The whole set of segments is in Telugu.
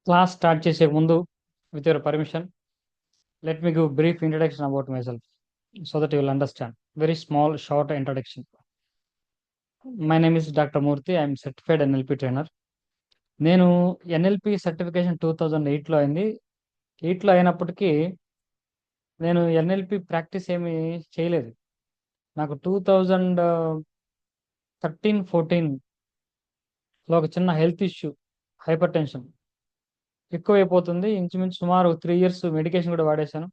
క్లాస్ స్టార్ట్ చేసే ముందు, with your permission, let me give brief introduction about myself so that you will understand. Very small, short introduction. My name is Dr. Murthy. I am certified NLP trainer. నేను ఎన్ఎల్పి సర్టిఫికేషన్ 2008లో అయింది. 8లో అయినప్పటికీ నేను ఎన్ఎల్పి ప్రాక్టీస్ ఏమీ చేయలేదు. నాకు 2013-14లో ఒక చిన్న హెల్త్ ఇష్యూ, హైపర్ టెన్షన్ ఎక్కువైపోతుంది. ఇంచుమించు సుమారు 3 ఇయర్స్ మెడికేషన్ కూడా వాడేశాను.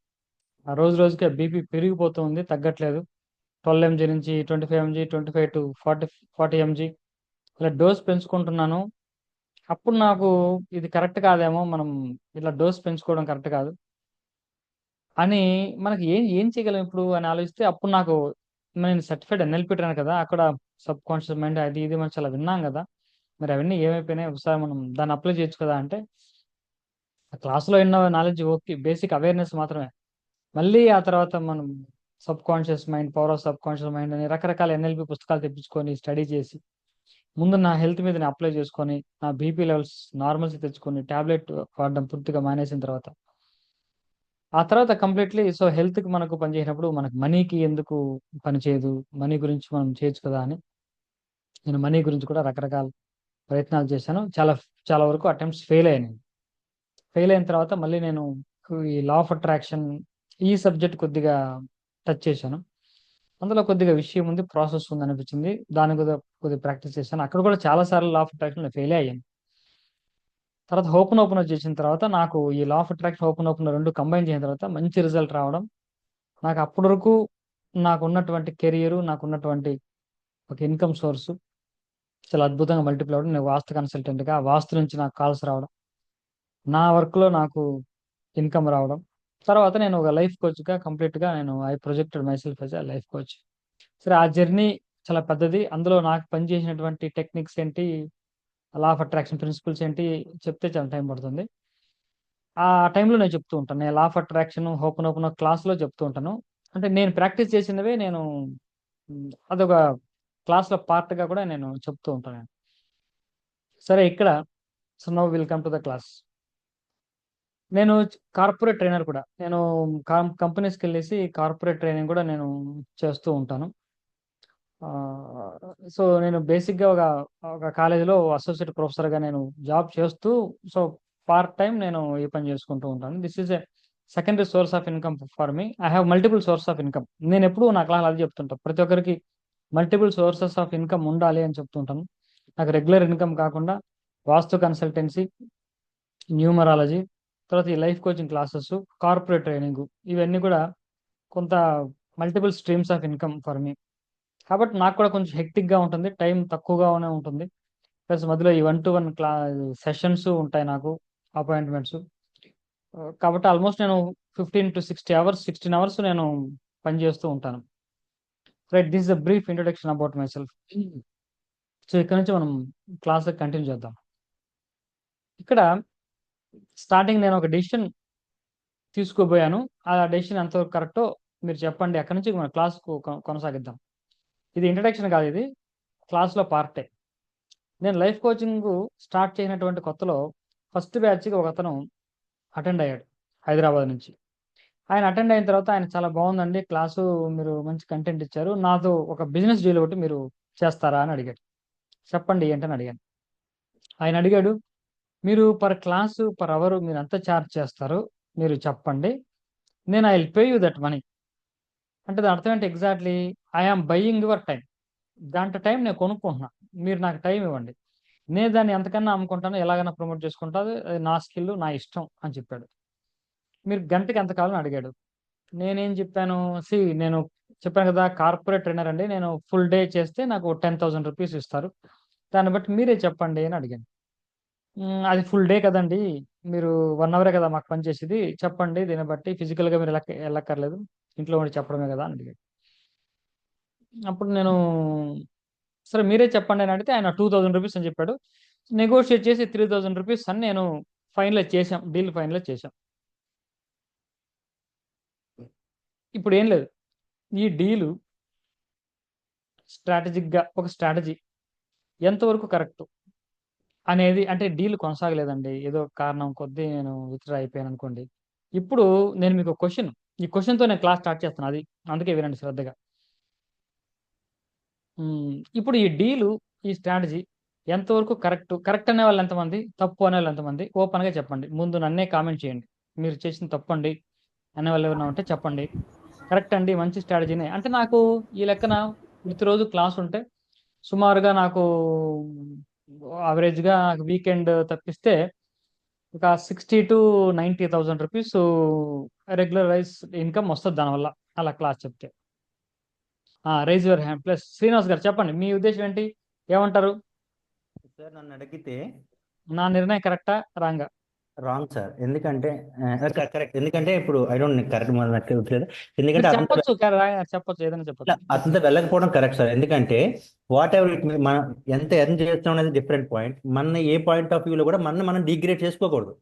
ఆ రోజు రోజుకి బీపీ పెరిగిపోతుంది, తగ్గట్లేదు. 12 ఎంజీ నుంచి 25 ఎంజీ, 25 టు 40 ఎంజీ ఇలా డోస్ పెంచుకుంటున్నాను. అప్పుడు నాకు ఇది కరెక్ట్ కాదేమో, మనం ఇలా డోస్ పెంచుకోవడం కరెక్ట్ కాదు అని మనకి ఏం ఏం చేయగలం ఇప్పుడు అని ఆలోచిస్తే, అప్పుడు నాకు నేను సర్టిఫైడ్ ఎన్ఎల్పి ట్రైనర్ కదా, అక్కడ సబ్ కాన్షియస్ మైండ్ అది ఇది మనం చాలా విన్నాం కదా, మరి అవన్నీ ఏమైపోయినాయి, ఒకసారి మనం దాన్ని అప్లై చేయొచ్చు కదా అంటే, ఆ క్లాస్లో విన్న నాలెడ్జ్ ఓకే, బేసిక్ అవేర్నెస్ మాత్రమే. మళ్ళీ ఆ తర్వాత మనం sub conscious mind, power of subconscious mind అని రకరకాల ఎన్ఎల్పి పుస్తకాలు తెప్పించుకొని స్టడీ చేసి, ముందు నా హెల్త్ మీద నేను అప్లై చేసుకొని, నా బీపీ లెవెల్స్ నార్మల్స్ తెచ్చుకొని, టాబ్లెట్ వాడడం పూర్తిగా మానేసిన తర్వాత, ఆ తర్వాత కంప్లీట్లీ సో హెల్త్కి మనకు పని చేసినప్పుడు మనకు మనీకి ఎందుకు పని చేయదు, మనీ గురించి మనం చేయొచ్చు కదా అని నేను మనీ గురించి కూడా రకరకాల ప్రయత్నాలు చేశాను. చాలా చాలా వరకు అటెంప్ట్స్ ఫెయిల్ అయ్యాను. ఫెయిల్ అయిన తర్వాత మళ్ళీ నేను ఈ లా ఆఫ్ అట్రాక్షన్ ఈ సబ్జెక్ట్ కొద్దిగా టచ్ చేశాను. అందులో కొద్దిగా విషయం ఉంది, ప్రాసెస్ ఉంది అనిపించింది. దాని కొద్దిగా ప్రాక్టీస్ చేశాను. అక్కడ కూడా చాలా సార్లు లా ఆఫ్ అట్రాక్షన్ ఫెయిల్ అయ్యాను. తర్వాత ఓపెన్ ఓపెన్ చేసిన తర్వాత నాకు ఈ లా ఆఫ్ అట్రాక్షన్, ఓపెన్ రెండు కంబైన్ చేసిన తర్వాత మంచి రిజల్ట్ రావడం. నాకు అప్పటి వరకు నాకున్నటువంటి కెరియర్, నాకున్నటువంటి ఒక ఇన్కమ్ సోర్స్ చాలా అద్భుతంగా మల్టిప్లై అవ్వడం. నేను వాస్తు కన్సల్టెంట్గా వాస్తు నుంచి నాకు కాల్స్ రావడం, నా వర్క్లో నాకు ఇన్కమ్ రావడం. తర్వాత నేను ఒక లైఫ్ కోచ్గా కంప్లీట్గా నేను I projected my self as a life coach. సరే, ఆ జర్నీ చాలా పెద్దది. అందులో నాకు పనిచేసినటువంటి టెక్నిక్స్ ఏంటి, లా ఆఫ్ అట్రాక్షన్ ప్రిన్సిపల్స్ ఏంటి చెప్తే చాలా టైం పడుతుంది. ఆ టైంలో నేను చెప్తూ ఉంటాను. నేను లా ఆఫ్ అట్రాక్షన్ ఓపెన్ క్లాస్‌లో చెప్తూ ఉంటాను. అంటే నేను ప్రాక్టీస్ చేసినవే నేను అదొక క్లాస్‌లో పార్ట్‌గా కూడా నేను చెప్తూ ఉంటాను. సరే, ఇక్కడ so now will come to the class. నేను కార్పొరేట్ ట్రైనర్ కూడా. నేను కంపెనీస్‌కెళ్ళేసి కార్పొరేట్ ట్రైనింగ్ కూడా నేను చేస్తూ ఉంటాను. సో నేను బేసిక్‌గా ఒక కాలేజీలో అసోసియేట్ ప్రొఫెసర్‌గా నేను జాబ్ చేస్తూ, సో పార్ట్ టైమ్ నేను ఈ పని చేసుకుంటూ ఉంటాను. This is a secondary source of income for me. I have multiple source of income. నేనెప్పుడూ నా క్లాస్‌లో అదే చెప్తుంటా. ప్రతి ఒక్కరికి మల్టిపుల్ సోర్సెస్ ఆఫ్ ఇన్‌కమ్ ఉండాలి అని చెప్తుంటాను. నాకు రెగ్యులర్ ఇన్‌కమ్ కాకుండా వాస్తు కన్సల్టెన్సీ, న్యూమరాలజీ, తర్వాత ఈ life coaching classes, corporate training, ఇవన్నీ కూడా కొంత multiple streams of income for me. కాబట్టి నాకు కూడా కొంచెం హెక్టిక్‌గా ఉంటుంది. టైం తక్కువగానే ఉంటుంది. ప్లస్ మధ్యలో ఈ 1-to-1 సెషన్స్ ఉంటాయి నాకు, అపాయింట్మెంట్స్. కాబట్టి ఆల్మోస్ట్ నేను 15-60 అవర్స్, 16 అవర్స్ నేను పని చేస్తూ ఉంటాను. Right, this is a brief introduction about my self. So ఇక్కడ నుంచి మనం క్లాస్ కంటిన్యూ చేద్దాం. ఇక్కడ స్టార్టింగ్ నేను ఒక డెసిషన్ తీసుకోబోయాను. ఆ డెసిషన్ ఎంతవరకు కరెక్టో మీరు చెప్పండి. అక్కడి నుంచి మన క్లాస్‌కు కొనసాగిద్దాం. ఇది ఇంట్రడక్షన్ కాదు, ఇది క్లాస్‌లో పార్టే. నేను లైఫ్ కోచింగు స్టార్ట్ చేసినటువంటి కొత్తలో ఫస్ట్ బ్యాచ్‌కి ఒకతను అటెండ్ అయ్యాడు, హైదరాబాద్ నుంచి. ఆయన అటెండ్ అయిన తర్వాత ఆయన చాలా బాగుందండి క్లాసు, మీరు మంచి కంటెంట్ ఇచ్చారు. నాతో ఒక బిజినెస్ డీల్ ఒకటి మీరు చేస్తారా అని అడిగాడు. చెప్పండి ఏంటని అడిగాను. ఆయన అడిగాడు, మీరు పర్ క్లాసు, పర్ అవర్ మీరు ఎంత చార్జ్ చేస్తారు? మీరు చెప్పండి. నేను I will pay you that money. అంటే దాని అర్థం ఏంటి exactly? I am buying your time. గంట టైం నేను కొనుక్కుంటున్నా. మీరు నాకు టైం ఇవ్వండి. నేను దాన్ని ఎంతకన్నా అమ్ముకుంటాను, ఎలాగైనా ప్రమోట్ చేసుకుంటాను. అది నా స్కిల్, నా ఇష్టం అని చెప్పాడు. మీరు గంటకి ఎంత కావాలని అడిగాడు. నేనేం చెప్పాను, నేను చెప్పాను కదా, కార్పొరేట్ ట్రైనర్ అండి. నేను ఫుల్ డే చేస్తే నాకు 10,000 రూపీస్ ఇస్తారు. దాన్ని బట్టి మీరే చెప్పండి అని అడిగాను. అది ఫుల్ డే కదండీ! మీరు 1 అవరే కదా మాకు పని చేసేది. చెప్పండి, దీన్ని బట్టి ఫిజికల్‌గా మీరు ఎళ్ళక్కర్లేదు. ఇంట్లో ఉండి చెప్పడమే కదా అని అడిగాడు. అప్పుడు నేను సరే మీరే చెప్పండి అని అడిగితే ఆయన 2,000 రూపీస్ అని చెప్పాడు. నెగోషియేట్ చేసి 3,000 రూపీస్ అని నేను ఫైనలైజ్ చేశాం. డీల్ ఫైనలైజ్ చేశాం. ఇప్పుడేం లేదు. ఈ డీలు స్ట్రాటజిక్‌గా ఒక స్ట్రాటజీ ఎంతవరకు కరెక్టు? అనేది అంటే డీల్ కొనసాగలేదండి. ఏదో కారణం కొద్దీ నేను విత్‌డ్రా అయిపోయాను అనుకోండి. ఇప్పుడు నేను మీకు క్వెషన్, ఈ క్వెషన్‌తో నేను క్లాస్ స్టార్ట్ చేస్తున్నా అది. అందుకే వినండి శ్రద్ధగా. ఇప్పుడు ఈ డీలు, ఈ స్ట్రాటజీ ఎంతవరకు కరెక్ట్? కరెక్ట్ అనేవాళ్ళు ఎంతమంది? తప్పు అనేవాళ్ళు ఎంతమంది? ఓపెన్‌గా చెప్పండి. ముందు నన్నే కామెంట్ చేయండి. మీరు చేసింది తప్పండి అనేవాళ్ళు ఎవరైనా ఉంటే చెప్పండి. కరెక్ట్ అండి. మంచి స్ట్రాటజీనే. అంటే నాకు ఈ లెక్కన ప్రతిరోజు క్లాస్ ఉంటే సుమారుగా నాకు యావరేజ్‌గా వీకెండ్ తప్పిస్తే ఒక 60,000-90,000 రూపీస్ రెగ్యులరైజ్ ఇన్‌కమ్ వస్తది దానివల్ల. అలా క్లాస్ చెప్తే. Rise your hand. Plus Srinivas గారు చెప్పండి. మీ ఉద్దేశ్యం ఏంటి? ఏమంటారు? సార్ నన్ను అడిగితే నా నిర్ణయం కరెక్టా? రాంగా? Wrong sir. ఎందుకంటే కరెక్ట్. ఎందుకంటే ఇప్పుడు ఐ డోంట్ కరెక్ట్ నాకు తెలియట్లేదు. ఎందుకంటే మీరు అతనితో చెప్పొచ్చు. చెప్పొచ్చు. ఏదైనా చెప్పొచ్చు. అతనితో వెళ్ళకపోవడం కరెక్ట్ సార్. ఎందుకంటే వాట్ ఎవర్ ఇట్ మనం ఎంత ఎర్న్ చేస్తాం అనేది డిఫరెంట్ పాయింట్. మన ఏ పాయింట్ ఆఫ్ వ్యూలో కూడా మనం డిగ్రేడ్ చేసుకోకూడదు.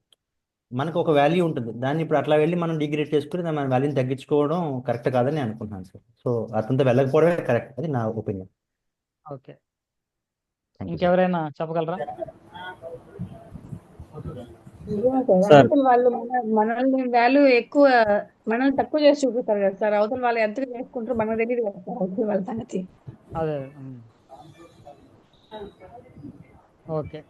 మనకు ఒక వాల్యూ ఉంటుంది. దాన్ని ఇప్పుడు అట్లా వెళ్ళి మనం డిగ్రేడ్ చేసుకుని మన వాల్యూని తగ్గించుకోవడం కరెక్ట్ కాదని నేను అనుకుంటున్నాను సార్. సో అతనితో వెళ్ళకపోవడమే కరెక్ట్. అది నా opinion. Okay. Thank you sir. ఇంకెవరైనా చెప్పగలరా? నిజమే సార్. సార్ అవతల వాళ్ళు మనల్ని వాల్యూ ఎక్కువ, మనల్ని తక్కువ చేసి చూపిస్తారు కదా సార్. అవతల వాళ్ళు ఎంతగా చేసుకుంటారో మనకు తెలియదు కదా సార్ అవతల వాళ్ళ సంగతి. అదే. ఓకే.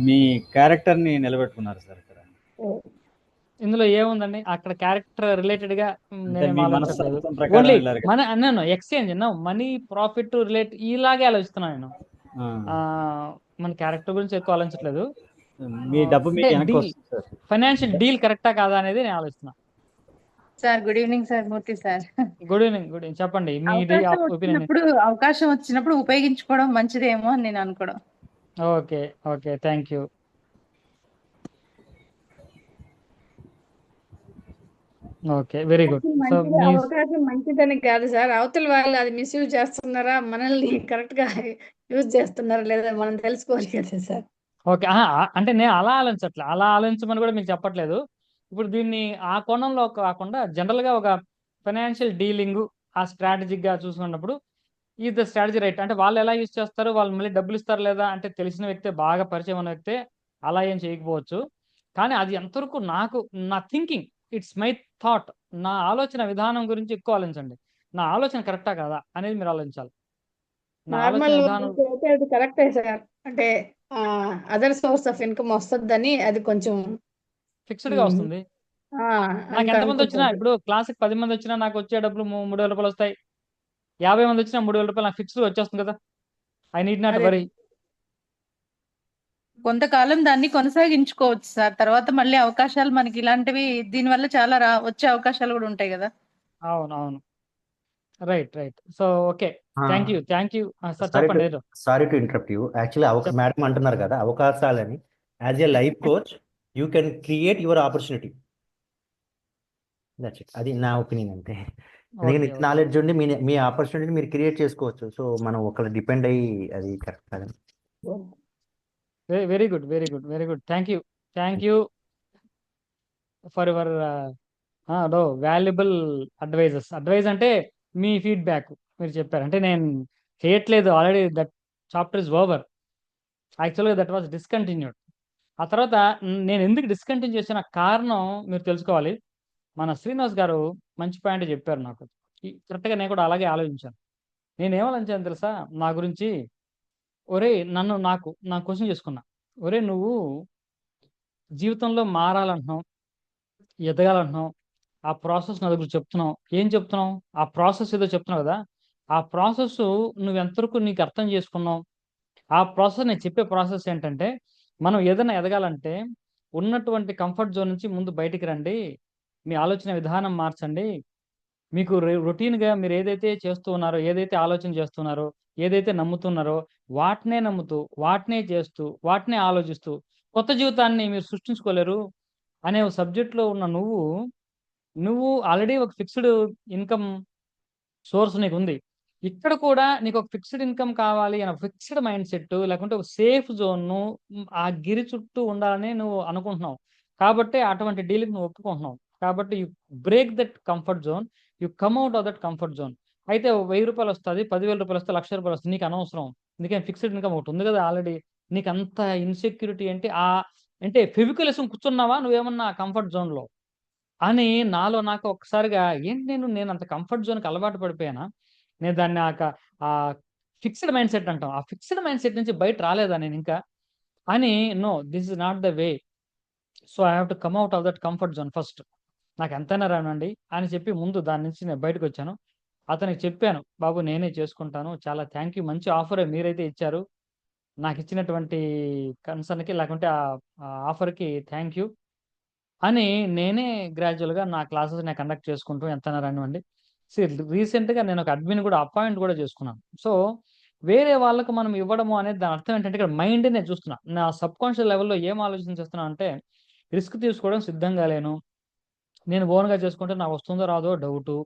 మీ క్యారెక్టర్ ని నిలబెట్టుకున్నారు సార్ ఇక్కడ. ఇందులో ఏముందండి? అక్కడ క్యారెక్టర్ రిలేటెడ్‌గా అంటే నేనేం మీ ఆలోచించట్లేదు. మనస్తత్వం ప్రకారం ఓన్లీ వెళ్ళారు కదా. అన్నాను ఎక్స్‌చేంజ్ మనీ, ప్రాఫిట్ ఇలాగే ఆలోచిస్తున్నాను నేను. ఆ, మన క్యారెక్టర్ గురించి ఎక్కువ ఆలోచించట్లేదు. మీ డబ్బు అంటే మీకు వెనక్కి డీల్, వస్తుంది సార్. ఫైనాన్షియల్ డీల్ కరెక్టా కాదా అనేది నేను ఆలోచిస్తున్నా. సార్ గుడ్ ఈవినింగ్ సార్, మూర్తి సార్. Good evening. చెప్పండి. మీది ఒపీనియన్. అవకాశం వచ్చినప్పుడు ఉపయోగించుకోవడం మంచిదేమో అని నేను అనుకోవడం. Okay. Okay. Thank you. Okay. Very good. So అవకాశం మంచిదని కాదు సార్, అవతల వాళ్ళు అది మిస్యూజ్ చేస్తున్నారా, మనల్ని కరెక్ట్ గా యూజ్ చేస్తున్నారా లేదా మనం తెలుసుకోవాలి కదా సార్. ఓకే. అంటే నేను అలా ఆలోచించట్లే. అలా ఆలోచించమని కూడా మీకు చెప్పట్లేదు. ఇప్పుడు దీన్ని ఆ కోణంలో కాకుండా జనరల్‌గా ఒక ఫైనాన్షియల్ డీలింగు స్ట్రాటజిక్‌గా చూసుకున్నప్పుడు ద స్ట్రాటజీ రైట్? అంటే వాళ్ళు ఎలా యూజ్ చేస్తారు? వాళ్ళు మళ్ళీ డబ్బులు ఇస్తారా లేదా? అంటే తెలిసిన వ్యక్తే, బాగా పరిచయం ఉన్న వ్యక్తే అలా ఏం చేయకపోవచ్చు. కానీ అది ఎంతవరకు నా థింకింగ్, ఇట్స్ మై థాట్. నా ఆలోచన విధానం గురించి ఎక్కువ ఆలోచించండి. నా ఆలోచన కరెక్టా కాదా అనేది మీరు ఆలోచించాలి. నా ఆలోచన నార్మల్ విధానం అయితే అది కరెక్టే సార్. అంటే అదర్ సోర్స్ ఆఫ్ ఇన్కమ్ వస్తుందని అది కొంచెం ఫిక్స్‌డ్‌గా వస్తుంది. నాకు ఎంతమంది వచ్చినా, ఇప్పుడు క్లాస్‌కి 10 మంది వచ్చినా నాకు వచ్చే డబ్బులు రూ. 3,000 వస్తాయి. 50 మంది వచ్చినా రూ. 3,000 నాకు ఫిక్స్‌డ్‌గా వచ్చేస్తుంది కదా! I need not worry. కొంతకాలం దాన్ని కొనసాగించుకోవచ్చు సార్. తర్వాత మళ్ళీ అవకాశాలు మనకి ఇలాంటివి దీనివల్ల చాలా వచ్చే అవకాశాలు కూడా ఉంటాయి కదా. అవును. Right. So okay. Thank you. Sir చెప్పండి ఏదో. Sorry to interrupt you. Actually madam అంటున్నారు కదా అవకాశాలని. As a life coach you can create your opportunity. That's it. అది నా ఒపీనియన్ అంతే. ఎందుకంటే ఓకే. నాలెడ్జ్ ఉండి మీ ఆపర్చునిటీని మీరు క్రియేట్ చేసుకోవచ్చు. సో మనం ఒకళ్ళు డిపెండ్ అయ్యి అది కరెక్ట్ కాదండి. Very good. Thank you for your valuable advice అంటే మీ ఫీడ్‌బ్యాక్ మీరు చెప్పారు. అంటే నేను చేయట్లేదు, already that chapter is over. యాక్చువల్‌గా దట్ వాస్ డిస్కంటిన్యూడ్. ఆ తర్వాత నేను ఎందుకు డిస్కంటిన్యూ చేసిన కారణం మీరు తెలుసుకోవాలి. మన శ్రీనివాస్ గారు మంచి పాయింట్ చెప్పారు నాకు. కరెక్ట్‌గా నేను కూడా అలాగే ఆలోచించాను. నేనేం ఆలోచించాను తెలుసా? నా గురించి, ఒరేయ్ నా క్వెషన్ చేసుకున్నా. ఒరేయ్ నువ్వు జీవితంలో మారాలంటున్నావు, ఎదగాలంటున్నావు. ఆ ప్రాసెస్ నా దగ్గర చెప్తున్నావు. ఏం చెప్తున్నావు? ఆ ప్రాసెస్ ఏదో చెప్తున్నావు కదా! ఆ ప్రాసెస్ నువ్వు ఎంతవరకు నీకు అర్థం చేసుకున్నావు? ఆ ప్రాసెస్ నేను చెప్పే ప్రాసెస్ ఏంటంటే, మనం ఏదైనా ఎదగాలంటే ఉన్నటువంటి కంఫర్ట్ జోన్ నుంచి ముందు బయటికి రండి. మీ ఆలోచన విధానం మార్చండి. మీకు రొటీన్‌గా మీరు ఏదైతే చేస్తూ ఉన్నారో, ఏదైతే ఆలోచన చేస్తున్నారో, ఏదైతే నమ్ముతున్నారో వాటినే నమ్ముతూ, వాటినే చేస్తూ, వాటినే ఆలోచిస్తూ కొత్త జీవితాన్ని మీరు సృష్టించుకోలేరు అనే ఒక సబ్జెక్ట్‌లో ఉన్న నువ్వు ఆల్రెడీ ఒక ఫిక్స్‌డ్ ఇన్‌కమ్ సోర్స్ నీకుంది. ఇక్కడ కూడా నీకు ఒక ఫిక్స్‌డ్ ఇన్‌కమ్ కావాలి అని ఫిక్స్‌డ్ మైండ్ సెట్, లేకుంటే ఒక సేఫ్ జోన్‌ను ఆ గిరి చుట్టూ ఉండాలని నువ్వు అనుకుంటున్నావు. కాబట్టే అటువంటి డీల్‌కి నువ్వు ఒప్పుకుంటున్నావు. కాబట్టి you break that comfort zone. You come out of that comfort zone. అయితే ఓ 1000 రూపాయలు వస్తుంది, 10,000 రూపాయలు వస్తే, 1,00,000 రూపాయలు వస్తుంది, నీకు అనవసరం. ఎందుకంటే ఫిక్స్డ్ ఇన్కమ్ ఒకటి ఉంది కదా ఆల్రెడీ. నీకు అంత ఇన్సెక్యూరిటీ అంటే అంటే ఫెవికల్ వేసుకొని కూర్చున్నావా నువ్వేమన్నా కంఫర్ట్ జోన్లో అని నాలో నాకు ఒక్కసారిగా ఏంటి నేను అంత కంఫర్ట్ జోన్కి అలవాటు పడిపోయానా? నేను దాన్ని ఆ ఫిక్స్డ్ మైండ్ సెట్ అంటాం. ఆ ఫిక్స్డ్ మైండ్ సెట్ నుంచి బయట రాలేదా నేను ఇంకా అని? No, this is not the way. So I have to come out of that comfort zone first. నాకు ఎంతైనా రానండి అని చెప్పి ముందు దాని నుంచి నేను బయటకు వచ్చాను. అతనికి చెప్పాను, బాబు నేనే చేసుకుంటాను, చాలా థ్యాంక్ యూ, మంచి ఆఫరే మీరైతే ఇచ్చారు, నాకు ఇచ్చినటువంటి కన్సర్న్కి లేకుంటే ఆ ఆఫర్కి థ్యాంక్ యూ అని నేనే గ్రాడ్యువల్గా నా క్లాసెస్ నేను కండక్ట్ చేసుకుంటూ ఎంతైనా రానివ్వండి. రీసెంట్గా నేను ఒక అడ్మిన్ కూడా అపాయింట్ కూడా చేసుకున్నాను. సో వేరే వాళ్ళకు మనం ఇవ్వడము అనేది దాని అర్థం ఏంటంటే ఇక్కడ మైండ్ నేను చూస్తున్నా, నా సబ్ కాన్షియస్ లెవెల్లో ఏం ఆలోచన చేస్తున్నా అంటే రిస్క్ తీసుకోవడం సిద్ధంగా లేను, నేను ఓన్గా చేసుకుంటే నాకు వస్తుందో రాదో డౌటు,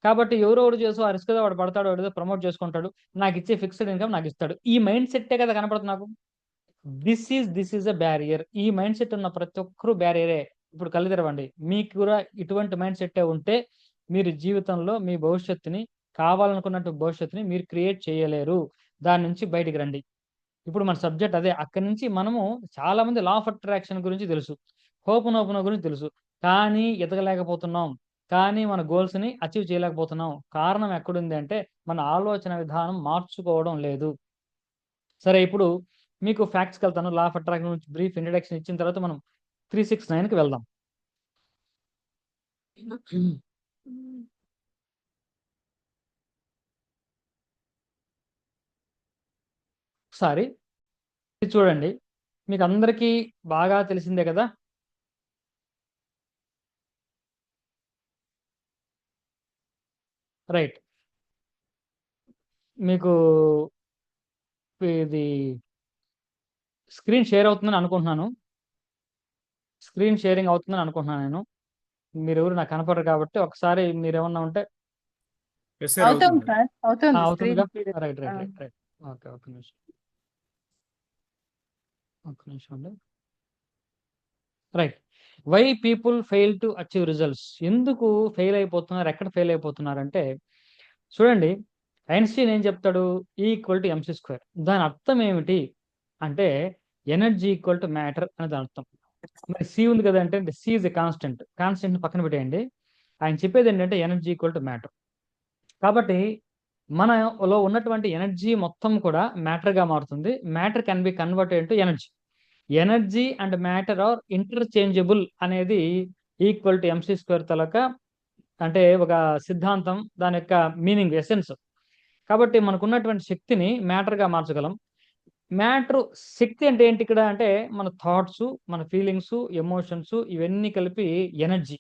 కాబట్టి ఎవరు చేసి ఆ రిస్క్ వాడు పడతాడు, వాడు ప్రమోట్ చేసుకుంటాడు, నాకు ఇచ్చే ఫిక్స్డ్ ఇన్కమ్ నాకు ఇస్తాడు, ఈ మైండ్ సెట్టే కదా కనపడుతుంది నాకు. This is a barrier. ఈ మైండ్ సెట్ ఉన్న ప్రతి ఒక్కరూ బ్యారియరే. ఇప్పుడు కళ్ళు తెరవండి, మీకు కూడా ఇటువంటి మైండ్ సెట్టే ఉంటే మీరు జీవితంలో మీ భవిష్యత్తుని, కావాలనుకున్నట్టు భవిష్యత్తుని మీరు క్రియేట్ చేయలేరు. దాని నుంచి బయటికి రండి. ఇప్పుడు మన సబ్జెక్ట్ అదే. అక్కడి నుంచి మనము చాలా మంది లా ఆఫ్ అట్రాక్షన్ గురించి తెలుసు, హోపనోపనో గురించి తెలుసు, కానీ ఎదగలేకపోతున్నాం, కానీ మన గోల్స్ని అచీవ్ చేయలేకపోతున్నాం. కారణం ఎక్కడుంది అంటే మన ఆలోచన విధానం మార్చుకోవడం లేదు. సరే, ఇప్పుడు మీకు ఫ్యాక్ట్స్కి వెళ్తాను. లా ఆఫ్ అట్రాక్షన్ గురించి బ్రీఫ్ ఇంట్రడక్షన్ ఇచ్చిన తర్వాత మనం 369కి వెళ్దాం. ఒకసారి ఇది చూడండి, మీకు అందరికీ బాగా తెలిసిందే కదా. రైట్, మీకు ఇది స్క్రీన్ షేర్ అవుతుందని అనుకుంటున్నాను. స్క్రీన్ షేరింగ్ అవుతుందని అనుకుంటున్నాను నేను. మీరెవరు నాకు కనపడరు కాబట్టి ఒకసారి మీరేమన్నా ఉంటే ఎస్ సార్ అవుతుంది అవుతుంది. సార్, అవుతుంది అవుతుందిగా. Screen. Right right right right okay, ఒక నిమిషం అండి. Right, why people fail to achieve results. ఎందుకు ఫెయిల్ అయిపోతున్నారు, ఎక్కడ ఫెయిల్ అయిపోతున్నారంటే చూడండి, ఐన్స్టీన్ ఏం చెప్తాడు, ఈక్వల్ టు ఎంసీ స్క్వేర్. దాని అర్థం ఏమిటి అంటే ఎనర్జీ ఈక్వల్ టు మ్యాటర్ అని దాని అర్థం. మరి సి ఉంది కదా అంటే C is a constant, constant పక్కన పెట్టేయండి. ఆయన చెప్పేది ఏంటంటే ఎనర్జీ ఈక్వల్ టు మ్యాటర్. కాబట్టి మనలో ఉన్నటువంటి ఎనర్జీ మొత్తం కూడా మ్యాటర్గా మారుతుంది. Matter can be converted to energy. Energy and matter are interchangeable అనేది ఈక్వల్ టు ఎంసీ స్క్వేర్ తలక అంటే ఒక సిద్ధాంతం, దాని యొక్క మీనింగ్, ఎసెన్స్. కాబట్టి మనకున్నటువంటి శక్తిని మ్యాటర్గా మార్చగలం. మ్యాటర్ శక్తి అంటే ఏంటి ఇక్కడ అంటే మన థాట్స్, మన ఫీలింగ్స్, ఎమోషన్స్ ఇవన్నీ కలిపి ఎనర్జీ.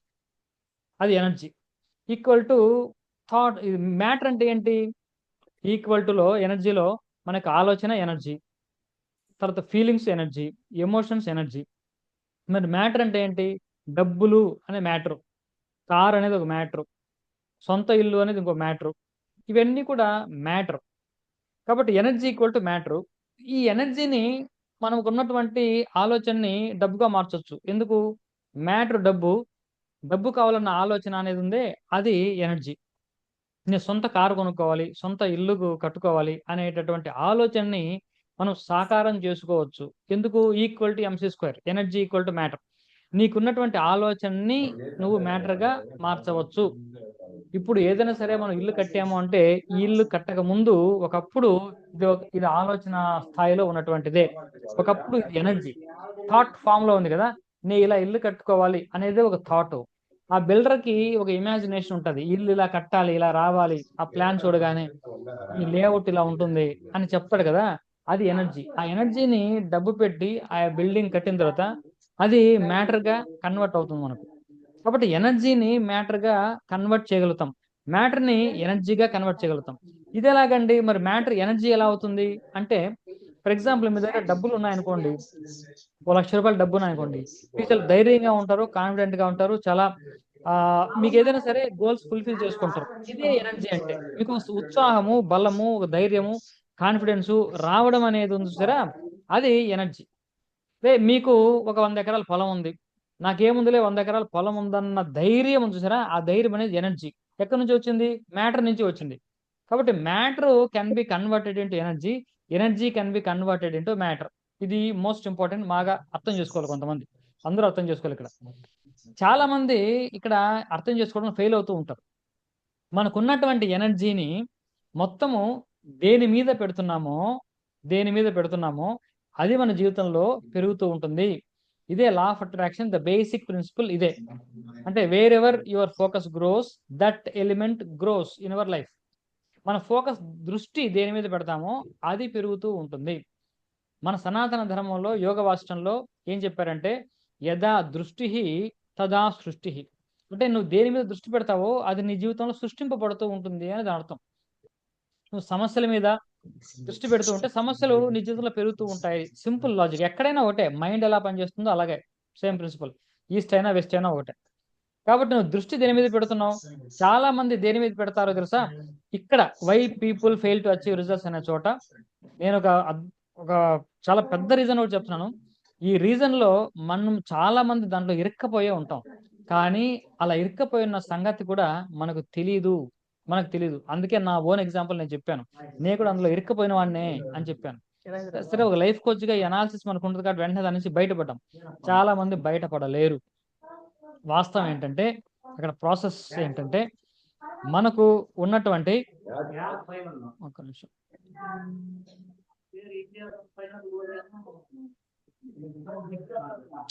అది energy equal to thought. Matter అంటే ఏంటి, ఈక్వల్ టులో ఎనర్జీలో మనకు ఆలోచన ఎనర్జీ, తర్వాత ఫీలింగ్స్ ఎనర్జీ, ఎమోషన్స్ ఎనర్జీ. మరి మ్యాటర్ అంటే ఏంటి, డబ్బులు అనే మ్యాటర్, కార్ అనేది ఒక మ్యాటర్, సొంత ఇల్లు అనేది ఇంకో మ్యాటర్, ఇవన్నీ కూడా మ్యాటర్. కాబట్టి ఎనర్జీ ఈక్వల్ టు మ్యాటర్. ఈ ఎనర్జీని మనకు ఉన్నటువంటి ఆలోచనని డబ్బుగా మార్చొచ్చు. ఎందుకు, మ్యాటర్ డబ్బు, డబ్బు కావాలన్న ఆలోచన అనేది ఉందే అది ఎనర్జీ. నేను సొంత కారు కొనుక్కోవాలి, సొంత ఇల్లు కట్టుకోవాలి అనేటటువంటి ఆలోచనని మనం సాకారం చేసుకోవచ్చు. ఎందుకు, equal to mc square, energy equal to matter. నీకున్నటువంటి ఆలోచనని నువ్వు మ్యాటర్గా మార్చవచ్చు. ఇప్పుడు ఏదైనా సరే మనం ఇల్లు కట్టాము అంటే ఈ ఇల్లు కట్టక ముందు ఒకప్పుడు ఇది ఆలోచన స్థాయిలో ఉన్నటువంటిదే. ఒకప్పుడు ఇది ఎనర్జీ, థాట్ ఫామ్ లో ఉంది కదా. నేను ఇలా ఇల్లు కట్టుకోవాలి అనేది ఒక థాట్. ఆ బిల్డర్ కి ఒక ఇమాజినేషన్ ఉంటుంది, ఇల్లు ఇలా కట్టాలి, ఇలా రావాలి, ఆ ప్లాన్ చూడగానే ఈ లేఅవుట్ ఇలా ఉంటుంది అని చెప్తాడు కదా. అది ఎనర్జీ. ఆ ఎనర్జీని డబ్బు పెట్టి ఆ బిల్డింగ్ కట్టిన తర్వాత అది మ్యాటర్ గా కన్వర్ట్ అవుతుంది మనకు. కాబట్టి ఎనర్జీని మ్యాటర్ గా కన్వర్ట్ చేయగలుగుతాం, మ్యాటర్ ని ఎనర్జీగా కన్వర్ట్ చేయగలుగుతాం. ఇది ఎలాగండి, మరి మ్యాటర్ ఎనర్జీ ఎలా అవుతుంది అంటే, ఫర్ ఎగ్జాంపుల్ మీ దగ్గర డబ్బులు ఉన్నాయనుకోండి, ₹1,00,000 డబ్బు ఉన్నాయనుకోండి, మీరు చాలా ధైర్యంగా ఉంటారు, కాన్ఫిడెంట్ గా ఉంటారు, చాలా మీకు ఏదైనా సరే గోల్స్ ఫుల్ఫిల్ చేసుకుంటారు. ఇదే ఎనర్జీ అంటే మీకు ఉత్సాహము, బలము, ధైర్యము, కాన్ఫిడెన్స్ రావడం అనేది ఉంది చూసారా, అది ఎనర్జీ. మీకు ఒక 100 ఎకరాల పొలం ఉంది, నాకేముందిలే 100 ఎకరాల పొలం ఉందన్న ధైర్యం ఉంది చూసారా, ఆ ధైర్యం అనేది ఎనర్జీ. ఎక్కడి నుంచి వచ్చింది, మ్యాటర్ నుంచి వచ్చింది. కాబట్టి matter can be converted into energy, energy can be converted into matter. ఇది మోస్ట్ ఇంపార్టెంట్, బాగా అర్థం చేసుకోవాలి. కొంతమంది, అందరూ అర్థం చేసుకోవాలి. ఇక్కడ చాలా మంది ఇక్కడ అర్థం చేసుకోవడం ఫెయిల్ అవుతూ ఉంటారు. మనకున్నటువంటి ఎనర్జీని మొత్తము దేని మీద పెడుతున్నామో అది మన జీవితంలో పెరుగుతూ ఉంటుంది. ఇదే లా of attraction, the basic principle ఇదే. అంటే wear ever your focus gross, that element gross in our life. మన ఫోకస్, దృష్టి దేని మీద పెడతామో అది పెరుగుతూ ఉంటుంది. మన సనాతన ధర్మంలో యోగ వాసిష్టంలో ఏం చెప్పారంటే, యదా దృష్టి తదా సృష్టి. అంటే నువ్వు దేని మీద దృష్టి పెడతావో అది నీ జీవితంలో సృష్టింపబడుతూ ఉంటుంది అనేది అర్థం. నువ్వు సమస్యల మీద దృష్టి పెడుతూ ఉంటే సమస్యలు నీ జీవితంలో పెరుగుతూ ఉంటాయి. Simple logic. ఎక్కడైనా ఒకటే, మైండ్ ఎలా పనిచేస్తుందో అలాగే సేమ్ ప్రిన్సిపల్. ఈస్ట్ అయినా వెస్ట్ అయినా ఒకటే. కాబట్టి నువ్వు దృష్టి దేని మీద పెడుతున్నావు? చాలా మంది దేని మీద పెడతారో తెలుసా? ఇక్కడ why people fail to achieve results అనే చోట నేను ఒక చాలా పెద్ద రీజన్ ఒకటి చెప్తున్నాను. ఈ రీజన్ లో మనం చాలా మంది దాంట్లో ఇరుక్కపోయే ఉంటాం. కానీ అలా ఇరుక్కపోయిన సంగతి కూడా మనకు తెలియదు. అందుకే నా ఓన్ ఎగ్జాంపుల్ నేను చెప్పాను. నేను కూడా అందులో ఇరుక్కపోయిన వాడినే అని చెప్పాను. సరే, ఒక లైఫ్ కోచ్ గా ఈ అనాలిసిస్ మనకు ఉంటుంది కాబట్టి వెంటనే దాని నుంచి బయటపడ్డాం. చాలా మంది బయటపడలేరు. వాస్తవం ఏంటంటే, అక్కడ ప్రాసెస్ ఏంటంటే, మనకు ఉన్నటువంటి ఒక్క నిమిషం,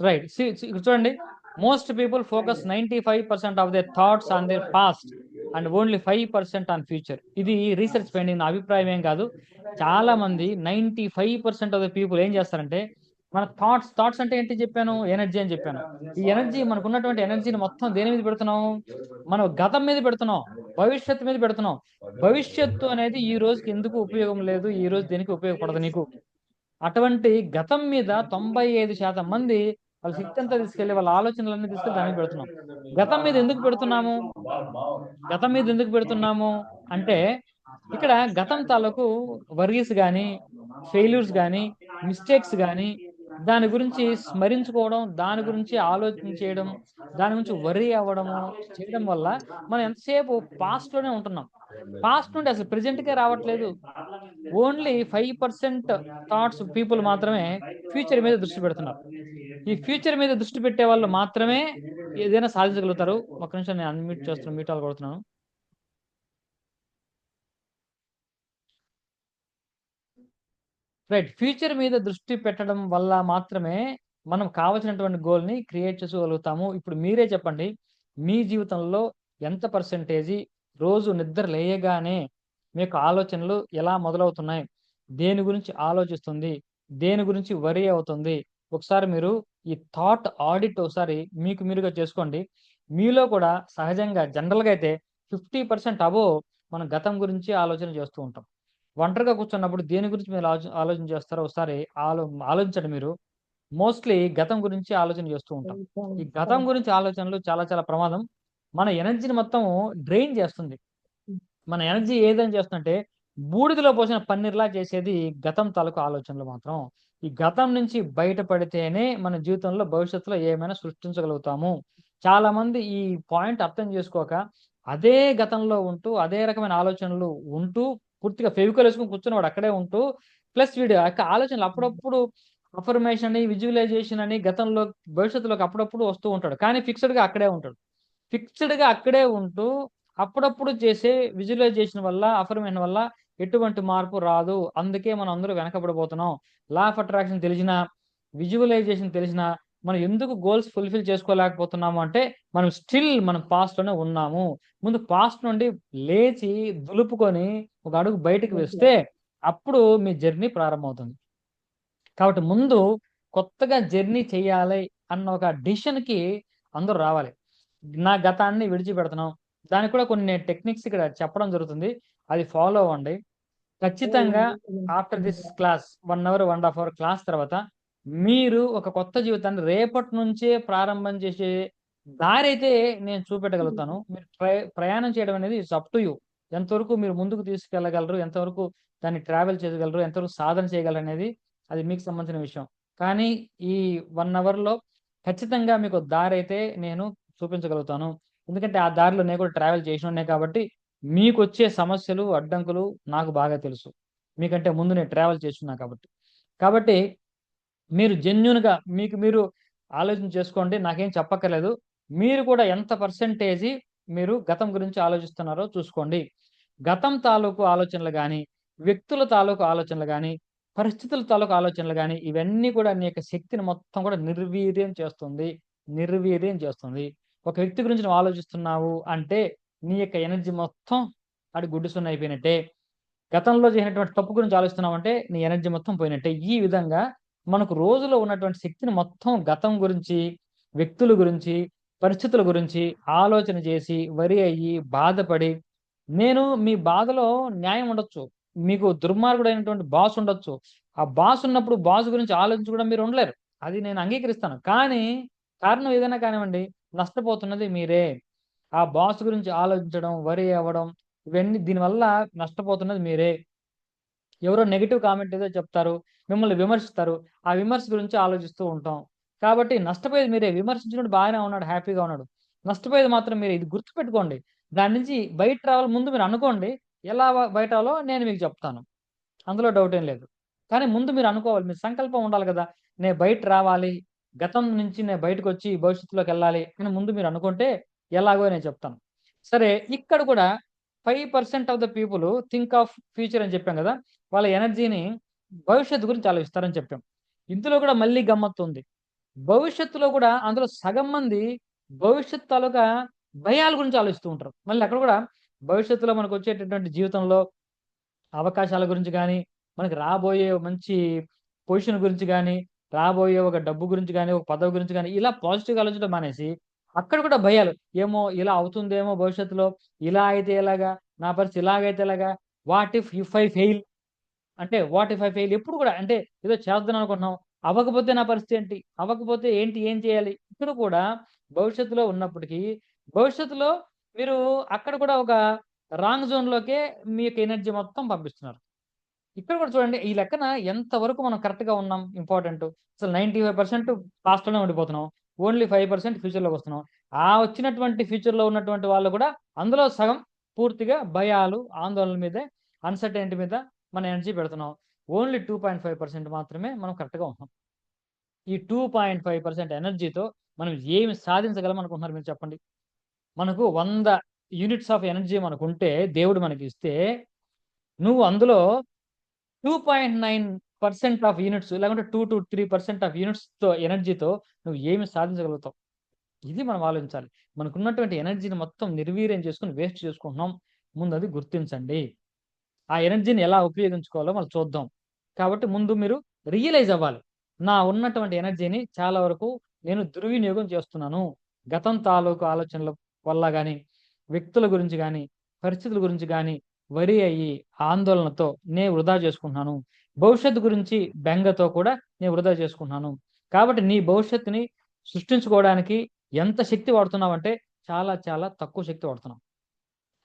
రైట్. చూడండి, most people focus 95% of their thoughts on their past and only 5% on future. ఇది రీసెర్చ్ ఫైండింగ్, నా అభిప్రాయం ఏం కాదు. చాలా మంది 95% ఆఫ్ ద పీపుల్ ఏం చేస్తారంటే, మన థాట్స్ అంటే ఏంటి చెప్పాను? ఎనర్జీ అని చెప్పాను. ఈ ఎనర్జీ, మనకు ఉన్నటువంటి ఎనర్జీని మొత్తం దేని మీద పెడుతున్నాం? మనం గతం మీద పెడుతున్నాం, భవిష్యత్తు మీద పెడుతున్నాం. భవిష్యత్తు అనేది ఈ రోజుకి ఎందుకు ఉపయోగం లేదు, ఈ రోజు దేనికి ఉపయోగపడదు నీకు. అటువంటి గతం మీద 95% మంది వాళ్ళ శక్తి అంతా తీసుకెళ్లి, వాళ్ళ ఆలోచనలన్నీ తీసుకెళ్లి దానికి పెడుతున్నాం. గతం మీద ఎందుకు పెడుతున్నాము అంటే, ఇక్కడ గతం తాలూకు వరీస్ కానీ, ఫెయిల్యూర్స్ కానీ, మిస్టేక్స్ కానీ, దాని గురించి స్మరించుకోవడం, దాని గురించి ఆలోచన చేయడం, దాని గురించి వరీ అవ్వడము చేయడం వల్ల మనం ఎంతసేపు పాస్ట్ లోనే ఉంటున్నాం. పాస్ట్ నుండి అసలు ప్రెజెంట్ కే రావట్లేదు. ఓన్లీ 5% థాట్స్ పీపుల్ మాత్రమే ఫ్యూచర్ మీద దృష్టి పెడుతున్నారు. ఈ ఫ్యూచర్ మీద దృష్టి పెట్టే వాళ్ళు మాత్రమే ఏదైనా సాధించగలుగుతారు. ఒక నిమిషం, నేను అన్మ్యూట్ చేస్తున్నాను, మ్యూట్ ఆల్ కొడుతున్నాను. రైట్. ఫ్యూచర్ మీద దృష్టి పెట్టడం వల్ల మాత్రమే మనం కావలసినటువంటి గోల్ ని క్రియేట్ చేసుకోగలుగుతాము. ఇప్పుడు మీరే చెప్పండి, మీ జీవితంలో ఎంత పర్సెంటేజీ రోజు నిద్ర లేయగానే మీకు ఆలోచనలు ఎలా మొదలవుతున్నాయి? దేని గురించి ఆలోచిస్తుంది? దేని గురించి వరీ అవుతుంది? ఒకసారి మీరు ఈ థాట్ ఆడిట్ ఒకసారి మీకు మీరుగా చేసుకోండి. మీలో కూడా సహజంగా జనరల్గా అయితే 50% అబోవ్ మనం గతం గురించి ఆలోచన చేస్తూ ఉంటాం. ఒంటరిగా కూర్చున్నప్పుడు దేని గురించి మీరు ఆలోచన చేస్తారో ఒకసారి ఆలోచించండి. మీరు మోస్ట్లీ గతం గురించి ఆలోచన చేస్తూ ఉంటాం. ఈ గతం గురించి ఆలోచనలు చాలా చాలా ప్రమాదం. మన ఎనర్జీని మొత్తం డ్రైన్ చేస్తుంది. మన ఎనర్జీ ఏదని చేస్తుందంటే, బూడిదలో పోసిన పన్నీర్లా చేసేది గతం తాలూకు ఆలోచనలు మాత్రం. ఈ గతం నుంచి బయటపడితేనే మన జీవితంలో భవిష్యత్తులో ఏమైనా సృష్టించగలుగుతాము. చాలా మంది ఈ పాయింట్ అర్థం చేసుకోక అదే గతంలో ఉంటూ, అదే రకమైన ఆలోచనలు ఉంటూ, పూర్తిగా ఫెవికల్ వేసుకుని కూర్చున్నవాడు అక్కడే ఉంటూ, ప్లస్ వీడు ఆలోచనలు అప్పుడప్పుడు అఫర్మేషన్ అని, విజువలైజేషన్ అని గతంలో భవిష్యత్తులోకి అప్పుడప్పుడు వస్తూ ఉంటాడు. కానీ ఫిక్స్డ్ గా అక్కడే ఉంటూ అప్పుడప్పుడు చేసే విజువలైజేషన్ వల్ల, అఫర్మేషన్ వల్ల ఎటువంటి మార్పు రాదు. అందుకే మనం అందరూ వెనకబడిపోతున్నాం. లా ఆఫ్ అట్రాక్షన్ తెలిసినా, విజువలైజేషన్ తెలిసినా మనం ఎందుకు గోల్స్ ఫుల్ఫిల్ చేసుకోలేకపోతున్నాము అంటే, మనం పాస్ట్ లోనే ఉన్నాము. ముందు పాస్ట్ నుండి లేచి దులుపుకొని ఒక అడుగు బయటకు వేస్తే అప్పుడు మీ జర్నీ ప్రారంభమవుతుంది. కాబట్టి ముందు కొత్తగా జర్నీ చేయాలి అన్న ఒక డిసిషన్ కి అందరూ రావాలి. నా గతాన్ని విడిచిపెడుతున్నాం, దానికి కూడా కొన్ని టెక్నిక్స్ ఇక్కడ చెప్పడం జరుగుతుంది, అది ఫాలో అవ్వండి. ఖచ్చితంగా after this class 1 hour 1.5 hour class తర్వాత మీరు ఒక కొత్త జీవితాన్ని రేపటి నుంచే ప్రారంభం చేసే దారి అయితే నేను చూపెట్టగలుగుతాను. మీరు ప్రయాణం చేయడం అనేది ఇట్స్ అప్ టు యూ. ఎంతవరకు మీరు ముందుకు తీసుకెళ్ళగలరు, ఎంతవరకు దాన్ని ట్రావెల్ చేయగలరు, ఎంతవరకు సాధన చేయగలరు అనేది అది మీకు సంబంధించిన విషయం. కానీ ఈ 1 అవర్లో ఖచ్చితంగా మీకు దారి అయితే నేను చూపించగలుగుతాను. ఎందుకంటే ఆ దారిలో నేను కూడా ట్రావెల్ చేసినానే కాబట్టి మీకు వచ్చే సమస్యలు అడ్డంకులు నాకు బాగా తెలుసు, మీకంటే ముందు నేను ట్రావెల్ చేస్తున్నా కాబట్టి మీరు జెన్యున్గా మీకు మీరు ఆలోచన చేసుకోండి, నాకేం చెప్పక్కర్లేదు. మీరు కూడా ఎంత పర్సెంటేజీ మీరు గతం గురించి ఆలోచిస్తున్నారో చూసుకోండి. గతం తాలూకు ఆలోచనలు కానీ, వ్యక్తుల తాలూకు ఆలోచనలు కానీ, పరిస్థితుల తాలూకు ఆలోచనలు కానీ, ఇవన్నీ కూడా నీ యొక్క శక్తిని మొత్తం కూడా నిర్వీర్యం చేస్తుంది. ఒక వ్యక్తి గురించి నువ్వు ఆలోచిస్తున్నావు అంటే నీ యొక్క ఎనర్జీ మొత్తం అది గుడ్డు సున్నా అయిపోయినట్టే. గతంలో చేసినటువంటి తప్పు గురించి ఆలోచిస్తున్నామంటే నీ ఎనర్జీ మొత్తం పోయినట్టే. ఈ విధంగా మనకు రోజులో ఉన్నటువంటి శక్తిని మొత్తం గతం గురించి, వ్యక్తుల గురించి, పరిస్థితుల గురించి ఆలోచన చేసి, వరి అయ్యి, బాధపడి, నేను మీ బాధలో న్యాయం ఉండొచ్చు. మీకు దుర్మార్గుడైనటువంటి బాస్ ఉండొచ్చు. ఆ బాస్ ఉన్నప్పుడు బాస్ గురించి ఆలోచించి కూడా మీరు ఉండలేరు. అది నేను అంగీకరిస్తాను. కానీ కారణం ఏదైనా కానివ్వండి, నష్టపోతున్నది మీరే. ఆ బాస్ గురించి ఆలోచించడం, వరి అవ్వడం, ఇవన్నీ దీనివల్ల నష్టపోతున్నది మీరే. ఎవరో నెగెటివ్ కామెంట్ ఏదో చెప్తారు, మిమ్మల్ని విమర్శిస్తారు. ఆ విమర్శ గురించి ఆలోచిస్తూ ఉంటాం. కాబట్టి నష్టపోయేది మీరే. విమర్శించుకుంటూ బాగానే ఉన్నాడు, హ్యాపీగా ఉన్నాడు. నష్టపోయేది మాత్రం మీరే. ఇది గుర్తుపెట్టుకోండి. దాని నుంచి బయట రావాలి ముందు మీరు అనుకోండి. ఎలా బయట రావాలో నేను మీకు చెప్తాను. అందులో డౌట్ ఏం లేదు. కానీ ముందు మీరు అనుకోవాలి. మీ సంకల్పం ఉండాలి కదా! నేను బయట రావాలి. గతం నుంచి నేను బయటకొచ్చి భవిష్యత్తులోకెళ్ళాలి అని ముందు మీరు అనుకుంటే ఎలాగో నేను చెప్తాను. సరే, ఇక్కడ కూడా 5% of the people think of future అని చెప్పాం కదా! వాళ్ళ ఎనర్జీని భవిష్యత్తు గురించి ఆలోచిస్తారని చెప్పాం. ఇందులో కూడా మళ్ళీ గమ్మత్తుంది. భవిష్యత్తులో కూడా అందులో సగం మంది భవిష్యత్తు తాలూకా భయాల గురించి ఆలోచిస్తూ ఉంటారు. మళ్ళీ అక్కడ కూడా భవిష్యత్తులో మనకొచ్చేటటువంటి జీవితంలో అవకాశాల గురించి గానీ, మనకి రాబోయే మంచి పొజిషన్ గురించి గానీ, రాబోయే ఒక డబ్బు గురించి గానీ, ఒక పదవి గురించి గానీ, ఇలా పాజిటివ్‌గా ఆలోచించడం మానేసి, అక్కడ కూడా భయాలు. ఏమో ఇలా అవుతుందేమో భవిష్యత్తులో, ఇలా అయితే ఎలాగా? నా పరిస్థితి ఇలాగైతే ఎలాగా? What if I fail? అంటే వాట్ ఇఫ్ ఐ ఫెయిల్? ఎప్పుడు కూడా అంటే ఏదో చేద్దాం అనుకుంటున్నాం. అవ్వకపోతే నా పరిస్థితి ఏంటి? అవ్వకపోతే ఏంటి? ఏం చేయాలి? ఇక్కడ కూడా భవిష్యత్తులో ఉన్నప్పటికీ, భవిష్యత్తులో మీరు అక్కడ కూడా ఒక రాంగ్ జోన్‌లోకే మీ యొక్క ఎనర్జీ మొత్తం పంపిస్తున్నారు. ఇక్కడ కూడా చూడండి, ఈ లెక్కన ఎంతవరకు మనం కరెక్ట్‌గా ఉన్నాం ఇంపార్టెంటు. అసలు 95% పాస్ట్‌లోనే ఉండిపోతున్నాం. ఓన్లీ 5% ఫ్యూచర్‌లోకి వస్తున్నాం. ఆ వచ్చినటువంటి ఫ్యూచర్‌లో ఉన్నటువంటి వాళ్ళు కూడా అందులో సగం పూర్తిగా భయాలు, ఆందోళనల మీదే, అన్‌సర్టెనిటీ మీద మన ఎనర్జీ పెడుతున్నాం. ఓన్లీ 2.5% మాత్రమే మనం కరెక్ట్‌గా ఉంటున్నాం. ఈ 2.5% ఎనర్జీతో మనం ఏమి సాధించగలం అనుకుంటున్నారు మీరు చెప్పండి? మనకు 100 యూనిట్స్ ఆఫ్ ఎనర్జీ మనకుంటే దేవుడు మనకిస్తే, నువ్వు అందులో 2.9% ఆఫ్ యూనిట్స్ లేకుంటే 2-3% ఆఫ్ యూనిట్స్‌తో ఎనర్జీతో నువ్వు ఏమి సాధించగలుగుతావు? ఇది మనం ఆలోచించాలి. మనకున్నటువంటి ఎనర్జీని మొత్తం నిర్వీర్యం చేసుకొని వేస్ట్ చేసుకుంటున్నాం. ముందది గుర్తించండి. ఆ ఎనర్జీని ఎలా ఉపయోగించుకోవాలో మనం చూద్దాం. కాబట్టి ముందు మీరు రియలైజ్ అవ్వాలి. నా ఉన్నటువంటి ఎనర్జీని చాలా వరకు నేను దుర్వినియోగం చేస్తున్నాను. గతం తాలూకు ఆలోచనల వల్ల గాని, వ్యక్తుల గురించి గాని, పరిస్థితుల గురించి గాని వరి అయ్యి, ఆందోళనతో నేను వృధా చేసుకుంటున్నాను. భవిష్యత్తు గురించి బెంగతో కూడా నేను వృధా చేసుకుంటున్నాను. కాబట్టి నీ భవిష్యత్తుని సృష్టించుకోవడానికి ఎంత శక్తి వాడుతున్నావంటే చాలా చాలా తక్కువ శక్తి వాడుతున్నావు.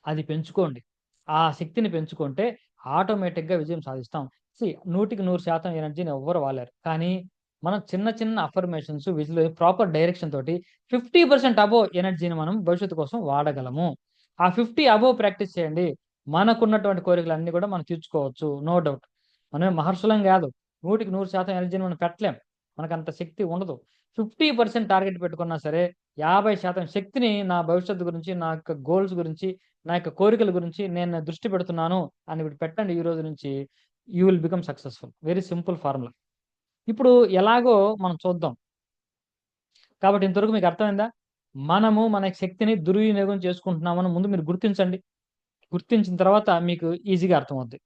అది పెంచుకోండి. ఆ శక్తిని పెంచుకుంటే ఆటోమేటిక్‌గా విజయం సాధిస్తాం. 100కి 100% ఎనర్జీని ఎవ్వరు వాడలేరు. కానీ మనం చిన్న చిన్న అఫర్మేషన్స్ ప్రాపర్ డైరెక్షన్ తోటి 50% అబోవ్ ఎనర్జీని మనం భవిష్యత్తు కోసం వాడగలము. ఆ 50 అబోవ్ ప్రాక్టీస్ చేయండి. మనకున్నటువంటి కోరికలన్నీ కూడా మనం తీర్చుకోవచ్చు. No doubt. మనమేం మహర్షులం గాదు. 100కి 100% ఎనర్జీని మనం పెట్టలేం. మనకంత శక్తి ఉండదు. 50% టార్గెట్ పెట్టుకున్నా సరే, 50% శక్తిని నా భవిష్యత్తు గురించి, నా యొక్క గోల్స్ గురించి, నా యొక్క కోరికల గురించి నేను దృష్టి పెడుతున్నాను అని ఇప్పుడు పెట్టండి ఈ రోజు నుంచి. You will become successful. Very simple formula. ఇప్పుడు ఎలాగో మనం చూద్దాం. కాబట్టి ఇంతవరకు మీకు అర్థమైందా? మనము మన శక్తిని దుర్వినియోగం చేసుకుంటున్నామని ముందు మీరు గుర్తించండి. గుర్తించిన తర్వాత మీకు ఈజీగా అర్థమవుద్ది.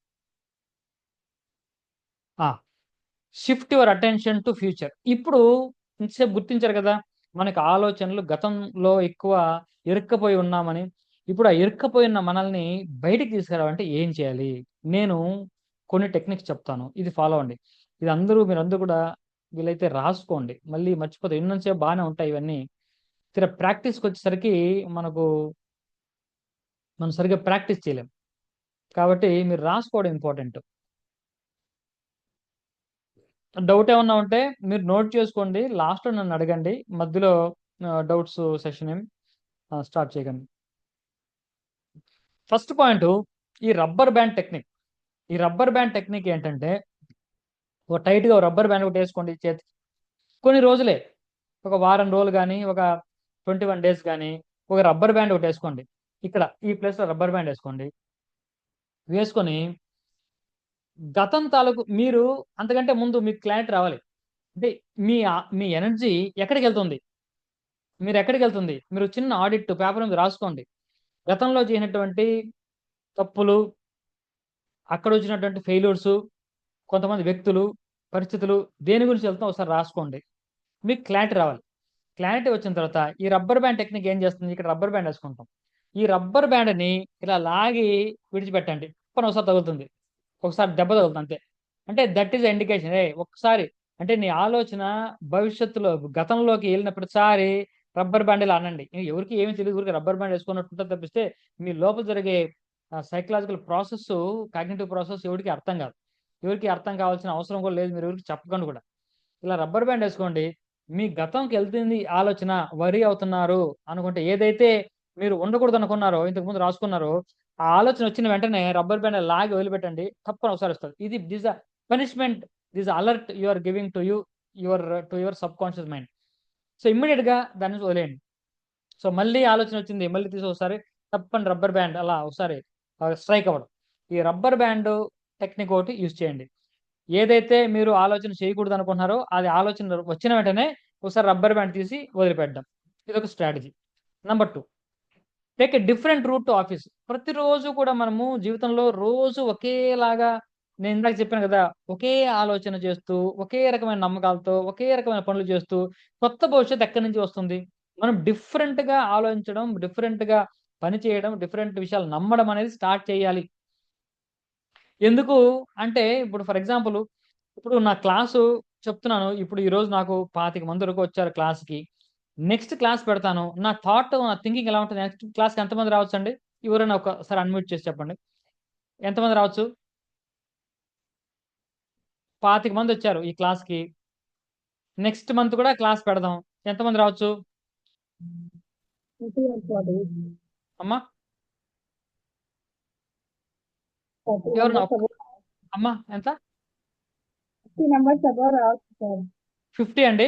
ఆ! Shift your attention to future. ఇప్పుడు ఇంతసేపు గుర్తించారు కదా! మనకు ఆలోచనలు గతంలో ఎక్కువ ఇరుక్కపోయి ఉన్నామని. ఇప్పుడు ఆ ఇరుక్కపోయున్న మనల్ని బయటికి తీసుకురావాలంటే ఏం చేయాలి? నేను కొన్ని టెక్నిక్స్ చెప్తాను. ఇది ఫాలో అవ్వండి. ఇది మీరందరూ కూడా వీలైతే రాసుకోండి. మళ్ళీ మర్చిపోతే ఉన్నంత సేపు బానే ఉంటాయి ఇవన్నీ. ప్రాక్టీస్‌కొచ్చేసరికి మనం సరిగ్గా ప్రాక్టీస్ చేయలేం. కాబట్టి మీరు రాసుకోవడం ఇంపార్టెంట్. డౌట్ ఏమన్నా ఉంటే మీరు నోట్ చేసుకోండి. లాస్ట్‌లో నన్ను అడగండి. మధ్యలో డౌట్స్ సెషన్ ఏం స్టార్ట్ చేయకండి. ఫస్ట్ పాయింట్ ఈ రబ్బర్ బ్యాండ్ టెక్నిక్. ఈ రబ్బర్ బ్యాండ్ టెక్నిక్ ఏంటంటే ఒక టైట్గా రబ్బర్ బ్యాండ్ ఒకటి వేసుకోండి చేతికి. కొన్ని రోజులే, ఒక వారం రోజులు కానీ ఒక 21 days కానీ ఒక రబ్బర్ బ్యాండ్ ఒకటి వేసుకోండి. ఇక్కడ ఈ ప్లేస్లో రబ్బర్ బ్యాండ్ వేసుకోండి. వేసుకొని గతం తాలూకు మీరు అంతకంటే ముందు మీకు క్లారిటీ రావాలి. అంటే మీ ఎనర్జీ ఎక్కడికి వెళ్తుంది, మీరు ఎక్కడికి వెళ్తుంది, మీరు చిన్న ఆడిట్ పేపర్ మీద రాసుకోండి. గతంలో చేసినటువంటి తప్పులు, అక్కడ వచ్చినటువంటి ఫెయిల్యూర్స్, కొంతమంది వ్యక్తులు, పరిస్థితులు, దేని గురించి వెళ్తాం ఒకసారి రాసుకోండి. మీకు క్లారిటీ రావాలి. క్లారిటీ వచ్చిన తర్వాత ఈ రబ్బర్ బ్యాండ్ టెక్నిక్ ఏం చేస్తుంది, ఇక్కడ రబ్బర్ బ్యాండ్ వేసుకుంటాం. ఈ రబ్బర్ బ్యాండ్ని ఇలా లాగి విడిచిపెట్టండి. పని ఒకసారి తగులుతుంది, ఒకసారి దెబ్బ తగులుతుంది అంతే. అంటే దట్ ఈస్ ఇండికేషన్. ఒక్కసారి అంటే నీ ఆలోచన భవిష్యత్తులో గతంలోకి వెళ్ళిన ప్రతిసారి రబ్బర్ బ్యాండ్ ఇలా అనండి. ఎవరికి ఏమీ తెలియదు, ఊరికి రబ్బర్ బ్యాండ్ వేసుకున్నట్టు తప్పిస్తే మీ లోపల జరిగే సైకలాజికల్ ప్రాసెస్, కాగ్నిటివ్ ప్రాసెస్ ఎవరికి అర్థం కాదు. ఎవరికి అర్థం కావాల్సిన అవసరం కూడా లేదు, మీరు ఎవరికి చెప్పకండి కూడా. ఇలా రబ్బర్ బ్యాండ్ వేసుకోండి. మీ గతంకి వెళ్తుంది ఆలోచన, వరి అవుతున్నారు అనుకుంటే, ఏదైతే మీరు ఉండకూడదు అనుకున్నారో, ఇంతకుముందు రాసుకున్నారో, ఆ ఆలోచన వచ్చిన వెంటనే రబ్బర్ బ్యాండ్ లాగి వదిలిపెట్టండి. తప్పని ఒకసారి వస్తుంది. ఇది this a punishment, this alert you are giving to your subconscious mind. So immediate గా దాన్ని వదిలేయండి. సో మళ్ళీ ఆలోచన వచ్చింది, మళ్ళీ తీసి ఒకసారి తప్పని రబ్బర్ బ్యాండ్ అలా ఒకసారి స్ట్రైక్ అవ్వడం. ఈ రబ్బర్ బ్యాండ్ టెక్నిక్ ఒకటి యూజ్ చేయండి. ఏదైతే మీరు ఆలోచన చేయకూడదు అనుకుంటున్నారో అది ఆలోచన వచ్చిన వెంటనే ఒకసారి రబ్బర్ బ్యాండ్ తీసి వదిలిపెట్టడం. ఇది ఒక strategy. Number 2, take a different route to office. ప్రతిరోజు కూడా మనము జీవితంలో రోజు ఒకేలాగా, నేను ఇందాక చెప్పాను కదా, ఒకే ఆలోచన చేస్తూ, ఒకే రకమైన నమ్మకాలతో, ఒకే రకమైన పనులు చేస్తూ కొత్త భవిష్యత్తు ఎక్కడి నుంచి వస్తుంది? మనం డిఫరెంట్గా ఆలోచించడం, డిఫరెంట్గా పని చేయడం, డిఫరెంట్ విషయాలు నమ్మడం అనేది స్టార్ట్ చేయాలి. ఎందుకు అంటే, ఇప్పుడు ఫర్ ఎగ్జాంపుల్, ఇప్పుడు నా క్లాసు చెప్తున్నాను. ఇప్పుడు ఈరోజు నాకు 25 మంది వరకు వచ్చారు క్లాస్కి. నెక్స్ట్ క్లాస్ పెడతాను. నా థాట్, నా థింకింగ్ ఎలా ఉంటుంది? నెక్స్ట్ క్లాస్కి ఎంతమంది రావచ్చు అండి? ఎవరైనా ఒకసారి అన్మ్యూట్ చేసి చెప్పండి. ఎంతమంది రావచ్చు? 25 మంది వచ్చారు ఈ క్లాస్కి. నెక్స్ట్ మంత్ కూడా క్లాస్ పెడదాం. ఎంతమంది రావచ్చు అమ్మా? ఎవరు అమ్మా? ఎంత? 50 అండి?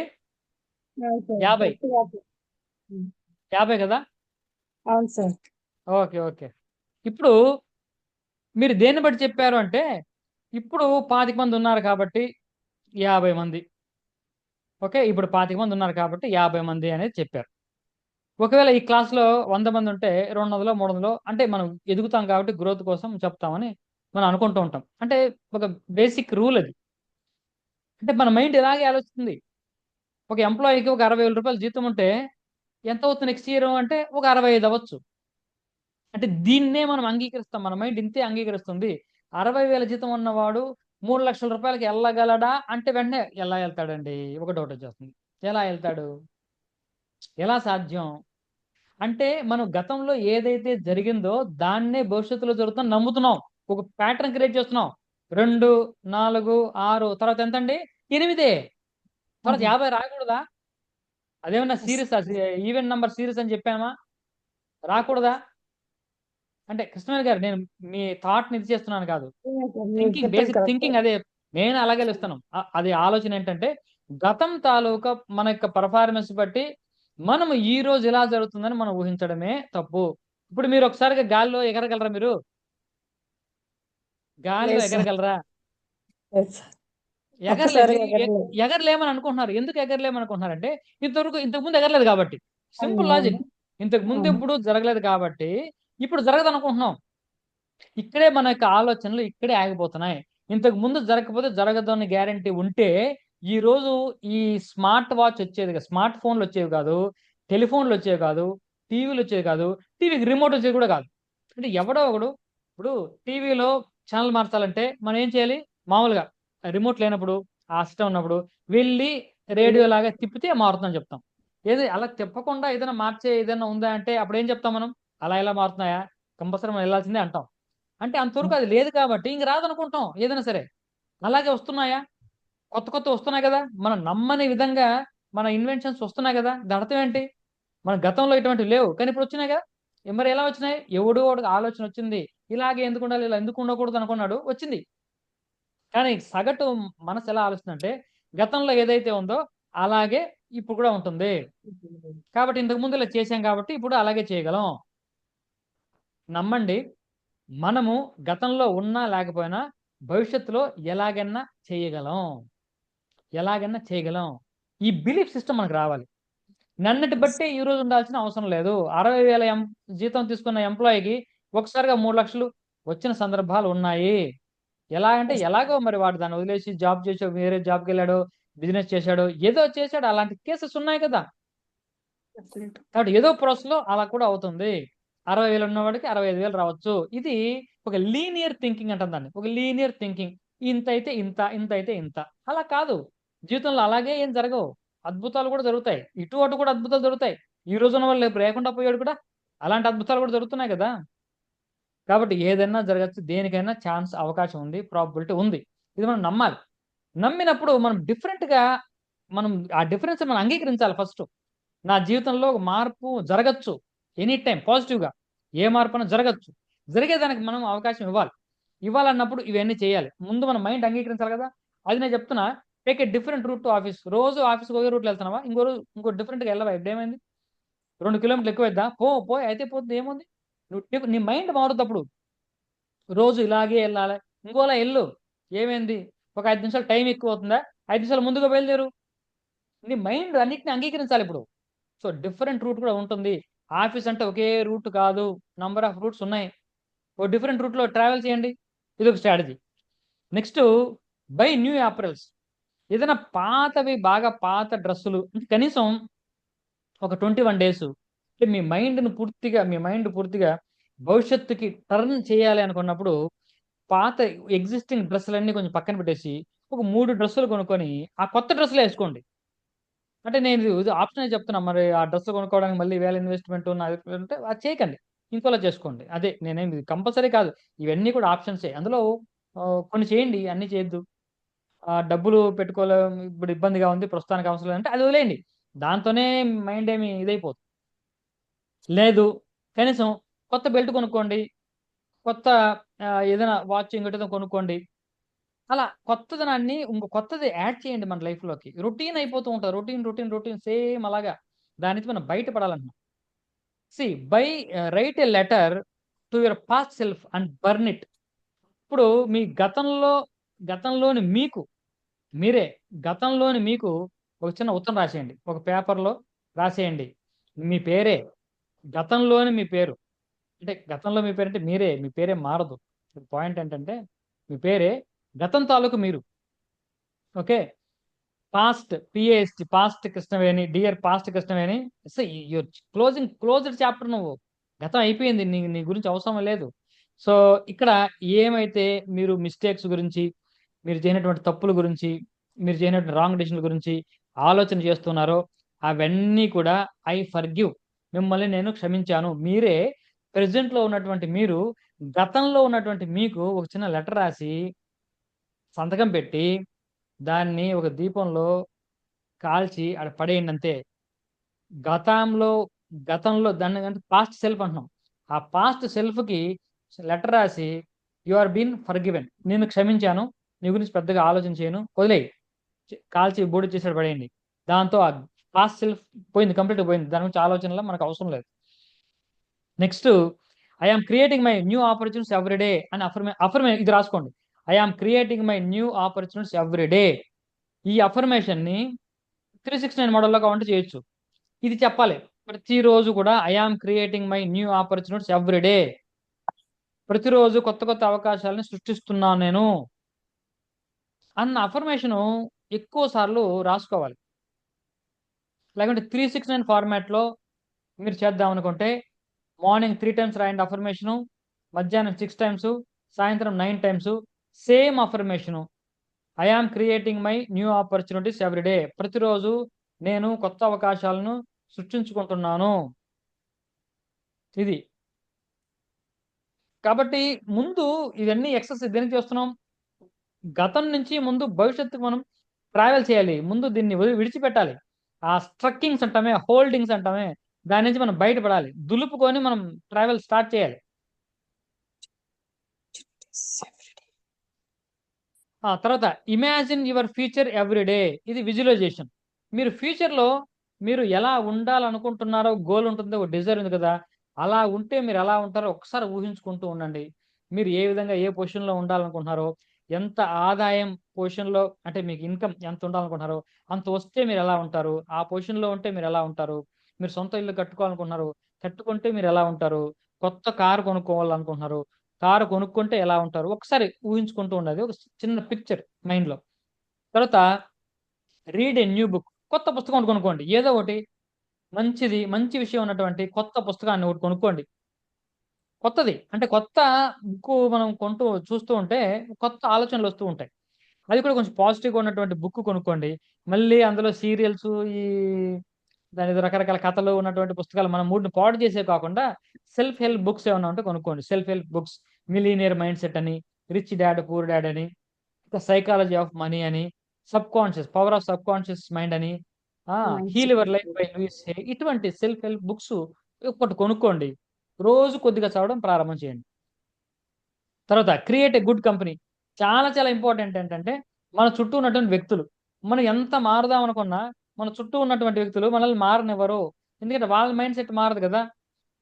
50? 50 కదా? అవును సార్. Okay, okay. ఇప్పుడు మీరు దేన్ని బట్టి చెప్పారు అంటే, ఇప్పుడు 25 మంది ఉన్నారు కాబట్టి 50 మంది. ఓకే, ఇప్పుడు 25 మంది ఉన్నారు కాబట్టి 50 మంది అనేది చెప్పారు. ఒకవేళ ఈ క్లాస్లో 100 మంది ఉంటే 200, 300 అంటే మనం ఎదుగుతాం కాబట్టి గ్రోత్ కోసం చెప్తామని మనం అనుకుంటూ ఉంటాం. అంటే ఒక బేసిక్ రూల్ అది. అంటే మన మైండ్ ఇలాగే ఆలోచిస్తుంది. ఒక ఎంప్లాయీకి ఒక 60,000 రూపాయలు జీతం ఉంటే ఎంత అవుతుంది నెక్స్ట్ ఇయర్ అంటే ఒక 65 అవ్వచ్చు. అంటే దీన్నే మనం అంగీకరిస్తాం, మన మైండ్ ఇంతే అంగీకరిస్తుంది. 60,000 జీతం ఉన్నవాడు 3 లక్షల రూపాయలకి వెళ్ళగలడా అంటే వెంటనే ఎలా వెళ్తాడండి? ఒక డౌట్ వచ్చేస్తుంది. ఎలా వెళ్తాడు? ఎలా సాధ్యం? అంటే మనం గతంలో ఏదైతే జరిగిందో దాన్నే భవిష్యత్తులో జరుగుతుందని నమ్ముతున్నాం. ఒక ప్యాటర్న్ క్రియేట్ చేస్తున్నాం. 2, 4, 6 తర్వాత ఎంత అండి? 8. తర్వాత 50 రాకూడదా? అదేమన్నా సిరీస్, ఈవెన్ నంబర్ సిరీస్ అని చెప్పామా? రాకూడదా? అంటే కృష్ణవేణి గారు, నేను మీ థాట్ ని ఇది చేస్తున్నాను కాదు. థింకింగ్, బేసిక్ థింకింగ్ అదే. నేను అలాగే ఇస్తాను. అది ఆలోచన ఏంటంటే, గతం తాలూకా మన యొక్క పర్ఫార్మెన్స్ బట్టి మనం ఈ రోజు ఇలా జరుగుతుందని మనం ఊహించడమే తప్పు. ఇప్పుడు మీరు ఒకసారిగా గాలిలో ఎగరగలరా? మీరు గాలిలో ఎగరగలరా? ఎగరలేదు. ఎగరలేమని అనుకుంటున్నారు. ఎందుకు ఎగరలేమని అనుకుంటున్నారంటే, ఇంతకుముందు ఎగరలేదు కాబట్టి. Simple logic. ఇంతకు ముందు ఎప్పుడు జరగలేదు కాబట్టి ఇప్పుడు జరగదు అనుకుంటున్నాం. ఇక్కడే మన యొక్క ఆలోచనలు ఇక్కడే ఆగిపోతున్నాయి. ఇంతకు ముందు జరగకపోతే జరగదు అని గ్యారంటీ ఉంటే ఈ రోజు ఈ స్మార్ట్ వాచ్ వచ్చేది కాదు, స్మార్ట్ ఫోన్లు వచ్చేవి కాదు, టెలిఫోన్లు వచ్చేవి కాదు, టీవీలు వచ్చేవి కాదు, టీవీకి రిమోట్ వచ్చేది కూడా కాదు. అంటే ఎవడో ఒకడు ఇప్పుడు టీవీలో ఛానల్ మార్చాలంటే మనం ఏం చేయాలి? మామూలుగా రిమోట్ లేనప్పుడు, ఆ సిస్టమ్ ఉన్నప్పుడు వెళ్ళి రేడియో లాగా తిప్పితే మారుతుందని చెప్తాం. ఏది అలా తిప్పకుండా ఏదైనా మార్చే ఏదైనా ఉందా అంటే అప్పుడు ఏం చెప్తాం మనం? అలా ఎలా మారుతున్నాయా? కంపల్సరీ మనం వెళ్ళాల్సిందే అంటాం. అంటే అంతవరకు అది లేదు కాబట్టి ఇంక రాదనుకుంటాం ఏదైనా సరే. అలాగే వస్తున్నాయా? కొత్త వస్తున్నాయి కదా. మనం నమ్మని విధంగా మన ఇన్వెన్షన్స్ వస్తున్నాయి కదా. దాని అర్థం ఏంటి? మన గతంలో ఇటువంటివి లేవు కానీ ఇప్పుడు వచ్చినాయి కదా. మరి ఎలా వచ్చినాయి? ఎవడో వాడికి ఆలోచన వచ్చింది, ఇలాగే ఎందుకు ఉండాలి, ఇలా ఎందుకు ఉండకూడదు అనుకున్నాడు, వచ్చింది. కానీ సగటు మనసు ఎలా ఆలోచిస్తుందంటే గతంలో ఏదైతే ఉందో అలాగే ఇప్పుడు కూడా ఉంటుంది. కాబట్టి ఇంతకు ముందు ఇలా చేశాం కాబట్టి ఇప్పుడు అలాగే చేయగలం. నమ్మండి, మనము గతంలో ఉన్నా లేకపోయినా భవిష్యత్తులో ఎలాగైనా చేయగలం, ఎలాగైనా చేయగలం. ఈ బిలీఫ్ సిస్టమ్ మనకు రావాలి. నన్నటి బట్టే ఈ రోజు ఉండాల్సిన అవసరం లేదు. 60,000 జీతం తీసుకున్న ఎంప్లాయీకి ఒకసారిగా 3 లక్షలు వచ్చిన సందర్భాలు ఉన్నాయి. ఎలా అంటే ఎలాగో మరి వాడు దాన్ని వదిలేసి జాబ్ చేసి వేరే జాబ్కి వెళ్ళాడు, బిజినెస్ చేశాడు, ఏదో చేశాడు, అలాంటి కేసెస్ ఉన్నాయి కదా. కాబట్టి ఏదో ప్రాసెస్లో అలా కూడా అవుతుంది. 60,000 ఉన్నవాడికి 65,000 రావచ్చు. ఇది ఒక లీనియర్ థింకింగ్ అంటాం దాన్ని. ఒక లీనియర్ థింకింగ్. ఇంత అయితే ఇంత, ఇంత అయితే ఇంత. అలా కాదు. జీవితంలో అలాగే ఏం జరగవు. అద్భుతాలు కూడా జరుగుతాయి. ఇటు అటు కూడా అద్భుతాలు జరుగుతాయి. ఈ రోజు ఉన్న వాళ్ళు రేపు లేకుండా పోయాడు కూడా అలాంటి అద్భుతాలు కూడా జరుగుతున్నాయి కదా. కాబట్టి ఏదైనా జరగచ్చు. దేనికైనా ఛాన్స్, అవకాశం ఉంది, ప్రాబబిలిటీ ఉంది. ఇది మనం నమ్మాలి. నమ్మినప్పుడు మనం డిఫరెంట్‌గా మనం ఆ డిఫరెన్స్ మనం అంగీకరించాలి ఫస్ట్. నా జీవితంలో ఒక మార్పు జరగచ్చు. ఎనీ టైమ్ పాజిటివ్‌గా. ఏ మార్పైనా జరగచ్చు. జరిగేదానికి మనం అవకాశం ఇవ్వాలి. ఇవ్వాలన్నప్పుడు ఇవన్నీ చేయాలి. ముందు మన మైండ్ అంగీకరించాలి కదా. అది నేను చెప్తున్నా, take a different route to office. రోజు ఆఫీస్‌కి ఒకే రూట్‌లో వెళ్తున్నావా? ఇంకో డిఫరెంట్‌గా వెళ్ళవా? ఇప్పుడేమైంది? 2 కిలోమీటర్లు ఎక్కువైద్దా? పో అయితే పోతుంది, ఏముంది? నీ మైండ్ మారుద్దప్పుడు. రోజు ఇలాగే ఎళ్ళాలి. ఇంకోలా ఎళ్ళు. ఏమైంది? ఒక 5 నిమిషాలు టైం ఎక్కువ అవుతుందా? 5 నిమిషాలు ముందుగా బయలుదేరు. నీ మైండ్ అన్నిటిని అంగీకరించాలి ఇప్పుడు. సో, డిఫరెంట్ రూట్ కూడా ఉంటుంది. ఆఫీస్ అంటే ఒకే రూట్ కాదు. నంబర్ ఆఫ్ రూట్స్ ఉన్నాయి. ఓ డిఫరెంట్ రూట్‌లో ట్రావెల్ చేయండి. ఇదొక strategy. Next by new apparels. ఏదైనా పాతవి, బాగా పాత డ్రెస్సులు కనీసం ఒక 21 డేస్ అంటే మీ మైండ్ పూర్తిగా భవిష్యత్తుకి టర్న్ చేయాలి అనుకున్నప్పుడు పాత ఎగ్జిస్టింగ్ డ్రెస్సులన్నీ కొంచెం పక్కన పెట్టేసి ఒక 3 డ్రెస్సులు కొనుక్కొని ఆ కొత్త డ్రెస్సులు వేసుకోండి. అంటే నేను ఇది ఆప్షనే చెప్తున్నా. మరి ఆ డ్రెస్సులు కొనుక్కోవడానికి మళ్ళీ వేల ఇన్వెస్ట్‌మెంట్ అంటే అది చేయకండి. ఇంకోలా చేసుకోండి. అదే నేనేమి కంపల్సరీ కాదు. ఇవన్నీ కూడా ఆప్షన్సే. అందులో కొన్ని చేయండి, అన్నీ చేయొద్దు. డబ్బులు పెట్టుకోలేం, ఇప్పుడు ఇబ్బందిగా ఉంది, ప్రస్తుతానికి అవసరం లేదంటే అది వదిలేయండి. దాంతోనే మైండ్ ఏమి ఇదైపోదు. లేదు, కనీసం కొత్త బెల్ట్ కొనుక్కోండి. కొత్త ఏదైనా వాచ్ ఇంకోటేదో కొనుక్కోండి. అలా కొత్తదనాన్ని ఇంకో కొత్తది యాడ్ చేయండి మన లైఫ్‌లోకి. రొటీన్ అయిపోతూ ఉంటది. రొటీన్ సేమ్ అలాగా. దాని నుంచి మనం బయటపడాలంటున్నాం. By write a letter to your past self and burn it. ఇప్పుడు మీ గతంలోని మీకు మీరే గతంలోని మీకు ఒక చిన్న ఉత్తరం రాసేయండి. ఒక పేపర్‌లో రాసేయండి. మీ పేరే. గతంలోని మీ పేరు. అంటే గతంలో మీ పేరంటే మీరే. మీ పేరేం మారదు. పాయింట్ ఏంటంటే మీ పేరే గతం తాలూకు మీరు. Okay. Past Krishnaveni. Dear past Krishnaveni. So, your closed chapter నువ్వు. గతం అయిపోయింది. నీ గురించి అవసరం లేదు. సో, ఇక్కడ ఏమైతే మీరు మిస్టేక్స్ గురించి, మీరు చేయనటువంటి తప్పుల గురించి, మీరు చేయనటువంటి రాంగ్ డెసిషన్‌ల గురించి ఆలోచన చేస్తున్నారో అవన్నీ కూడా ఐ ఫర్‌గివ్. మిమ్మల్ని నేను క్షమించాను. మీరే ప్రెజెంట్‌లో ఉన్నటువంటి మీరు గతంలో ఉన్నటువంటి మీకు ఒక చిన్న లెటర్ రాసి సంతకం పెట్టి దాన్ని ఒక దీపంలో కాల్చి ఆడ పడేయండి అంతే. గతంలో గతంలో దాన్ని పాస్ట్ సెల్ఫ్ అంటున్నాం. ఆ పాస్ట్ సెల్ఫ్‌కి లెటర్ రాసి యూ ఆర్ బీన్ ఫర్‌గివెన్. నిన్ను క్షమించాను. నీ గురించి పెద్దగా ఆలోచన చేయను. వదిలేయి. కాల్చి బూడిద చేసాడు పడేయండి. దాంతో ఆ పాస్ట్ సెల్ఫ్ పోయింది. కంప్లీట్‌గా పోయింది. దాని గురించి ఆలోచనలో మనకు అవసరం లేదు. Next I am creating my new opportunities every day అని ఇది రాసుకోండి. I am creating my new opportunities every day. ఈ అఫర్మేషన్‌ని 369 మోడల్‌లో కావాలంటే చేయొచ్చు. ఇది చెప్పాలి. ప్రతిరోజు కూడా I am creating my new opportunities every day. ప్రతిరోజు కొత్త కొత్త అవకాశాలను సృష్టిస్తున్నాను నేను అన్న అఫర్మేషను ఎక్కువ సార్లు రాసుకోవాలి. లేకుంటే 369 ఫార్మాట్‌లో మీరు చేద్దాం అనుకుంటే మార్నింగ్ 3 టైమ్స్ రాయండి అఫర్మేషను. మధ్యాహ్నం 6 టైమ్సు. సాయంత్రం 9 times. Same affirmation. I am creating my new opportunities every day. ప్రతిరోజు నేను కొత్త అవకాశాలను సృష్టించుకుంటున్నాను. ఇది. కాబట్టి ముందు ఇవన్నీ ఎక్సర్సైజ్ దేనికి చేస్తున్నాం? గతం నుంచి ముందు భవిష్యత్తుకు మనం ట్రావెల్ చేయాలి. ముందు దీన్ని విడిచిపెట్టాలి. ఆ స్ట్రక్కింగ్స్ అంటామే, హోల్డింగ్స్ అంటామే, దాని నుంచి మనం బయటపడాలి, దులుపుకొని మనం ట్రావెల్ స్టార్ట్ చేయాలి. తర్వాత ఇమాజిన్ యువర్ ఫ్యూచర్ ఎవ్రీడే, ఇది విజువలైజేషన్. మీరు ఫ్యూచర్లో మీరు ఎలా ఉండాలనుకుంటున్నారో గోల్ ఉంటుంది, ఒక డిజైర్ ఉంది కదా, అలా ఉంటే మీరు ఎలా ఉంటారో ఒకసారి ఊహించుకుంటూ ఉండండి. మీరు ఏ విధంగా ఏ పొజిషన్లో ఉండాలనుకుంటున్నారో, ఎంత ఆదాయం పొజిషన్లో అంటే మీకు ఇన్కమ్ ఎంత ఉండాలనుకుంటున్నారో అంత వస్తే మీరు ఎలా ఉంటారు, ఆ పొజిషన్లో ఉంటే మీరు ఎలా ఉంటారు, మీరు సొంత ఇల్లు కట్టుకోవాలనుకుంటున్నారు, కట్టుకుంటే మీరు ఎలా ఉంటారు, కొత్త కారు కొనుక్కోవాలనుకుంటున్నారు, కారు కొనుక్కుంటే ఎలా ఉంటారు, ఒకసారి ఊహించుకుంటూ ఉండదు, ఒక చిన్న పిక్చర్ మైండ్లో. తర్వాత రీడ్ ఏ న్యూ బుక్, కొత్త పుస్తకం ఒకటి కొనుక్కోండి, ఏదో ఒకటి మంచిది, మంచి విషయం ఉన్నటువంటి కొత్త పుస్తకాన్ని ఒకటి కొనుక్కోండి. కొత్తది అంటే కొత్త బుక్ మనం కొంటూ చూస్తూ ఉంటే కొత్త ఆలోచనలు వస్తూ ఉంటాయి. అది కూడా కొంచెం పాజిటివ్గా ఉన్నటువంటి బుక్ కొనుక్కోండి. మళ్ళీ అందులో సీరియల్స్, ఈ దాని ఏదో రకరకాల కథలు ఉన్నటువంటి పుస్తకాలు మన మూడ్ని పాడు చేసే కాకుండా సెల్ఫ్ హెల్ప్ బుక్స్ ఏమైనా ఉంటే కొనుక్కోండి. Self help books, millionaire mindset అని, రిచ్ డాడ్ పూర్ డాడ్ అని, ఇంకా సైకాలజీ ఆఫ్ మనీ అని, subconscious power of subconscious mind అని, heal your life by Louise Hay, ఇటువంటి సెల్ఫ్ హెల్ప్ బుక్స్ ఒకటి కొనుక్కోండి. రోజు కొద్దిగా చదవడం ప్రారంభం చేయండి. తర్వాత క్రియేట్ ఏ గుడ్ కంపెనీ, చాలా చాలా ఇంపార్టెంట్ ఏంటంటే మన చుట్టూ ఉన్నటువంటి వ్యక్తులు, మనం ఎంత మారుదాం అనుకున్నా మన చుట్టూ ఉన్నటువంటి వ్యక్తులు మనల్ని మారనివ్వరు. ఎందుకంటే వాళ్ళ మైండ్ సెట్ మారదు కదా,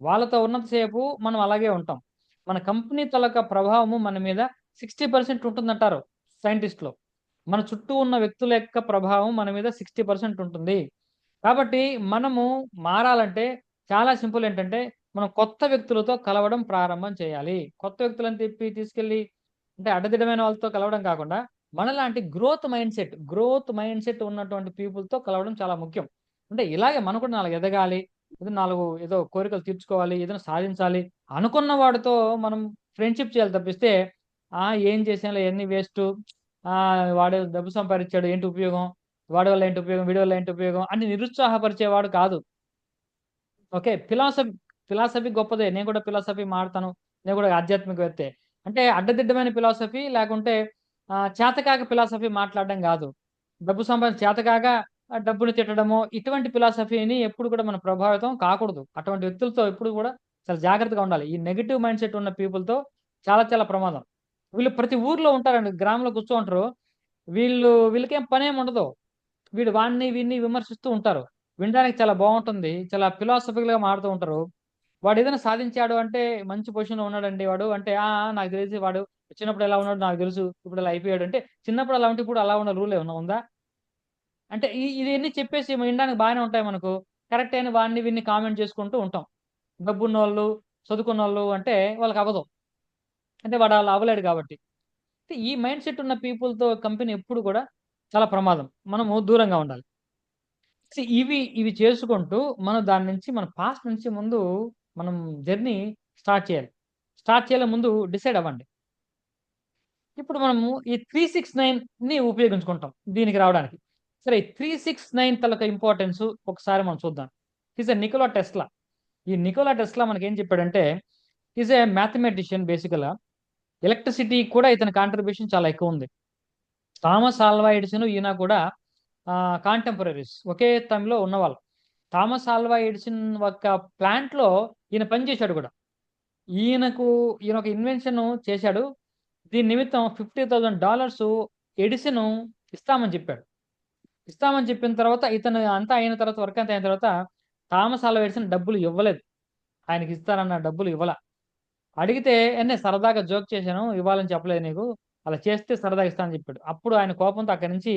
వాళ్ళతో ఉన్నంతసేపు మనం అలాగే ఉంటాం. మన కంపెనీ తాలూకా ప్రభావము మన మీద 60% ఉంటుందంటారు సైంటిస్టులు. మన చుట్టూ ఉన్న వ్యక్తుల యొక్క ప్రభావం మన మీద 60% ఉంటుంది. కాబట్టి మనము మారాలంటే చాలా సింపుల్ ఏంటంటే మనం కొత్త వ్యక్తులతో కలవడం ప్రారంభం చేయాలి. కొత్త వ్యక్తులని తీసుకెళ్ళి అంటే అడ్డదిడ్డమైన వాళ్ళతో కలవడం కాకుండా మనలాంటి గ్రోత్ మైండ్ సెట్ ఉన్నటువంటి పీపుల్‌తో కలవడం చాలా ముఖ్యం. అంటే ఇలాగే మనం కూడా 4 ఎదగాలి, ఏదో కోరికలు తీర్చుకోవాలి, ఏదైనా సాధించాలి అనుకున్న వాడితో మనం ఫ్రెండ్‌షిప్ చేయాలి తప్పిస్తే, ఏం చేసాంలే ఇయన్నీ వేస్టు, వాడు డబ్బు సంపాదించాడు ఏంటి ఉపయోగం, వాడి వల్ల ఏంటి ఉపయోగం, వీడి వల్ల ఏంటి ఉపయోగం అని నిరుత్సాహపరిచేవాడు కాదు. ఓకే. ఫిలాసఫీ గొప్పదే. నేను కూడా ఫిలాసఫీ మాడతాను. నేను కూడా ఆధ్యాత్మికవేత్తే. అంటే అడ్డదిడ్డమైన ఫిలాసఫీ లేకుంటే చేతకాక ఫిలాసఫీ మాట్లాడడం గాదు. డబ్బు చేతకాక డబ్బుని తిట్టడము, ఇటువంటి ఫిలాసఫీని ఎప్పుడు కూడా మనం ప్రభావితం కాకూడదు. అటువంటి వ్యక్తులతో ఎప్పుడు కూడా చాలా జాగ్రత్తగా ఉండాలి. ఈ నెగెటివ్ మైండ్ సెట్ ఉన్న పీపుల్‌తో చాలా చాలా ప్రమాదం. వీళ్ళు ప్రతి ఊర్లో ఉంటారండి. గ్రామంలో కూర్చోంటారు. వీళ్ళకేం పనేముండదు. వాడిని వీడిని విమర్శిస్తూ ఉంటారు. వినడానికి చాలా బావుంటుంది. చాలా ఫిలాసఫికల్‌గా మాట్లాడుతూ ఉంటారు. వాడేదైనా సాధించాడు అంటే మంచి పొజిషన్‌లో ఉన్నాడండి వాడు అంటే, నాకు తెలిసి వాడు చిన్నప్పుడు ఎలా ఉన్నాడో నాకు తెలుసు. ఇప్పుడు ఇలా అయిపోయాడు అంటే, చిన్నప్పుడు అలా ఉంటే ఇప్పుడు అలా ఉన్న రూల్ ఏమన్నా ఉందా? అంటే ఇయన్నీ చెప్పేసి వినడానికి బాగానే ఉంటాయి మనకు. కరెక్టే అని వాడిని వీడిని కామెంట్ చేసుకుంటూ ఉంటాం. డబ్బున్నోళ్ళు, చదువుకున్నోళ్ళు అంటే వాళ్ళకవ్వదు. అంటే వాడు అలా అవ్వలేడు కాబట్టి. ఈ మైండ్ సెట్ ఉన్న పీపుల్‌తో కంపెనీ ఎప్పుడు కూడా చాలా ప్రమాదం. మనము దూరంగా ఉండాలి. ఇవి చేసుకుంటూ మనం దాని నుంచి మన పాస్ట్ నుంచి ముందు మనం జర్నీ స్టార్ట్ చేయాలి. స్టార్ట్ చేయాలే ముందు డిసైడ్ అవ్వండి. ఇప్పుడు మనము ఈ 369ని ఉపయోగించుకుంటాం దీనికి రావడానికి. సరే, ఈ 369 తాలూకా ఇంపార్టెన్స్ ఒకసారి మనం చూద్దాం. Is a Nicola Tesla. ఈ నికోలా టెస్లా మనకేం చెప్పాడంటే, ఈస్ ఎ మ్యాథమెటిషియన్ బేసికల్‌గా. ఎలక్ట్రిసిటీ కూడా ఇతని కాంట్రిబ్యూషన్ చాలా ఎక్కువుంది. థామస్ ఆల్వా ఎడిసన్ ఈయన కూడా కాంటెంపరరీస్. ఒకే టైంలో ఉన్నవాళ్ళు. థామస్ ఆల్వా ఎడిసన్ యొక్క ప్లాంట్‌లో ఈయన పనిచేశాడు కూడా. ఈయన ఒక ఇన్వెన్షన్ చేశాడు. దీని నిమిత్తం $50,000 ఎడిసన్ ఇస్తామని చెప్పాడు. ఇస్తామని చెప్పిన తర్వాత ఇతను అంతా అయిన తర్వాత వర్క్ అంతా అయిన తర్వాత థామస్ ఆల్వా ఎడిసన్ డబ్బులు ఇవ్వలేదు. ఆయనకి ఇస్తానన్న డబ్బులు ఇవ్వల. అడిగితే సరదాగా జోక్ చేశాను. ఇవ్వాలని చెప్పలేదు నీకు. అలా చేస్తే సరదాగా ఇస్తా అని చెప్పాడు. అప్పుడు ఆయన కోపంతో అక్కడి నుంచి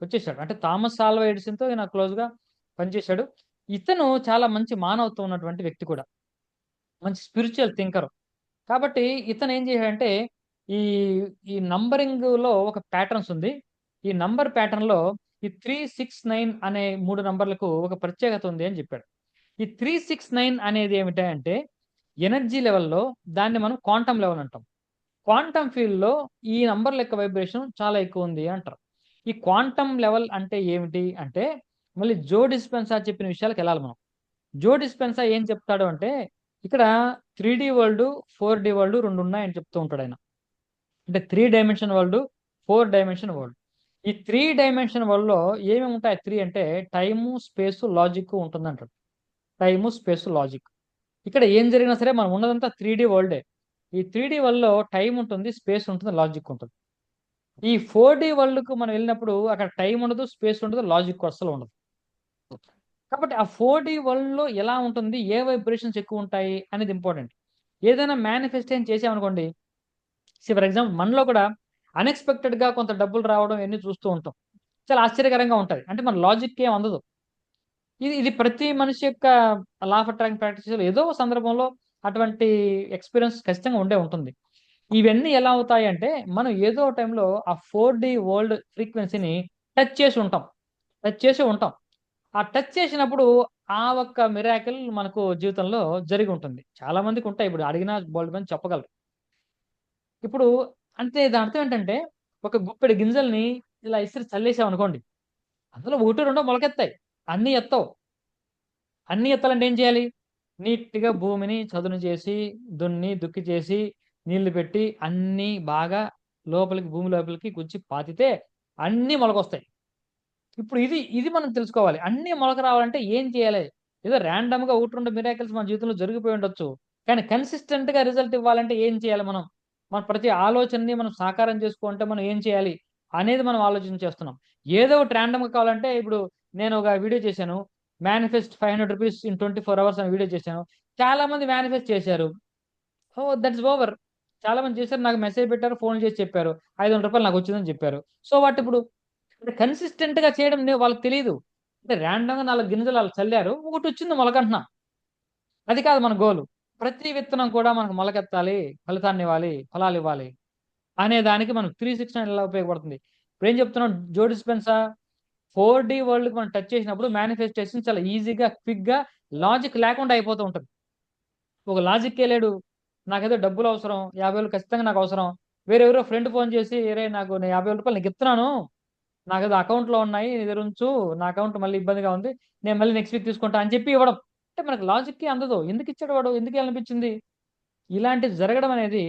వచ్చేసాడు. అంటే థామస్ ఆల్వా ఎడిసన్‌తో ఈయన క్లోజ్‌గా పనిచేశాడు. ఇతను చాలా మంచి మానవత్వం ఉన్నటువంటి వ్యక్తి కూడా. మంచి స్పిరిచ్యువల్ థింకర్. కాబట్టి ఇతను ఏం చేశాడంటే ఈ ఈ నంబరింగ్‌లో ఒక ప్యాటర్న్స్ ఉంది. ఈ నంబర్ ప్యాటర్న్‌లో ఈ 369 అనే 3 నంబర్‌లకు ఒక ప్రత్యేకత ఉంది అని చెప్పాడు. ఈ 369 అనేది ఏమిటంటే ఎనర్జీ లెవెల్‌లో దాన్ని మనం క్వాంటం లెవెల్ అంటాం. క్వాంటం ఫీల్డ్‌లో ఈ నంబర్ల యొక్క వైబ్రేషన్ చాలా ఎక్కువుంది అంటారు. ఈ క్వాంటం లెవెల్ అంటే ఏమిటి అంటే, మళ్ళీ జో డిస్పెన్సా చెప్పిన విషయాలకెళ్ళాలి మనం. జో డిస్పెన్సా ఏం చెప్తాడు అంటే, ఇక్కడ 3D వరల్డ్, 4D వరల్డ్ 2 ఉన్నాయని చెప్తూ ఉంటాడాయన. అంటే 3 డైమెన్షన్ వరల్డ్, 4 డైమెన్షన్ వరల్డ్. ఈ 3 డైమెన్షన్ వరల్డ్‌లో ఏమేమి ఉంటాయి 3 అంటే టైము, స్పేసు, లాజిక్కు ఉంటుందంటాడు. Time space logic. ఇక్కడ ఏం జరిగినా సరే మనం ఉన్నదంతా 3D వరల్డే. ఈ 3D వరల్డ్లో టైం ఉంటుంది, స్పేస్ ఉంటుంది, లాజిక్ ఉంటుంది. ఈ 4D వరల్డ్కు మనం వెళ్ళినప్పుడు అక్కడ టైం ఉండదు, స్పేస్ ఉండదు, లాజిక్ అస్సలు ఉండదు. కాబట్టి ఆ 4D వరల్డ్లో ఎలా ఉంటుంది, ఏ వైబ్రేషన్స్ ఎక్కువ ఉంటాయి అనేది ఇంపార్టెంట్. ఏదైనా మేనిఫెస్టేషన్ చేసామనుకోండి, ఫర్ ఎగ్జాంపుల్ మనలో కూడా అన్ఎక్స్పెక్టెడ్గా కొంత డబ్బులు రావడం ఇవన్నీ చూస్తూ ఉంటాం. చాలా ఆశ్చర్యకరంగా ఉంటుంది. అంటే మన లాజిక్ ఏం అందదు. ఇది ఇది ప్రతి మనిషి యొక్క లా ఆఫ్ అట్రాక్షన్ ప్రాక్టీస్లో ఏదో ఒక సందర్భంలో అటువంటి ఎక్స్పీరియన్స్ ఖచ్చితంగా ఉండే ఉంటుంది. ఇవన్నీ ఎలా అవుతాయి అంటే మనం ఏదో టైంలో ఆ 4D వరల్డ్ ఫ్రీక్వెన్సీని టచ్ చేసి ఉంటాం. టచ్ చేసి ఉంటాం. ఆ టచ్ చేసినప్పుడు ఆ ఒక్క మిరాకిల్ మనకు జీవితంలో జరిగి ఉంటుంది. చాలా మందికి ఉంటాయి. ఇప్పుడు అడిగినా బోల్డ్ మంది చెప్పగలరు. ఇప్పుడు అంటే దాని అర్థం ఏంటంటే ఒక గుప్పెడు గింజల్ని ఇలా ఇసిరి చల్లేసాం అనుకోండి, అందులో ఒకటి రెండో మొలకెత్తాయి. అన్నీ ఎత్తవు. అన్నీ ఎత్తాలంటే ఏం చేయాలి? నీట్‌గా భూమిని చదును చేసి, దున్ని, దుక్కి చేసి, నీళ్లు పెట్టి అన్నీ బాగా లోపలికి భూమి లోపలికి గుచ్చి పాతితే అన్నీ మొలకొస్తాయి. ఇప్పుడు ఇది ఇది మనం తెలుసుకోవాలి. అన్నీ మొలక రావాలంటే ఏం చేయాలి? ఏదో ర్యాండమ్‌గా 1, 2 మిరాకిల్స్ మన జీవితంలో జరిగిపోయి ఉండొచ్చు. కానీ కన్సిస్టెంట్‌గా రిజల్ట్ ఇవ్వాలంటే ఏం చేయాలి మనం? మన ప్రతి ఆలోచనని మనం సాకారం చేసుకోవాలంటే మనం ఏం చేయాలి? అనేది మనం ఆలోచన చేస్తున్నాం. ఏదో ఒకటి ర్యాండమ్‌గా కావాలంటే ఇప్పుడు నేను ఒక వీడియో చేశాను. మేనిఫెస్ట్ ₹500 ఇన్ 24 అవర్స్ అని వీడియో చేశాను. చాలా మంది మేనిఫెస్ట్ చేశారు. ఓహ్! That's over. చాలా మంది చేశారు. నాకు మెసేజ్ పెట్టారు. ఫోన్ చేసి చెప్పారు. ₹500 నాకొచ్చిందని చెప్పారు. సో వాట్ ఇప్పుడు? అంటే కన్సిస్టెంట్‌గా చేయడం వాళ్ళకి తెలీదు. అంటే ర్యాండమ్‌గా 4 గింజలు ఆళ్ళు చల్లారు. ఒకటొచ్చింది మొలకంటున్నా. అది కాదు మన గోలు. ప్రతి విత్తనం కూడా మనకు మొలకెత్తాలి, ఫలితాన్నివ్వాలి, ఫలాలివ్వాలి అనే దానికి మనకు 369 ఎలా ఉపయోగపడుతుంది. ఇప్పుడేం చెప్తున్నాం జో డిస్పెన్సా 4D వరల్డ్‌కి మనం టచ్ చేసినప్పుడు మేనిఫెస్టేషన్ చాలా ఈజీగా, క్విక్‌గా లాజిక్ లేకుండా అయిపోతూ ఉంటది. ఒక లాజిక్కే లేడు. నాకేదో డబ్బులు అవసరం. 50,000 ఖచ్చితంగా నాకు అవసరం. వేరెవరో ఫ్రెండ్ ఫోన్ చేసి, "అరేయ్! నాకు నేను ₹50,000 నీకిస్తున్నాను. నాకేదో అకౌంట్‌లో ఉన్నాయి. నీ దగ్గర ఉంచు. నా అకౌంట్ మళ్ళీ ఇబ్బందిగా ఉంది. నేను మళ్ళీ నెక్స్ట్ వీక్ తీసుకుంటా" అని చెప్పి ఇవ్వడం. అంటే మనకు లాజిక్కే అందదు. ఎందుకిచ్చాడు వాడు? ఎందుకియ్యాలనిపించింది? ఇలాంటిది జరగడం అనేది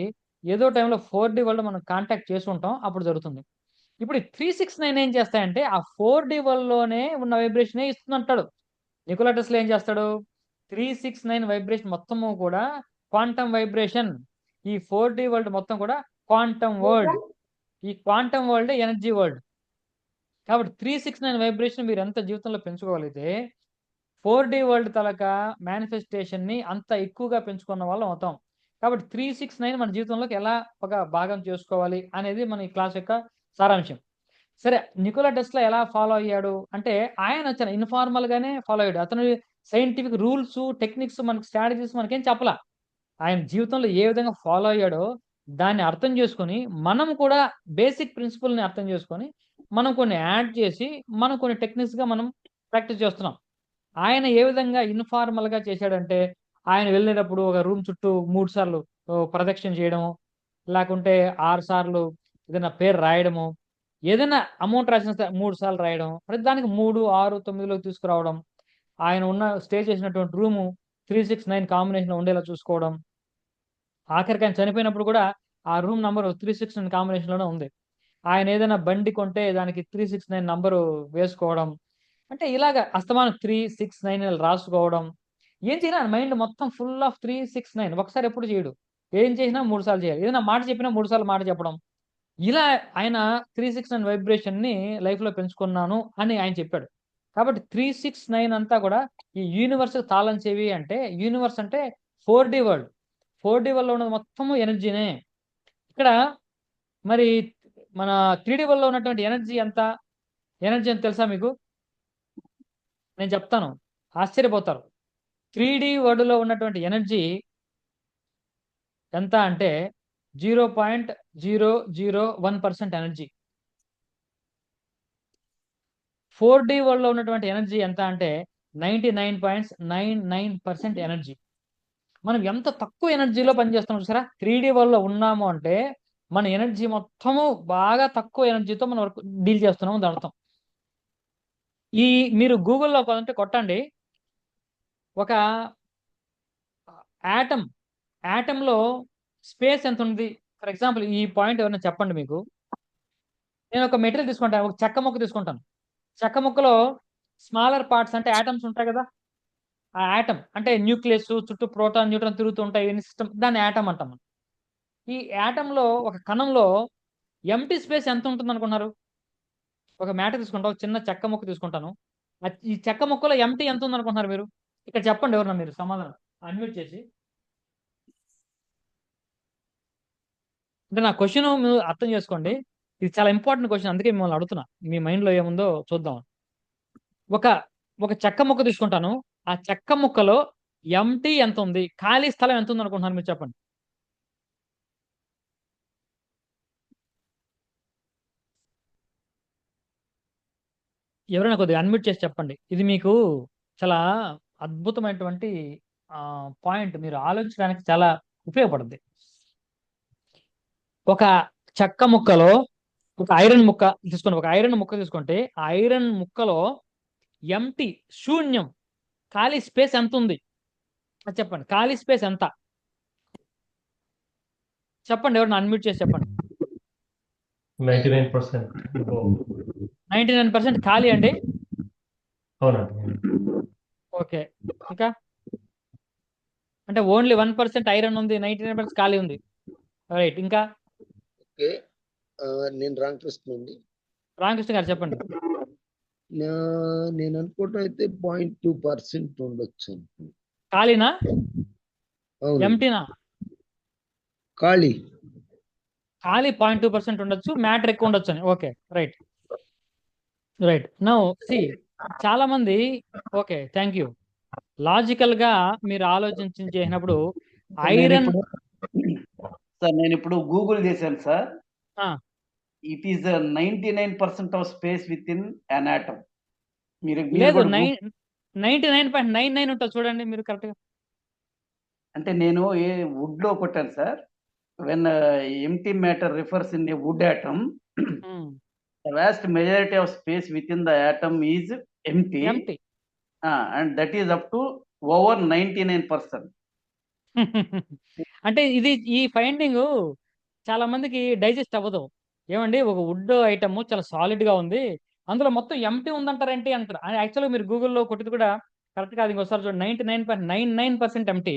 ఏదో టైంలో 4D వరల్డ్ మనం కాంటాక్ట్ చేసి ఉంటాం. అప్పుడు జరుగుతుంది. ఇప్పుడు ఈ 369 ఏం చేస్తాయంటే ఆ 4D వరల్డ్‌లోనే ఉన్న వైబ్రేషనే ఇస్తుందంటాడు. నికోలా టెస్లా ఏం చేస్తాడు? 369 వైబ్రేషన్ మొత్తము కూడా క్వాంటం వైబ్రేషన్. ఈ 4D వరల్డ్ మొత్తం కూడా క్వాంటం వరల్డ్. ఈ క్వాంటం వరల్డే ఎనర్జీ వరల్డ్. కాబట్టి 369 వైబ్రేషన్ మీరు ఎంత జీవితంలో పెంచుకోగలిగితే 4D వరల్డ్ తాలూకా మేనిఫెస్టేషన్‌ని అంత ఎక్కువగా పెంచుకున్న వాళ్ళం అవుతాం. కాబట్టి 369 మన జీవితంలోకి ఎలా ఒక భాగం చేసుకోవాలి అనేది మన ఈ క్లాస్ యొక్క సారాంశం. సరే నికోలా టెస్లా ఎలా ఫాలో అయ్యాడు? అంటే ఆయన చాలా ఇన్‌ఫార్మల్‌గానే ఫాలో అయ్యాడు. అతను సైంటిఫిక్ రూల్స్, టెక్నిక్స్ మనకి స్ట్రాటజీస్ మనకేం చెప్పలా. ఆయన జీవితంలో ఏ విధంగా ఫాలో అయ్యాడో దాన్ని అర్థం చేసుకొని, మనం కూడా బేసిక్ ప్రిన్సిపల్‌ని అర్థం చేసుకొని, మనం కొన్ని యాడ్ చేసి, మనం కొన్ని టెక్నిక్స్‌గా మనం ప్రాక్టీస్ చేస్తున్నాం. ఆయన ఏ విధంగా ఇన్‌ఫార్మల్‌గా చేశాడంటే, ఆయన వెళ్ళేటప్పుడు ఒక రూమ్ చుట్టూ 3 సార్లు ప్రదక్షిణ చేయడము, లేకుంటే 6 సార్లు ఏదైనా పేరు రాయడము, ఏదైనా అమౌంట్ రాసినా సరే 3 సార్లు రాయడం. ప్రతిదానికి 3, 6, 9లోకి తీసుకురావడం. ఆయన స్టే చేసినటువంటి రూము 369 కాంబినేషన్‌లో ఉండేలా చూసుకోవడం. ఆఖరికి ఆయన చనిపోయినప్పుడు కూడా ఆ రూమ్ నంబర్ 369 కాంబినేషన్‌లోనే ఉంది. ఆయన ఏదైనా బండి కొంటే దానికి 369 నంబరు వేసుకోవడం. అంటే ఇలాగ అస్తమానం 369 అని రాసుకోవడం. ఏం చేసినా ఆయన మైండ్ మొత్తం ఫుల్ ఆఫ్ 369 ఒకసారి ఎప్పుడు చేయడు. ఏం చేసినా 3 సార్లు చేయాలి. ఏదైనా మాట చెప్పినా 3 సార్లు మాట చెప్పడం. ఇలా ఆయన 369 వైబ్రేషన్‌ని లైఫ్‌లో పెంచుకున్నాను అని ఆయన చెప్పాడు. కాబట్టి 369 అంతా కూడా ఈ యూనివర్స్‌కి తాళం చెవి అంటే యూనివర్స్ అంటే 4D వరల్డ్. 4D వరల్డ్‌లో ఉన్నది మొత్తము ఎనర్జీనే. ఇక్కడ మరి మన 3D వరల్డ్‌లో ఉన్నటువంటి ఎనర్జీ ఎంత? ఎనర్జీ ఎంత తెలుసా మీకు? నేను చెప్తాను. ఆశ్చర్యపోతారు. 3D వరల్డ్‌లో ఉన్నటువంటి ఎనర్జీ ఎంత అంటే 0.001% ఎనర్జీ. 4D వరల్డ్‌లో ఉన్నటువంటి ఎనర్జీ ఎంత అంటే 99.99% ఎనర్జీ. మనం ఎంత తక్కువ ఎనర్జీలో పనిచేస్తున్నాం చూసారా? 3D వరల్డ్‌లో ఉన్నాము అంటే మన ఎనర్జీ మొత్తము బాగా తక్కువ ఎనర్జీతో మనం వర్క్ డీల్ చేస్తున్నాము అని అర్థం. ఈ మీరు గూగుల్‌లో కొట్టండి. ఒక యాటమ్, యాటమ్‌లో స్పేస్ ఎంతుంది? ఫర్ ఎగ్జాంపుల్ ఈ పాయింట్ ఎవరైనా చెప్పండి మీకు. నేను ఒక మెటీరియల్ తీసుకుంటాను. ఒక చెక్క ముక్క తీసుకుంటాను. చెక్క ముక్కలో స్మాలర్ పార్ట్స్ అంటే యాటమ్స్ ఉంటాయి కదా! ఆ యాటమ్ అంటే న్యూక్లియస్ చుట్టూ ప్రోటాన్ న్యూట్రాన్ తిరుగుతూ ఉంటాయి, ఇవన్నీ సిస్టమ్, దాన్ని యాటమ్ అంటాం మనం. ఈ యాటంలో ఒక కణంలో ఎంటీ స్పేస్ ఎంత ఉంటుంది అనుకున్నారు? ఒక మ్యాటర్ తీసుకుంటాం, ఒక చిన్న చెక్క ముక్క తీసుకుంటాను, ఈ చెక్క ముక్కలో ఎంటీ ఎంత ఉంది అనుకుంటున్నారు మీరు? ఇక్కడ చెప్పండి ఎవరన్నా మీరు సమాధానం అన్మ్యూట్ చేసి. అంటే నా క్వశ్చన్ మీరు అర్థం చేసుకోండి, ఇది చాలా ఇంపార్టెంట్ క్వశ్చన్, అందుకే మిమ్మల్ని అడుగుతున్నా, మీ మైండ్లో ఏముందో చూద్దాం. ఒక ఒక చెక్క ముక్క తీసుకుంటాను, ఆ చెక్క ముక్కలో ఎంటీ ఎంత ఉంది, ఖాళీ స్థలం ఎంత ఉంది అనుకుంటున్నారు మీరు చెప్పండి. ఎవరైనా కొద్దిగా అన్మ్యూట్ చేసి చెప్పండి. ఇది మీకు చాలా అద్భుతమైనటువంటి పాయింట్, మీరు ఆలోచించడానికి చాలా ఉపయోగపడుద్ది. ఒక చెక్క ముక్కలో ఒక ఐరన్ ముక్క తీసుకోండి, ఒక ఐరన్ ముక్క తీసుకుంటే ఆ ఐరన్ ముక్కలో ఎంటీ శూన్యం ఖాళీ స్పేస్ ఎంత ఉంది అది చెప్పండి. ఖాళీ స్పేస్ ఎంత చెప్పండి, ఎవరైనా అన్మ్యూట్ చేసి చెప్పండి. 99%. 99% ఖాళీ అండి. అవునండి. ఓకే, ఇంకా అంటే ఓన్లీ 1% ఐరన్ ఉంది, 99% ఖాళీ ఉంది. రైట్, ఇంకా ఓకే. నేను రామకృష్ణ అండి. రామకృష్ణ గారు చెప్పండి. నేను అనుకోవటం అయితే 0.2% ఉండొచ్చు. ఖాళీనా అవును, ఎంటీనా? ఖాళీ. ఖాళీ 0.2% ఉండొచ్చు, మ్యాటర్ ఎక్కువ ఉండొచ్చు అని. Okay, right right. Now see చాలా మంది, ఓకే థ్యాంక్ యూ, లాజికల్ గా మీరు ఆలోచించి చేసినప్పుడు ఐరన్ సార్ నేను ఇప్పుడు గూగుల్ చేశాను సార్. ఆ. It is 99% of space with in an atom. లేదు 99.99 ఉంటుంది చూడండి మీరు కరెక్ట్ గా. అంటే నేను వుడ్ లో కొట్టాను sir. When empty matter refers in a wood atom, the vast majority of space within the atom is empty, and that is up to over 99%. అంటే ఇది ఈ ఫైండింగ్ చాలా మందికి డైజెస్ట్ అవ్వదు. ఏమండి, ఒక వుడ్ ఐటమ్ చాలా సాలిడ్ గా ఉంది, అందులో మొత్తం ఎంటీ ఉందంటారేంటి అంటారు. యాక్చువల్గా మీరు గూగుల్లో కొట్టింది కూడా కరెక్ట్ కాదు. ఇంకోసారి చూడండి, 99.99% ఎంటీ,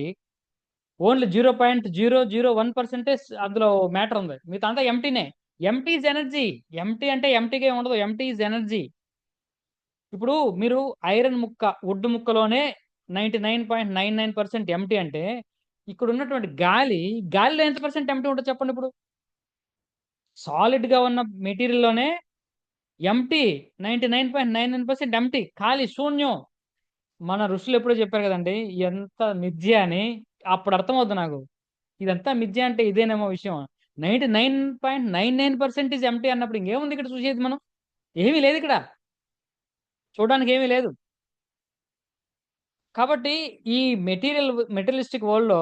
ఓన్లీ 0.001% అందులో మ్యాటర్ ఉంది, మిగతా అంతా ఎంటీనే. Empty is energy. ఎంటీ అంటే ఎంటీగా ఉండదు, ఎంటీ ఈజ్ ఎనర్జీ. ఇప్పుడు మీరు ఐరన్ ముక్క వుడ్ ముక్కలోనే 99.99% ఎంటీ అంటే, ఇక్కడ ఉన్నటువంటి గాలిలో ఎంత పర్సెంట్ ఎంటీ ఉంటుంది చెప్పండి. ఇప్పుడు సాలిడ్ గా ఉన్న మెటీరియల్లోనే ఎంటీ 99.99% ఎంటీ, ఖాళీ శూన్యం. మన ఋషులు ఎప్పుడో చెప్పారు కదండి, ఎంత మిథ్య అని. అప్పుడు అర్థమవుతుంది నాకు, ఇదంతా మిథ్య అంటే ఇదేనేమో విషయం. 99.99% ఈజ్ ఎంటీ అన్నప్పుడు ఇంకేముంది ఇక్కడ చూసేది? మనం ఏమీ లేదు ఇక్కడ, చూడడానికి ఏమీ లేదు. కాబట్టి ఈ మెటీరియలిస్టిక్ వరల్డ్ లో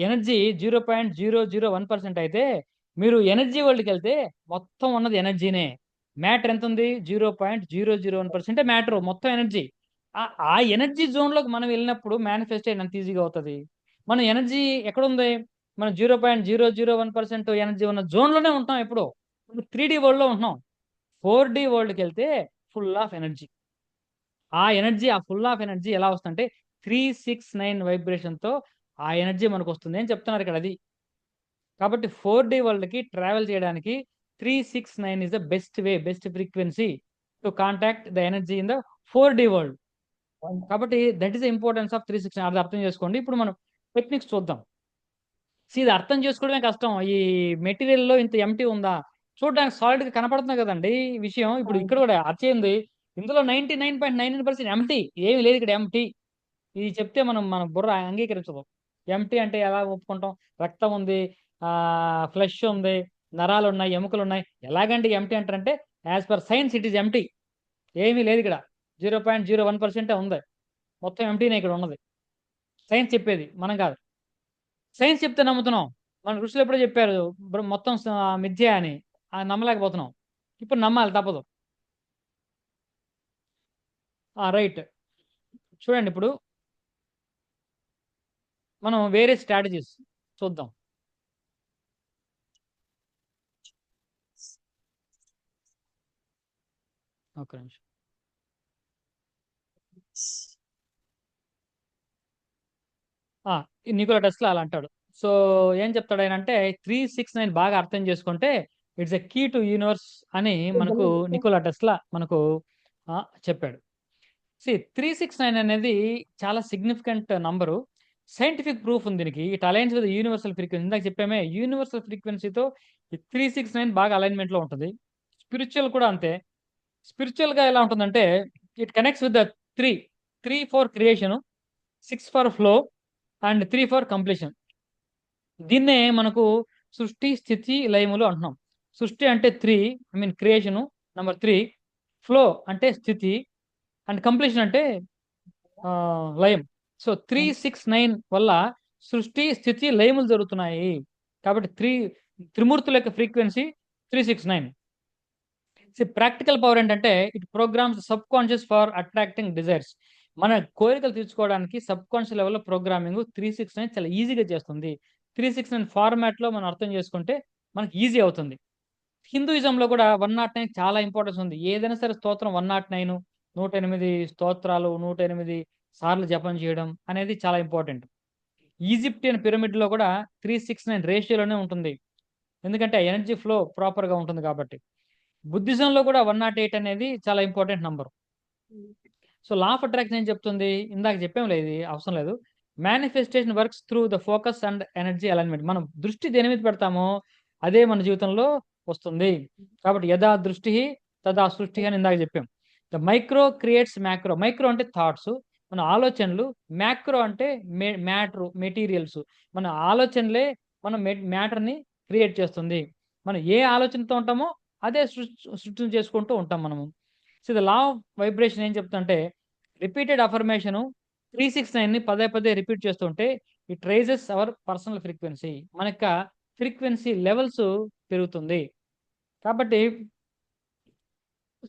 ఎనర్జీ 0.001% అయితే, మీరు ఎనర్జీ వరల్డ్కి వెళ్తే మొత్తం ఉన్నది ఎనర్జీనే. మ్యాటర్ ఎంత ఉంది? 0.001% మ్యాటర్, మొత్తం ఎనర్జీ. ఆ ఎనర్జీ జోన్లోకి మనం వెళ్ళినప్పుడు మేనిఫెస్టేషన్ ఎంత ఈజీగా అవుతుంది. మన ఎనర్జీ ఎక్కడుంది? మనం 0.001% ఎనర్జీ ఉన్న జోన్లోనే ఉంటాం. ఎప్పుడు 3D వరల్డ్లో ఉంటున్నాం. 4D వరల్డ్కి వెళ్తే ఫుల్ ఆఫ్ ఎనర్జీ. ఆ ఎనర్జీ, ఆ ఫుల్ ఆఫ్ ఎనర్జీ ఎలా వస్తుందంటే 369 వైబ్రేషన్తో ఆ ఎనర్జీ మనకు వస్తుంది అని చెప్తున్నారు ఇక్కడ. అది కాబట్టి 4D వరల్డ్కి ట్రావెల్ చేయడానికి 369 is the best way, best frequency to contact the energy in the 4D world. కాబట్టి that is the importance of 369. అది అర్థం చేసుకోండి. ఇప్పుడు మనం టెక్నిక్స్ చూద్దాం. ఇది అర్థం చేసుకోవడమే కష్టం. ఈ మెటీరియల్లో ఇంత ఎంటీ ఉందా, చూడడానికి సాలిడ్ గా కనపడుతుంది కదండి విషయం. ఇప్పుడు ఇక్కడ కూడా అచ్చేంది, ఇందులో 99.99% ఎంటీ, ఏమి లేదు ఇక్కడ ఎంటీ. ఇది చెప్తే మన బుర్ర అంగీకరించదు. ఎంటీ అంటే ఎలా ఒప్పుకుంటాం? రక్తం ఉంది, ఫ్లెష్ ఉంది, నరాలు ఉన్నాయి, ఎముకలు ఉన్నాయి, ఎలాగంటే ఎంటీ అంటారంటే as per science it is empty. ఏమీ లేదు ఇక్కడ, 0.01% ఉంది, మొత్తం ఎంటీనే ఇక్కడ ఉన్నది. సైన్స్ చెప్పేది, మనం కాదు. సైన్స్ చెప్తే నమ్ముతున్నాం, మన ఋషులు ఎప్పుడో చెప్పారు మొత్తం మిథ్య అని, నమ్మలేకపోతున్నాం. ఇప్పుడు నమ్మాలి, తప్పదు. రైట్, చూడండి ఇప్పుడు మనం వేరే స్ట్రాటజీస్ చూద్దాం. ఒక నిమిషం. ఈ నికోలా టెస్లా అలా అంటాడు. సో ఏం చెప్తాడు ఆయన అంటే 369 బాగా అర్థం చేసుకుంటే it's a key to universe అని మనకు నికోలా టెస్లా మనకు చెప్పాడు. 369 అనేది చాలా సిగ్నిఫికెంట్ నంబరు. సైంటిఫిక్ ప్రూఫ్ ఉంది దీనికి. It aligns with universal frequency. ఇందాక చెప్పామే యూనివర్సల్ ఫ్రీక్వెన్సీతో ఈ 369 బాగా alignment లో ఉంటుంది. స్పిరిచువల్ కూడా అంతే. స్పిరిచువల్ గా ఎలా ఉంటుందంటే it connects with the 3 for creation, 6 for flow and 3 for completion. దీన్నే మనకు సృష్టి, స్థితి, లయములు అంటున్నాం. సృష్టి అంటే 3, I mean creation. Number 3 flow అంటే స్థితి, అండ్ కంప్లీషన్ అంటే లయం. సో 369 వల్ల సృష్టి, స్థితి, లయములు జరుగుతున్నాయి. కాబట్టి త్రిమూర్తుల యొక్క ఫ్రీక్వెన్సీ 369. ప్రాక్టికల్ పవర్ ఏంటంటే it programs subconscious for attracting desires. మన కోరికలు తీర్చుకోవడానికి సబ్ కాన్షియస్ లెవెల్లో ప్రోగ్రామింగ్ 369 చాలా ఈజీగా చేస్తుంది. 369 ఫార్మాట్ లో మనం అర్థం చేసుకుంటే మనకి ఈజీ అవుతుంది. హిందూయిజంలో కూడా 109 చాలా ఇంపార్టెన్స్ ఉంది. ఏదైనా సరే స్తోత్రం 109, 108 స్తోత్రాలు, 108 సార్లు జపం చేయడం అనేది చాలా ఇంపార్టెంట్. ఈజిప్టియన్ పిరమిడ్ లో కూడా 369 రేషియోలోనే ఉంటుంది. ఎందుకంటే ఎనర్జీ ఫ్లో ప్రాపర్ గా ఉంటుంది కాబట్టి. బుద్ధిజంలో కూడా 108 అనేది చాలా important number. So law of attraction ఏం చెప్తుంది? ఇందాక చెప్పాం లేదు, ఇది అవసరం లేదు. Manifestation works through the focus and energy alignment. మనం దృష్టి దేని మీద పెడతామో అదే మన జీవితంలో వస్తుంది. కాబట్టి యథా దృష్టి తదా సృష్టి అని ఇందాక చెప్పాం. The micro creates macro. Micro అంటే థాట్స్, మన ఆలోచనలు. మ్యాక్రో అంటే మ్యాటర్, మెటీరియల్స్. మన ఆలోచనలే మన మ్యాటర్ని క్రియేట్ చేస్తుంది. మనం ఏ ఆలోచనతో ఉంటామో అదే సృష్టి చేసుకుంటూ ఉంటాం మనము. So the law of vibration ఏం చెప్తుంటే రిపీటెడ్ అఫర్మేషన్ 369ని పదే పదే రిపీట్ చేస్తుంటే it raises our personal frequency. మన యొక్క ఫ్రీక్వెన్సీ లెవెల్స్ పెరుగుతుంది. కాబట్టి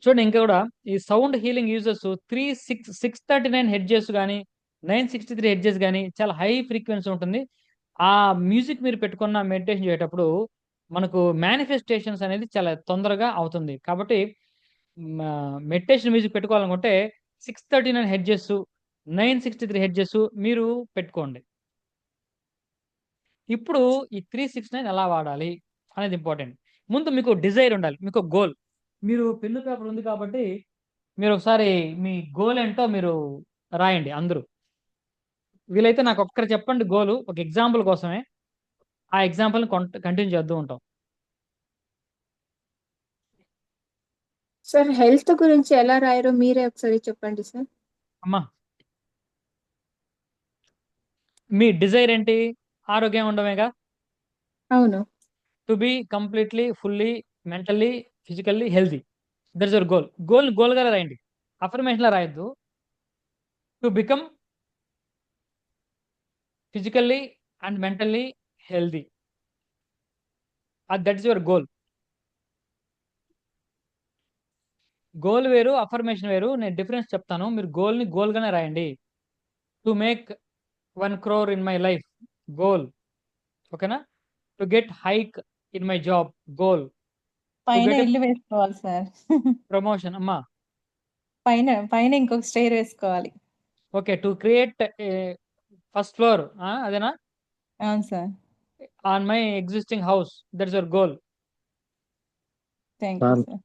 చూడండి, ఇంకా కూడా ఈ సౌండ్ హీలింగ్ యూజర్స్ 639 హెడ్జెస్ కానీ 963 హెడ్జెస్ కానీ చాలా హై ఫ్రీక్వెన్సీ ఉంటుంది. ఆ మ్యూజిక్ మీరు పెట్టుకున్న మెడిటేషన్ చేసేటప్పుడు మనకు మేనిఫెస్టేషన్స్ అనేది చాలా తొందరగా అవుతుంది. కాబట్టి మెడిటేషన్ మ్యూజిక్ పెట్టుకోవాలనుకుంటే 639 హెడ్జెస్, 963 హెడ్జెస్ మీరు పెట్టుకోండి. ఇప్పుడు ఈ 369 ఎలా వాడాలి అనేది ఇంపార్టెంట్. ముందు మీకు డిజైర్ ఉండాలి, మీకు గోల్. మీరు పెన్ను పేపర్ ఉంది కాబట్టి మీరు ఒకసారి మీ గోల్ ఏంటో మీరు రాయండి అందరూ. వీలైతే నాకు ఒక్కరు చెప్పండి గోలు, ఒక ఎగ్జాంపుల్ కోసమే. ఆ ఎగ్జాంపుల్ని కంటిన్యూ చేస్తూ ఉంటాం. సార్ హెల్త్ గురించి ఎలా రాయరో మీరే ఒకసారి చెప్పండి సార్. అమ్మా, మీ డిజైర్ ఏంటి? ఆరోగ్యం ఉండమేగా. అవును. To be completely, fully, mentally, physically healthy. That is your goal. గోల్గా రాయండి, అఫర్మేషన్లో రాయొద్దు. To become physically and mentally healthy. That is your goal. Goal వేరు, అఫర్మేషన్ వేరు. నేను డిఫరెన్స్ చెప్తాను. మీరు గోల్ని గోల్గానే రాయండి. To make 1 crore in my life, goal. ఓకేనా? To get hike in my job, goal. పైన ఇల్లు వేసుకోవాలి సార్. ప్రమోషన్. అమ్మా, పైన ఇంకొక స్టేర్ వేసుకోవాలి. Okay. To create first floor, అదేనా? అవును sir. On my existing house, that's your goal. Thank you sir.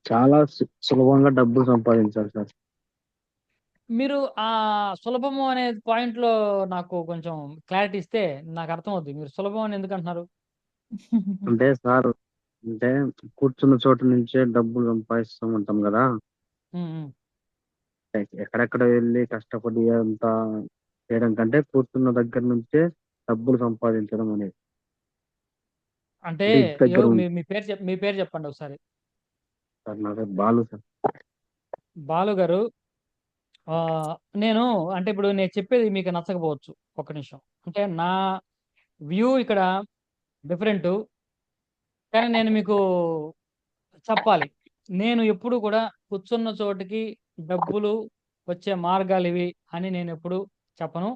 చాలా సులభంగా డబ్బులు సంపాదించాలి సార్. మీరు ఆ సులభము అనే పాయింట్ లో నాకు కొంచెం క్లారిటీ ఇస్తే నాకు అర్థమవుతుంది. మీరు సులభం అని ఎందుకు అంటున్నారు? అంటే సార్, అంటే కూర్చున్న చోటు నుంచే డబ్బులు సంపాదిస్తూ ఉంటాం కదా. ఎక్కడెక్కడ వెళ్ళి కష్టపడి అంతా చేయడం కంటే కూర్చున్న దగ్గర నుంచే డబ్బులు సంపాదించడం అనేది. అంటే దగ్గర మీ పేరు చెప్పండి ఒకసారి. సార్ నా పేరు బాలు సార్. బాలు గారు, నేను అంటే ఇప్పుడు నేను చెప్పేది మీకు నచ్చకపోవచ్చు. ఒక్క నిమిషం. అంటే నా వ్యూ ఇక్కడ డిఫరెంట్, కానీ నేను మీకు చెప్పాలి. నేను ఎప్పుడు కూడా కూర్చున్న చోటికి డబ్బులు వచ్చే మార్గాలు ఇవి అని నేను ఎప్పుడు చెప్పను.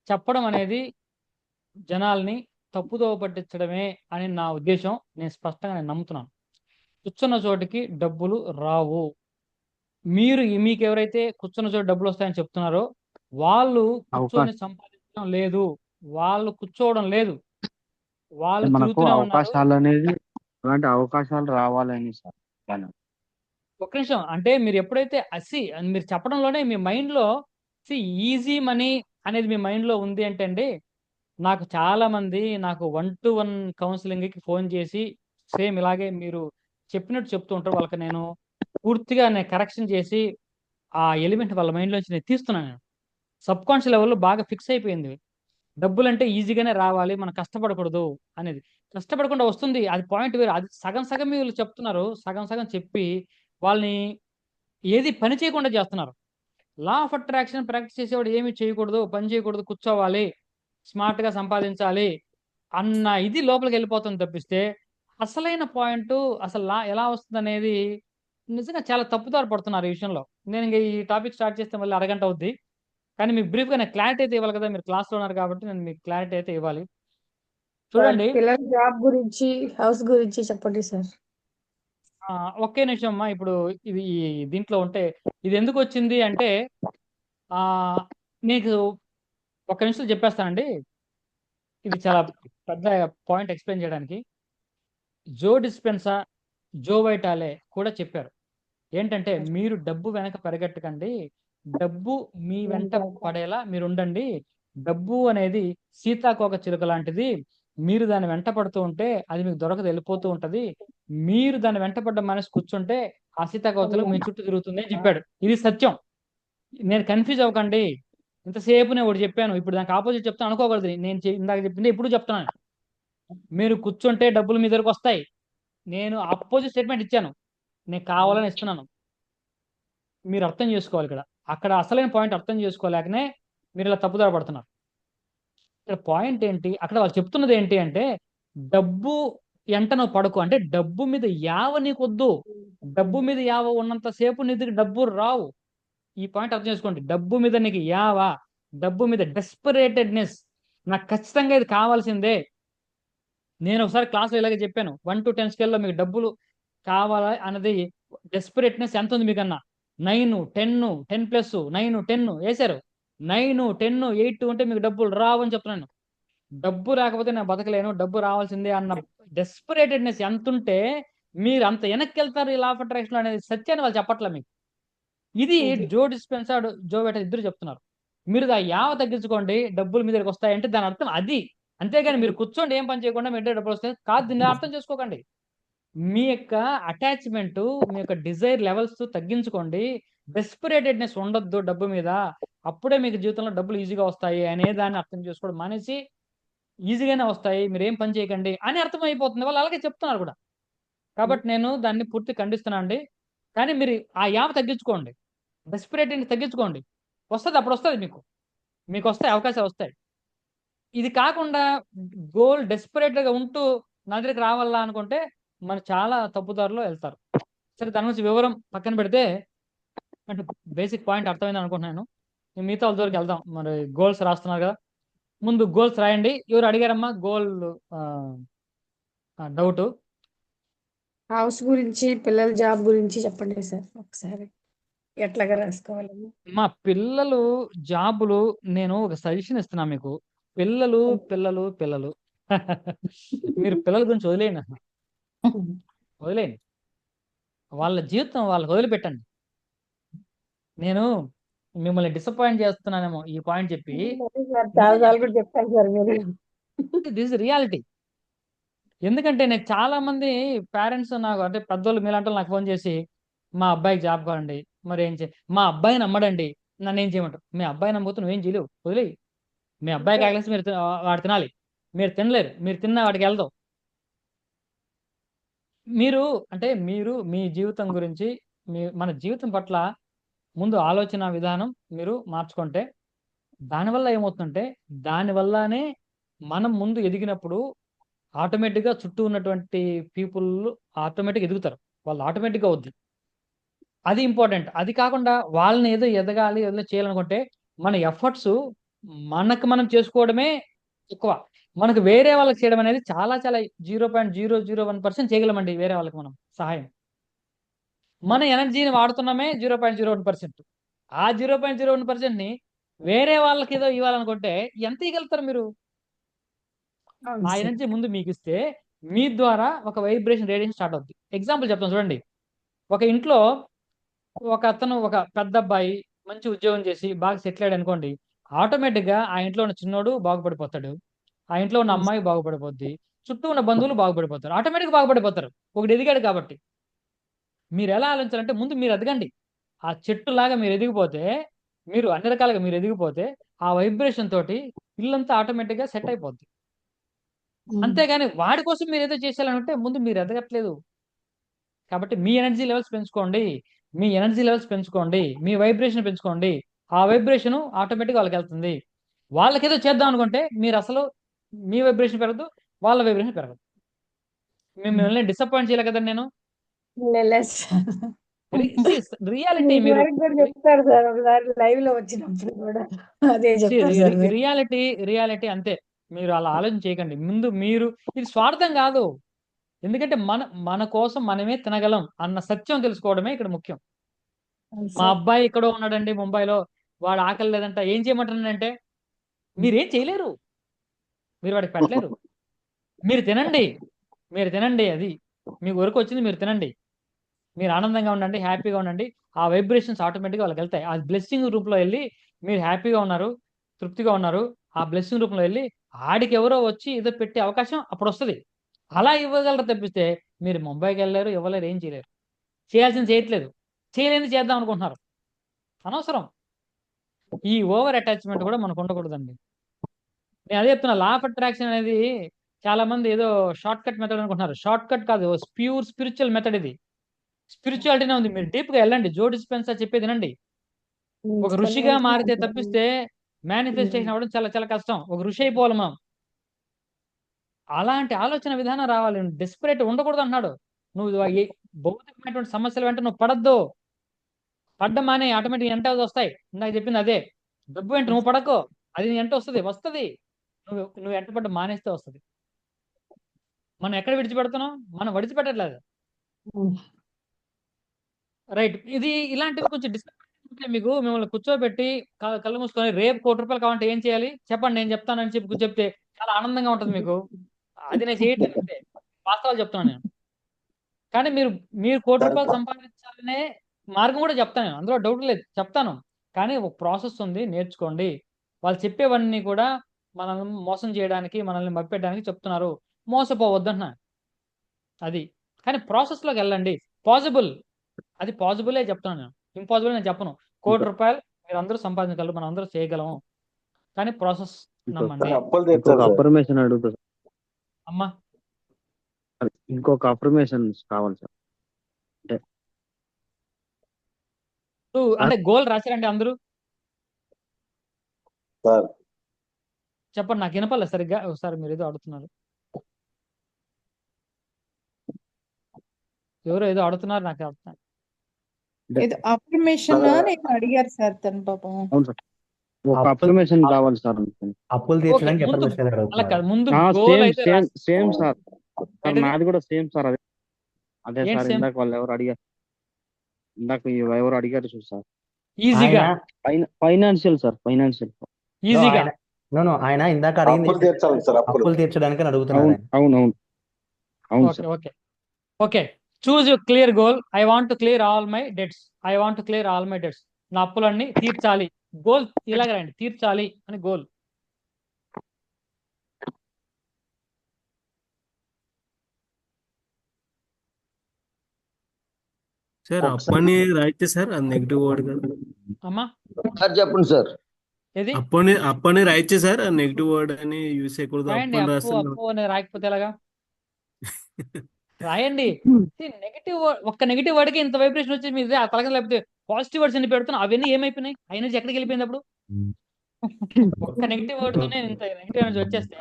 చెప్పడం అనేది జనాల్ని తప్పుదోవ పట్టించడమే అని నా ఉద్దేశం. నేను స్పష్టంగా నమ్ముతున్నాను. కూర్చున్న చోటికి డబ్బులు రావు. మీకు ఎవరైతే కూర్చున్న చోటు డబ్బులు వస్తాయని చెప్తున్నారో వాళ్ళు కూర్చొని సంపాదించడం లేదు, వాళ్ళు కూర్చోవడం లేదు, వాళ్ళు మనకు తిరుగుతూనే ఉన్నారు. అవకాశాలు అనేది అలాంటి అవకాశాలు రావాలని సార్ కానీ ఒక్క నిమిషం, అంటే మీరు ఎప్పుడైతే అని మీరు చెప్పడంలోనే మీ మైండ్లో ఈజీ మనీ అనేది మీ మైండ్లో ఉంది అంటే అండి, నాకు చాలా మంది నాకు 1-to-1 కౌన్సిలింగ్కి ఫోన్ చేసి సేమ్ ఇలాగే మీరు చెప్పినట్టు చెప్తూ ఉంటారు. వాళ్ళకి నేను పూర్తిగా కరెక్షన్ చేసి ఆ ఎలిమెంట్ వాళ్ళ మైండ్లోంచి నేను తీస్తున్నాను. నేను సబ్ కాన్షియస్ లెవెల్లో బాగా ఫిక్స్ అయిపోయింది. డబ్బులు అంటే ఈజీగానే రావాలి, మనం కష్టపడకూడదు అనేది. కష్టపడకుండా వస్తుంది, అది పాయింట్ వేరు. అది సగం సగం వీళ్ళు చెప్తున్నారు, సగం సగం చెప్పి వాళ్ళని ఏది పని చేయకుండా చేస్తున్నారు. లా ఆఫ్ అట్రాక్షన్ ప్రాక్టీస్ చేసేవాడు ఏమి చేయకూడదు, పని చేయకూడదు, కూర్చోవాలి, స్మార్ట్గా సంపాదించాలి అన్న ఇది లోపలికి వెళ్ళిపోతుంది తప్పిస్తే అసలైన పాయింట్ అసలు ఎలా వస్తుంది అనేది నిజంగా చాలా తప్పుదారి పడుతున్నారు ఈ విషయంలో. నేను ఇంకా ఈ టాపిక్ స్టార్ట్ చేస్తే మళ్ళీ అరగంట అవుద్ది, కానీ మీకు బ్రీఫ్గా నేను క్లారిటీ అయితే ఇవ్వాలి కదా, మీరు క్లాస్లో ఉన్నారు కాబట్టి నేను మీకు క్లారిటీ అయితే ఇవ్వాలి. చూడండి, పిల్లల జాబ్ గురించి, హౌస్ గురించి చెప్పండి సార్. ఒకే నిమిషం అమ్మా. ఇప్పుడు ఇది దీంట్లో ఉంటే ఇది ఎందుకు వచ్చింది అంటే ఆ నీకు ఒక్క నిమిషం చెప్పేస్తానండి. ఇది చాలా పెద్ద పాయింట్ ఎక్స్ప్లెయిన్ చేయడానికి. జో డిస్పెన్సా, జో వైటాలే కూడా చెప్పారు ఏంటంటే, మీరు డబ్బు వెనక పరిగెట్టకండి, డబ్బు మీ వెంట పడేలా మీరు ఉండండి. డబ్బు అనేది సీతాకోక చిలుక లాంటిది, మీరు దాన్ని వెంట పడుతూ ఉంటే అది మీకు దొరకదు, వెళ్ళిపోతూ ఉంటది. మీరు దాన్ని వెంట పడ్డ మనసు కూర్చుంటే ఆ సీతాకోకలు మీ చుట్టూ తిరుగుతుంది అని చెప్పాడు. ఇది సత్యం. నేను కన్ఫ్యూజ్ అవ్వకండి. ఇంతసేపు నేను ఒకటి చెప్పాను, ఇప్పుడు దానికి ఆపోజిట్ చెప్తాను అనుకోకూడదు. నేను ఇందాక చెప్పింది ఇప్పుడు చెప్తున్నాను. మీరు కూర్చుంటే డబ్బులు మీ దగ్గరకు వస్తాయి. నేను ఆపోజిట్ స్టేట్మెంట్ ఇచ్చాను, నేను కావాలని ఇస్తున్నాను. మీరు అర్థం చేసుకోవాలి. అక్కడ అసలైన పాయింట్ అర్థం చేసుకోలేకనే మీరు ఇలా తప్పుదారి పడుతున్నారు. ఇక్కడ పాయింట్ ఏంటి, అక్కడ వాళ్ళు చెప్తున్నది ఏంటి అంటే, డబ్బు ఎంట నువ్వు పడుకో అంటే డబ్బు మీద యావ నీకొద్దు. డబ్బు మీద యావ ఉన్నంతసేపు నీ దగ్గర డబ్బు రావు. ఈ పాయింట్ అర్థం చేసుకోండి. డబ్బు మీద నీకు యావ, డబ్బు మీద డెస్పరేటెడ్నెస్, నాకు ఖచ్చితంగా ఇది కావాల్సిందే. నేను ఒకసారి క్లాస్లో ఇలాగే చెప్పాను, 1 to 10 స్కేల్లో మీకు డబ్బులు కావాలా అన్నది డెస్పరేట్నెస్ ఎంత ఉంది మీకన్నా. 9, 10, 10+, 9, 10 వేశారు. 9, 10, 8 ఉంటే మీకు డబ్బులు రావు అని చెప్తున్నాను. డబ్బు రాకపోతే నేను బతకలేను, డబ్బు రావాల్సిందే అన్న డెస్పరేటెడ్నెస్ ఎంత ఉంటే మీరు అంత వెనక్కి వెళ్తారు ఈ లా ఆఫ్ అట్రాక్షన్ అనేది సత్యాన్ని వాళ్ళు చెప్పట్లే మీకు. ఇది జో డిస్పెన్సా, జో వెటా ఇద్దరు చెప్తున్నారు. మీరు ఆ యావ తగ్గించుకోండి, డబ్బులు మీ దగ్గరికి వస్తాయంటే దాని అర్థం అది. అంతేగాని మీరు కూర్చోండి ఏం పని చేయకుండా మీ డబ్బులు వస్తాయి కాదు. దీన్ని అర్థం చేసుకోకండి. మీ యొక్క అటాచ్మెంట్, మీ యొక్క డిజైర్ లెవెల్స్ తగ్గించుకోండి. డెస్పరేటెడ్నెస్ ఉండొద్దు డబ్బు మీద, అప్పుడే మీకు జీవితంలో డబ్బులు ఈజీగా వస్తాయి అనే దాన్ని అర్థం చేసుకోవడం మానేసి ఈజీగానే వస్తాయి, మీరు ఏం పని చేయకండి అని అర్థమైపోతుంది. వాళ్ళు అలాగే చెప్తున్నారు కూడా. కాబట్టి నేను దాన్ని పూర్తి ఖండిస్తున్నాను అండి. కానీ మీరు ఆ యావ తగ్గించుకోండి, డెస్పరేటెడ్నెస్ తగ్గించుకోండి, వస్తుంది, అప్పుడు వస్తుంది మీకు వస్తాయి, అవకాశాలు వస్తాయి. ఇది కాకుండా గోల్ డెస్పరేట్గా ఉంటూ నా దగ్గరికి రావాలా అనుకుంటే మనం చాలా తప్పుదారిలో వెళ్తారు. సరే, దాని గురించి వివరం పక్కన పెడితే, అంటే బేసిక్ పాయింట్ అర్థమైంది అనుకుంటున్నాను. మిగతా వాళ్ళ దగ్గరికి వెళ్దాం. మరి గోల్స్ రాస్తున్నారు కదా, ముందు గోల్స్ రాయండి. ఎవరు అడిగారమ్మా గోల్ డౌట్? హౌస్ గురించి, పిల్లల జాబ్ గురించి చెప్పండి సార్ ఒకసారి, ఎట్లాగా రాసుకోవాలి. మా పిల్లలు జాబులు నేను ఒక సజెషన్ ఇస్తున్నా మీకు. పిల్లలు పిల్లలు పిల్లలు మీరు పిల్లల గురించి వదిలేయండి, అసలు వదిలేయండి. వాళ్ళ జీవితం వాళ్ళకి వదిలిపెట్టండి. నేను మిమ్మల్ని డిసప్పాయింట్ చేస్తున్నానేమో ఈ పాయింట్ చెప్పి. చాలా కూడా చెప్పారు సార్ మీరు. This reality. ఎందుకంటే నేను చాలా మంది పేరెంట్స్ నాకు, అంటే పెద్దోళ్ళు మీలాంటి నాకు ఫోన్ చేసి, మా అబ్బాయికి జాబ్ కావాలండి, మరి ఏం మా అబ్బాయిని నమ్మడండి, నన్ను ఏం చేయమంటారు? మీ అబ్బాయి నమ్మకపోతే నువ్వేం చేయలేవు, వదిలేయి. మీ అబ్బాయికి ఆకలేసి మీరు వాడు తినాలి, మీరు తినలేరు, మీరు తిన్నా వాడికి వెళ్దాం. మీరు మీ జీవితం గురించి, మన జీవితం పట్ల ముందు ఆలోచన విధానం మీరు మార్చుకుంటే, దానివల్ల ఏమవుతుందంటే, దానివల్లనే మనం ముందు ఎదిగినప్పుడు ఆటోమేటిక్గా చుట్టూ ఉన్నటువంటి పీపుల్ ఆటోమేటిక్గా ఎదుగుతారు, వాళ్ళు ఆటోమేటిక్గా అవుద్ది. అది ఇంపార్టెంట్. అది కాకుండా వాళ్ళని ఏదో ఎదగాలి, ఏదో చేయాలనుకుంటే మన ఎఫర్ట్స్ మనకు మనం చేసుకోవడమే ఎక్కువ. మనకు వేరే వాళ్ళకి చేయడం అనేది చాలా చాలా 0.001% చేయగలమండి వేరే వాళ్ళకి మనం సహాయం. మన ఎనర్జీని వాడుతున్నామే 0.01%. ఆ 0.01%ని వేరే వాళ్ళకి ఏదో ఇవ్వాలనుకుంటే ఎంత ఇవ్వగలుగుతారు మీరు? అవును ఆ సార్. ఎనర్జీ ముందు మీకు ఇస్తే మీ ద్వారా ఒక వైబ్రేషన్ రేడియేషన్ స్టార్ట్ అవుద్ది. ఎగ్జాంపుల్ చెప్తాను చూడండి. ఒక ఇంట్లో ఒక అతను, ఒక పెద్ద అబ్బాయి మంచి ఉద్యోగం చేసి బాగా సెటిల్ అయ్యాడు అనుకోండి, ఆటోమేటిక్గా ఆ ఇంట్లో ఉన్న చిన్నోడు బాగుపడిపోతాడు, ఆ ఇంట్లో ఉన్న అవును అమ్మాయి బాగుపడిపోద్ది, చుట్టూ ఉన్న బంధువులు బాగుపడిపోతారు, ఆటోమేటిక్గా బాగుపడిపోతారు. ఒకటి ఎదిగాడు కాబట్టి. మీరు ఎలా ఆలోచించాలంటే ముందు మీరు ఎదగండి. ఆ చెట్టులాగా మీరు ఎదిగిపోతే, మీరు అన్ని రకాలుగా మీరు ఎదిగిపోతే ఆ వైబ్రేషన్ తోటి ఇల్లంతా ఆటోమేటిక్గా సెట్ అయిపోద్ది. ఉమ్. అంతేగాని వాడి కోసం మీరు ఏదో చేసేయాలంటే ముందు మీరు ఎదగట్లేదు. కాబట్టి మీ ఎనర్జీ లెవెల్స్ పెంచుకోండి, మీ ఎనర్జీ లెవెల్స్ పెంచుకోండి, మీ వైబ్రేషన్ పెంచుకోండి. ఆ వైబ్రేషన్ ఆటోమేటిక్గా వాళ్ళకి వెళ్తుంది. వాళ్ళకి ఏదో చేద్దాం అనుకుంటే మీరు అసలు మీ వైబ్రేషన్ పెరగదు, వాళ్ళ వైబ్రేషన్ పెరగదు. మిమ్మల్ని డిసప్పాయింట్ చేయలే కదండి నేను. లేదు సార్. రియాలిటీ మీరు వారికి కూడా చెప్తారు సార్ ఒకసారి లైవ్ లో వచ్చినప్పుడు కూడా అదే చెప్తారు సార్ మీరు. రియాలిటీ అంతే. మీరు అలా ఆలోచన చేయకండి. ముందు మీరు, ఇది స్వార్థం కాదు. ఎందుకంటే మన మన కోసం మనమే తినగలం అన్న సత్యం తెలుసుకోవడమే ఇక్కడ ముఖ్యం. అవును మా సార్. అబ్బాయి ఎక్కడో ఉన్నాడండి ముంబైలో, వాడు ఆకలి లేదంట, ఏం చేయమంటానంటే మీరేం చేయలేరు, మీరు వాడికి పెట్టలేరు. మీరు తినండి, మీరు తినండి, అది మీకు వరకు వచ్చింది, మీరు తినండి, మీరు ఆనందంగా ఉండండి, హ్యాపీగా ఉండండి. ఆ వైబ్రేషన్స్ ఆటోమేటిక్గా వాళ్ళకి వెళ్తాయి. ఆ బ్లెస్సింగ్ రూపంలో వెళ్ళి మీరు హ్యాపీగా ఉన్నారు, తృప్తిగా ఉన్నారు, ఆ బ్లెస్సింగ్ రూపంలో వెళ్ళి ఆడికి ఎవరో వచ్చి ఏదో పెట్టే అవకాశం అప్పుడు వస్తుంది. అలా ఇవ్వగలరు తప్పిస్తే మీరు ముంబైకి వెళ్ళలేరు, ఇవ్వలేరు, ఏం చేయలేరు. చేయాల్సింది చేయట్లేదు, చేయలేని చేద్దాం అనుకుంటున్నారు. అనవసరం. ఈ ఓవర్ అటాచ్మెంట్ కూడా మనకు ఉండకూడదండి. నేను అదే చెప్తున్నా, లా ఆఫ్ అట్రాక్షన్ అనేది చాలా మంది ఏదో షార్ట్ కట్ మెథడ్ అనుకుంటున్నారు. షార్ట్ కట్ కాదు, ప్యూర్ స్పిరిచువల్ మెథడ్ ఇది. స్పిరిచువాలిటీనే ఉంది. మీరు డీప్ గా వెళ్ళండి. జో డిస్పెన్సా చెప్పేది వినండి. ఒక ఋషిగా మారితే తప్పిస్తే మేనిఫెస్టేషన్ అవ్వడం చాలా చాలా కష్టం. ఒక ఋషి అయిపోవాలి మనం. అలాంటి ఆలోచన విధానం రావాలి. డెస్పరేట్ ఉండకూడదు అంటున్నాడు. నువ్వు భౌతికమైనటువంటి సమస్యల వెంట నువ్వు పడద్దు. పడ్డం మానే, ఆటోమేటిక్ ఎంట వస్తాయి. ఇందాక చెప్పింది అదే. డబ్బు వెంట నువ్వు పడకో, అది నీ ఎంట వస్తుంది. నువ్వు ఎంట పడ్డ మానేస్తే వస్తుంది. మనం ఎక్కడ విడిచిపెడుతున్నాం? మనం విడిచిపెట్టట్లేదు. రైట్. ఇది ఇలాంటివి కొంచెం డిస్కషన్ ఉంటే మీకు, మిమ్మల్ని కూర్చోబెట్టి కళ్ళు మూసుకొని రేపు ₹1,00,00,000 కావాలంటే ఏం చేయాలి చెప్పండి, నేను చెప్తానని చెప్పి చెప్తే చాలా ఆనందంగా ఉంటుంది మీకు. అది నేను చేయట్లేదు అంతే, వాస్తవాలు చెప్తున్నాను నేను. కానీ మీరు మీరు ₹1,00,00,000 సంపాదించాలనే మార్గం కూడా చెప్తాను నేను, అందులో డౌట్ లేదు, చెప్తాను. కానీ ఒక ప్రాసెస్ ఉంది, నేర్చుకోండి. వాళ్ళు చెప్పేవన్నీ కూడా మనల్ని మోసం చేయడానికి, మనల్ని మభ్యపెట్టడానికి చెప్తున్నారు. మోసపోవద్దు అంటున్నా. అది. కానీ ప్రాసెస్లోకి వెళ్ళండి. పాసిబుల్, అది పాసిబులే చెప్తాను నేను, ఇంపాసిబుల్ నేను చెప్పను. ₹1,00,00,000 మీరు అందరూ సంపాదించగలరు, మనం అందరూ చేయగలము. కానీ ప్రాసెస్ నమ్మండి. ఇంకొక అఫర్మేషన్ అడుగుతా సార్. అమ్మా, ఇంకొక అఫర్మేషన్ కావాలి సార్. అంటే గోల్ రాశారండి అందరూ? చెప్పండి, నాకు వినపడలేదు సరిగ్గా. ఒకసారి మీరు ఏదో అడుగుతున్నారు, ఎవరో ఏదో అడుగుతున్నారు, నాకు అడుగుతున్నారు. ఏదో అఫర్మేషన్ నేను అడిగారు సార్ తను పాపం. అవును సార్, ఒక అఫర్మేషన్ కావాలి సార్. అప్పులు ఓకే, తీర్చడానికి ముందు affirmation అలా అడుగుతున్నారు. కాదు, ముందు గోల్ అయితే రాసి. Same sir. ఏంటిది? నాది కూడా సేమ్ సార్. అదే ఏంటి సార్, సేమ్? ఇందాక వాళ్ళు ఎవరు అడిగారు, ఎవరు అడిగారు చూడు సార్. ఈజీగా, ఫైనాన్షియల్ సార్, ఫైనాన్షియల్. ఈజీగా. ఆయన ఇందాక అడిగింది అప్పులు తీర్చడానికి అని అడుగుతున్నారు ఆయన. అవును okay sir. Okay okay choose you clear goal. I want to clear all my debts. I want to clear all my debts. నా అప్పులన్నీ తీర్చాలి. గోల్ ఇలాగ రండి, తీర్చాలి అని గోల్. సార్ అప్పని రాయితే సార్, అది నెగిటివ్ వర్డ్ కదా. అమ్మా సార్ చెప్పండి సార్. ఏది అప్పని రాయితే సార్, అది నెగిటివ్ వర్డ్ అని యూజ్ చేయకూడదు. రాయండి. అప్పని అప్పు రాస్తే అప్పు అని రాయకపోతే ఎలాగా? రాయండి. నెగిటివ్, ఒక్క నెగిటివ్ వర్డ్కి ఇంత వైబ్రేషన్ వచ్చి మీద ఆ తలగా, లేకపోతే పాజిటివ్ వర్డ్స్ అన్ని పెడుతున్నా, అవన్నీ ఏమైపోయినాయి? ఆ ఎనర్జీ ఎక్కడికి వెళ్ళిపోయింది అప్పుడు? ఒక్క నెగిటివ్ వర్డ్ తోనే ఇంత నెగిటివ్ ఎనర్జీ వచ్చేస్తే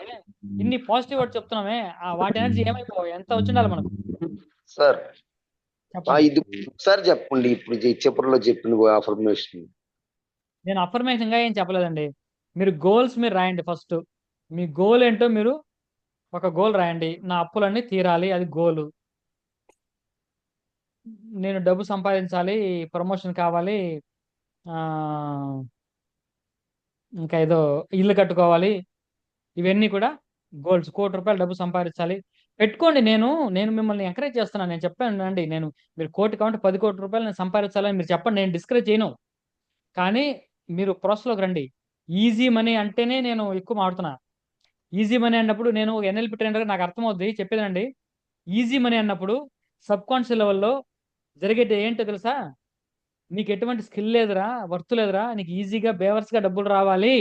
ఇన్ని పాజిటివ్ వర్డ్స్ చెప్తున్నామే, ఆ వాటి ఎనర్జీ ఏమైపోయి ఎంత వచ్చిండాలి మనకు? సార్ చెప్పండి. ఇది ఒకసారి చెప్పండి. ఇప్పుడు చివరిలో చెప్పిన అఫర్మేషన్. నేను అఫర్మేషన్ గా ఏం చెప్పలేదండి. మీరు గోల్స్ మీరు రాయండి. ఫస్ట్ మీ గోల్ ఏంటో మీరు ఒక గోల్ రాయండి. నా అప్పులన్నీ తీరాలి, అది గోలు. నేను డబ్బు సంపాదించాలి, ప్రమోషన్ కావాలి, ఇంకా ఏదో ఇల్లు కట్టుకోవాలి, ఇవన్నీ కూడా గోల్స్. ₹1,00,00,000 డబ్బు సంపాదించాలి పెట్టుకోండి. నేను నేను మిమ్మల్ని ఎంకరేజ్ చేస్తున్నాను. నేను చెప్పాను అండి, మీరు కోటి కావాలంటే ₹10,00,00,000 నేను సంపాదించాలని మీరు చెప్పండి, నేను డిస్కరేజ్ చేయను. కానీ మీరు ప్రాసెస్లోకి రండి. ఈజీ మనీ అంటేనే నేను ఎక్కువ మాడుతున్నా. ఈజీ మనీ అన్నప్పుడు నేను NLP ట్రైనర్గా నాకు అర్థమవుద్ది చెప్పేదండి. ఈజీ మనీ అన్నప్పుడు సబ్ కాన్షియస్ లెవెల్లో జరిగేది ఏంటో తెలుసా? నీకు ఎటువంటి స్కిల్ లేదురా, వర్త్ లేదురా, నీకు ఈజీగా బేవర్స్గా డబ్బులు రావాలి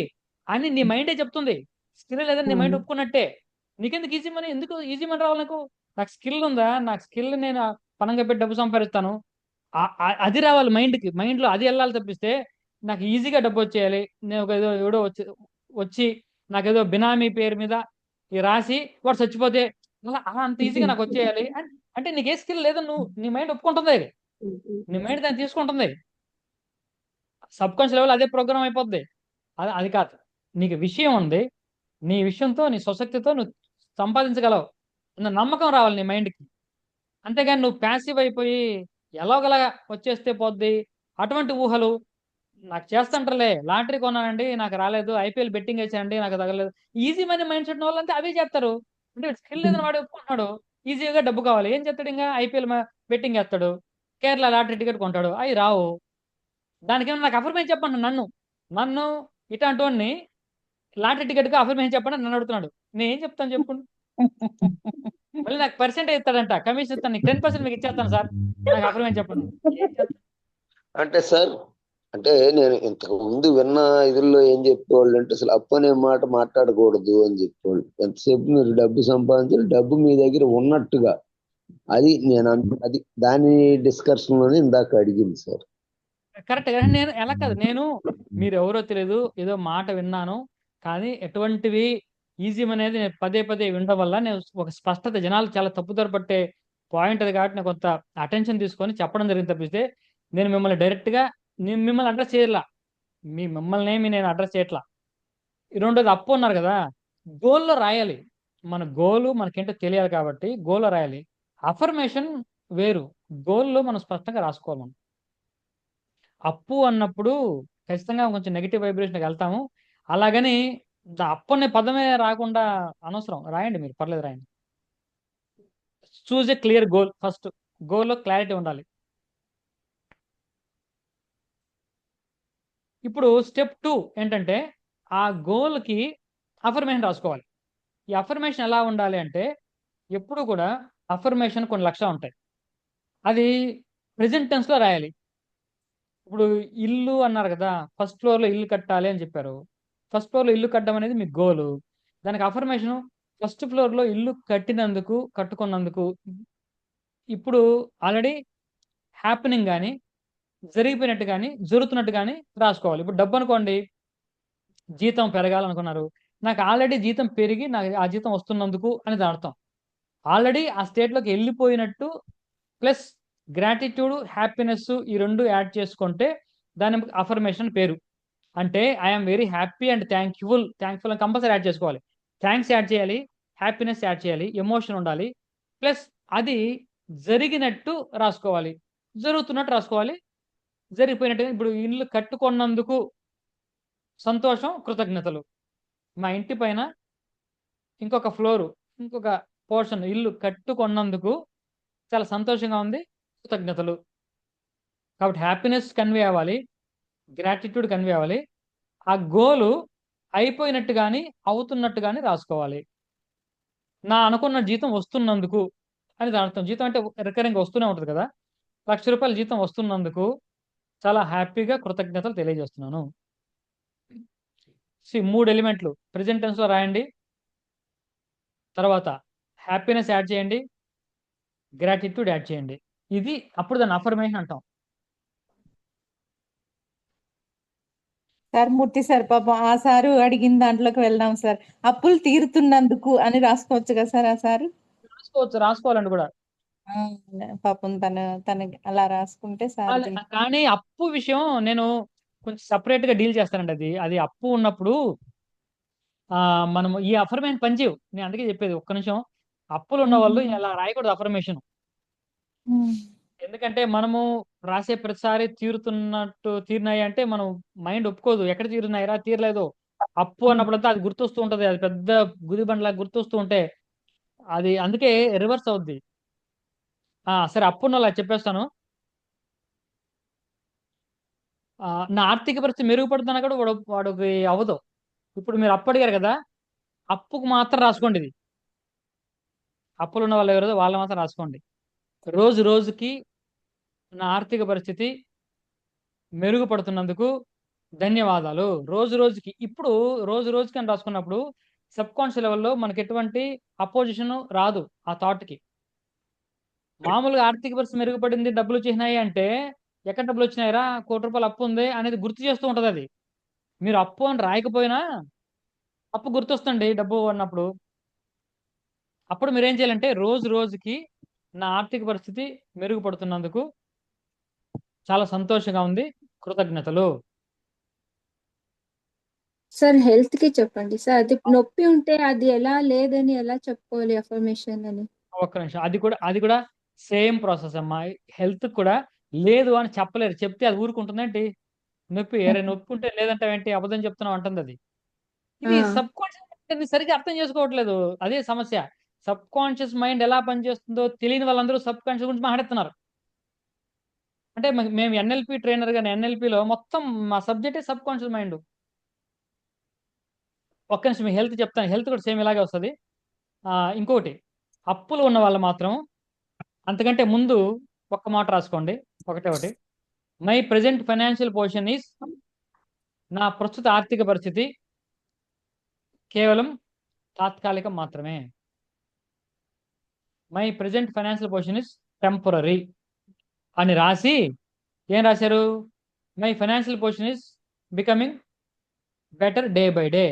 అని నీ మైండే చెప్తుంది. స్కిల్ లేదని నీ మైండ్ ఒప్పుకున్నట్టే. నీకెందుకు ఈజీ మనీ, ఎందుకు ఈజీ మనీ రావాలి? నాకు స్కిల్ ఉందా, నాకు స్కిల్ నేను పనంగా పెట్టి డబ్బు సంపాదిస్తాను, అది రావాలి మైండ్లో అది వెళ్ళాలి తప్పిస్తే నాకు ఈజీగా డబ్బు వచ్చేయాలి, నేను ఒక ఏదో ఎవడో వచ్చి నాకేదో బినామీ పేరు మీద రాసి వాడు చచ్చిపోతే అలా అలా అంత ఈజీగా నాకు వచ్చేయాలి అంటే నీకు ఏ స్కిల్ లేదని నీ మైండ్ ఒప్పుకుంటుంది, నీ మైండ్ దాన్ని తీసుకుంటుంది. సబ్ కాన్షియస్ లెవెల్ అదే ప్రోగ్రామ్ అయిపోద్ది. అది కాదు, నీకు విషయం ఉంది, నీ విషయంతో నీ స్వశక్తితో నువ్వు సంపాదించగలవు అన్న నమ్మకం రావాలి నీ మైండ్కి. అంతేగాని నువ్వు ప్యాసివ్ అయిపోయి ఎలాగోలాగా వచ్చేస్తే పోద్ది అటువంటి ఊహలు. నాకు చేస్తుంటారులే, లాటరీ కొన్నానండి నాకు రాలేదు, IPL బెట్టింగ్ వేసానండి నాకు తగలేదు, ఈజీ మనీ మైండ్ సెట్ వాళ్ళంతా అవే చేస్తారు. అంటే స్కిల్ లేదని వాడు ఒప్పుకుంటున్నాడు, ఈజీగా డబ్బు కావాలి, ఏం చేస్తాడు? ఇంకా IPL బెట్టింగ్ వేస్తాడు, కేరళ లాటరీ టికెట్ కొంటాడు, అవి రావు. దానికేమో నాకు అఫర్మేషన్ చెప్పండి. నన్ను ఇట్లాంటి వాడిని లాటరీ టికెట్గా అఫర్మేషన్ చెప్పండి నన్ను అడుగుతున్నాడు. నేను ఏం చెప్తాను చెప్పండి? మళ్ళీ నాకు పర్సెంటేజ్ ఇస్తాడంట, కమిషన్ ఇస్తాను, నీకు 10% మీకు ఇచ్చేస్తాను సార్, నాకు అఫర్మేషన్ చెప్పండి. ఏం చేస్తాను? అంటే సార్, అంటే నేను ఇంతకు ముందు విన్న ఇదిలో ఏం చెప్పేవాళ్ళు అంటే అసలు అప్పు అనే మాట మాట్లాడకూడదు అని చెప్పేవాళ్ళు. ఎంతసేపు మీరు డబ్బు సంపాదించాలి, డబ్బు మీ దగ్గర ఉన్నట్టుగా, అది నేను అది దాని డిస్కషన్ లోనే ఇందాక అడిగింది సార్. కరెక్ట్. నేను ఎలా కాదు, మీరు ఎవరో తెలియదు, ఏదో మాట విన్నాను, కానీ ఎటువంటివి ఈజీ అనేది నేను పదే పదే వినడం వల్ల నేను ఒక స్పష్టత, జనాలు చాలా తప్పుదారి పట్టే పాయింట్ అది కాబట్టి నేను కొంత అటెన్షన్ తీసుకొని చెప్పడం జరిగింది తప్పిస్తే నేను మిమ్మల్ని డైరెక్ట్గా మిమ్మల్ని అడ్రస్ చేయట్లా, మిమ్మల్ని ఏమి నేను అడ్రస్ చేయట్లా. రెండోది అప్పు ఉన్నారు కదా, గోల్లో రాయాలి. మన గోలు మనకేంటో తెలియాలి కాబట్టి గోల్లో రాయాలి. అఫర్మేషన్ వేరు, గోల్లో మనం స్పష్టంగా రాసుకోవాలి. మనం అప్పు అన్నప్పుడు ఖచ్చితంగా కొంచెం నెగిటివ్ వైబ్రేషన్కి వెళ్తాము. అలాగని అప్పు అనే పదమే రాకుండా అనవసరం, రాయండి మీరు, పర్లేదు రాయండి. Choose a clear goal. First గోల్లో క్లారిటీ ఉండాలి. ఇప్పుడు స్టెప్ 2 ఏంటంటే ఆ గోల్కి అఫర్మేషన్ రాసుకోవాలి. ఈ అఫర్మేషన్ ఎలా ఉండాలి అంటే ఎప్పుడు కూడా అఫర్మేషన్ కొన్ని లక్షలు ఉంటాయి, అది ప్రెజెంట్ టెన్స్లో రాయాలి. ఇప్పుడు ఇల్లు అన్నారు కదా, ఫస్ట్ ఫ్లోర్లో ఇల్లు కట్టాలి అని చెప్పారు. ఫస్ట్ ఫ్లోర్లో ఇల్లు కట్టడం అనేది మీ గోలు. దానికి అఫర్మేషన్ ఫస్ట్ ఫ్లోర్లో ఇల్లు కట్టుకున్నందుకు ఇప్పుడు ఆల్రెడీ హ్యాపెనింగ్ కానీ జరిగిపోయినట్టు కానీ జరుగుతున్నట్టు కానీ రాసుకోవాలి. ఇప్పుడు డబ్బు అనుకోండి, జీతం పెరగాలనుకున్నారు, నాకు ఆల్రెడీ జీతం పెరిగి నాకు ఆ జీతం వస్తున్నందుకు అని దాని అర్థం. ఆల్రెడీ ఆ స్టేట్లోకి వెళ్ళిపోయినట్టు ప్లస్ గ్రాటిట్యూడ్, హ్యాపీనెస్ ఈ రెండు యాడ్ చేసుకుంటే దాని అఫర్మేషన్ పేరు. అంటే I'm very happy and thankful అని కంపల్సరీ యాడ్ చేసుకోవాలి. థ్యాంక్స్ యాడ్ చేయాలి, హ్యాపీనెస్ యాడ్ చేయాలి, ఎమోషన్ ఉండాలి, ప్లస్ అది జరిగినట్టు రాసుకోవాలి, జరుగుతున్నట్టు రాసుకోవాలి, జరిగిపోయినట్టు. ఇప్పుడు ఇల్లు కట్టుకున్నందుకు సంతోషం, కృతజ్ఞతలు. మా ఇంటి పైన ఇంకొక ఫ్లోరు, ఇంకొక పోర్షన్ ఇల్లు కట్టుకున్నందుకు చాలా సంతోషంగా ఉంది, కృతజ్ఞతలు. కాబట్టి హ్యాపీనెస్ కన్వే అవ్వాలి, గ్రాటిట్యూడ్ కన్వే అవ్వాలి, ఆ గోలు అయిపోయినట్టు కానీ అవుతున్నట్టు కానీ రాసుకోవాలి. నా అనుకున్న జీతం వస్తున్నందుకు అని దాని అర్థం. జీతం అంటే రికరింగ్ వస్తూనే ఉంటుంది కదా, ₹1,00,000 జీతం వస్తున్నందుకు చాలా హ్యాపీగా కృతజ్ఞతలు తెలియజేస్తున్నాను. 3 ఎలిమెంట్లు ప్రెజెంట్ టెన్స్లో రాయండి, తర్వాత హ్యాపీనెస్ యాడ్ చేయండి, గ్రాటిట్యూడ్ యాడ్ చేయండి. ఇది అప్పుడు దాన్ని అఫర్మేషన్ అంటాం. సార్ మూర్తి సార్, పాపం ఆ సారు అడిగిన దాంట్లోకి వెళ్దాం సార్. అప్పులు తీరుతున్నందుకు అని రాసుకోవచ్చు కదా సార్? ఆ సారు రాసుకోవాలండి కూడా. పాపం తన అలా రాసుకుంటే సార్. కానీ అప్పు విషయం నేను కొంచెం సపరేట్ గా డీల్ చేస్తానండి. అది అప్పు ఉన్నప్పుడు మనము ఈ అఫర్మేషన్ పనిచేయవు. నేను అందుకే చెప్పేది, ఒక్క నిమిషం. అప్పులు ఉన్న వాళ్ళు ఇలా రాయకూడదు అఫర్మేషన్. ఎందుకంటే మనము రాసే ప్రతిసారి తీరినాయి అంటే మనం మైండ్ ఒప్పుకోదు. ఎక్కడ తీరినాయిరా తీరలేదు అప్పు అన్నప్పుడంతా అది గుర్తొస్తూ ఉంటది. అది పెద్ద గుదిబండలా గుర్తొస్తూ ఉంటే అది అందుకే రివర్స్ అవుద్ది. సరే అప్పున్నోళ్ళ చెప్పేస్తాను. నా ఆర్థిక పరిస్థితి మెరుగుపడుతున్నా కూడా వాడికి అవ్వదు. ఇప్పుడు మీరు అప్పు అడిగారు కదా, అప్పుకు మాత్రం రాసుకోండి. ఇది అప్పులు ఉన్న వాళ్ళు ఎవరో వాళ్ళు మాత్రం రాసుకోండి. రోజు రోజుకి నా ఆర్థిక పరిస్థితి మెరుగుపడుతున్నందుకు ధన్యవాదాలు. రోజు రోజుకి ఇప్పుడు రోజు రోజుకి అని రాసుకున్నప్పుడు సబ్ కాన్షియస్ లెవెల్లో మనకి ఎటువంటి అపోజిషన్ రాదు ఆ థాట్కి. మామూలుగా ఆర్థిక పరిస్థితి మెరుగుపడింది, డబ్బులు వచ్చేసినాయి అంటే ఎక్కడ డబ్బులు వచ్చినాయిరా, ₹1,00,00,000 అప్పు ఉంది అనేది గుర్తు చేస్తూ ఉంటది. అది మీరు అప్పు అని రాయకపోయినా అప్పు గుర్తొస్తుంది డబ్బు అన్నప్పుడు. అప్పుడు మీరు ఏం చేయాలంటే రోజు రోజుకి నా ఆర్థిక పరిస్థితి మెరుగుపడుతున్నందుకు చాలా సంతోషంగా ఉంది, కృతజ్ఞతలు. సార్ హెల్త్ కి చెప్పండి సార్. అది నొప్పి ఉంటే అది ఎలా లేదని ఎలా చెప్పుకోవాలి అఫర్మేషన్ అని? ఒక్క నిమిషం, అది కూడా సేమ్ ప్రాసెస్ అమ్మా. హెల్త్ కూడా లేదు అని చెప్పలేరు. చెప్తే అది ఊరుకుంటుందేంటి? నొప్పి నొప్పి ఉంటే లేదంటే ఏంటి, అబద్ధం చెప్తున్నావు అంటుంది అది. ఇది సబ్ కాన్షియస్ సరిగ్గా అర్థం చేసుకోవట్లేదు, అదే సమస్య. సబ్ కాన్షియస్ మైండ్ ఎలా పనిచేస్తుందో తెలియని వాళ్ళందరూ సబ్ కాన్షియస్ గురించి మాట్లాడుతున్నారు. అంటే మేము ఎన్ఎల్పి ట్రైనర్ గానే, ఎన్ఎల్పిలో మొత్తం మా సబ్జెక్టే సబ్ కాన్షియస్ మైండ్. ఒక్క నిమిషం మీ హెల్త్ చెప్తాను. హెల్త్ కూడా సేమ్ ఇలాగే వస్తుంది. ఇంకొకటి, అప్పులు ఉన్న వాళ్ళు మాత్రం అంతకంటే ముందు ఒక్క మాట రాసుకోండి. ఒకటి, my present financial position is, నా ప్రస్తుత ఆర్థిక పరిస్థితి కేవలం తాత్కాలికం మాత్రమే. My present financial position is temporary అని రాసి ఏం రాశారు? My financial position is becoming better day by day.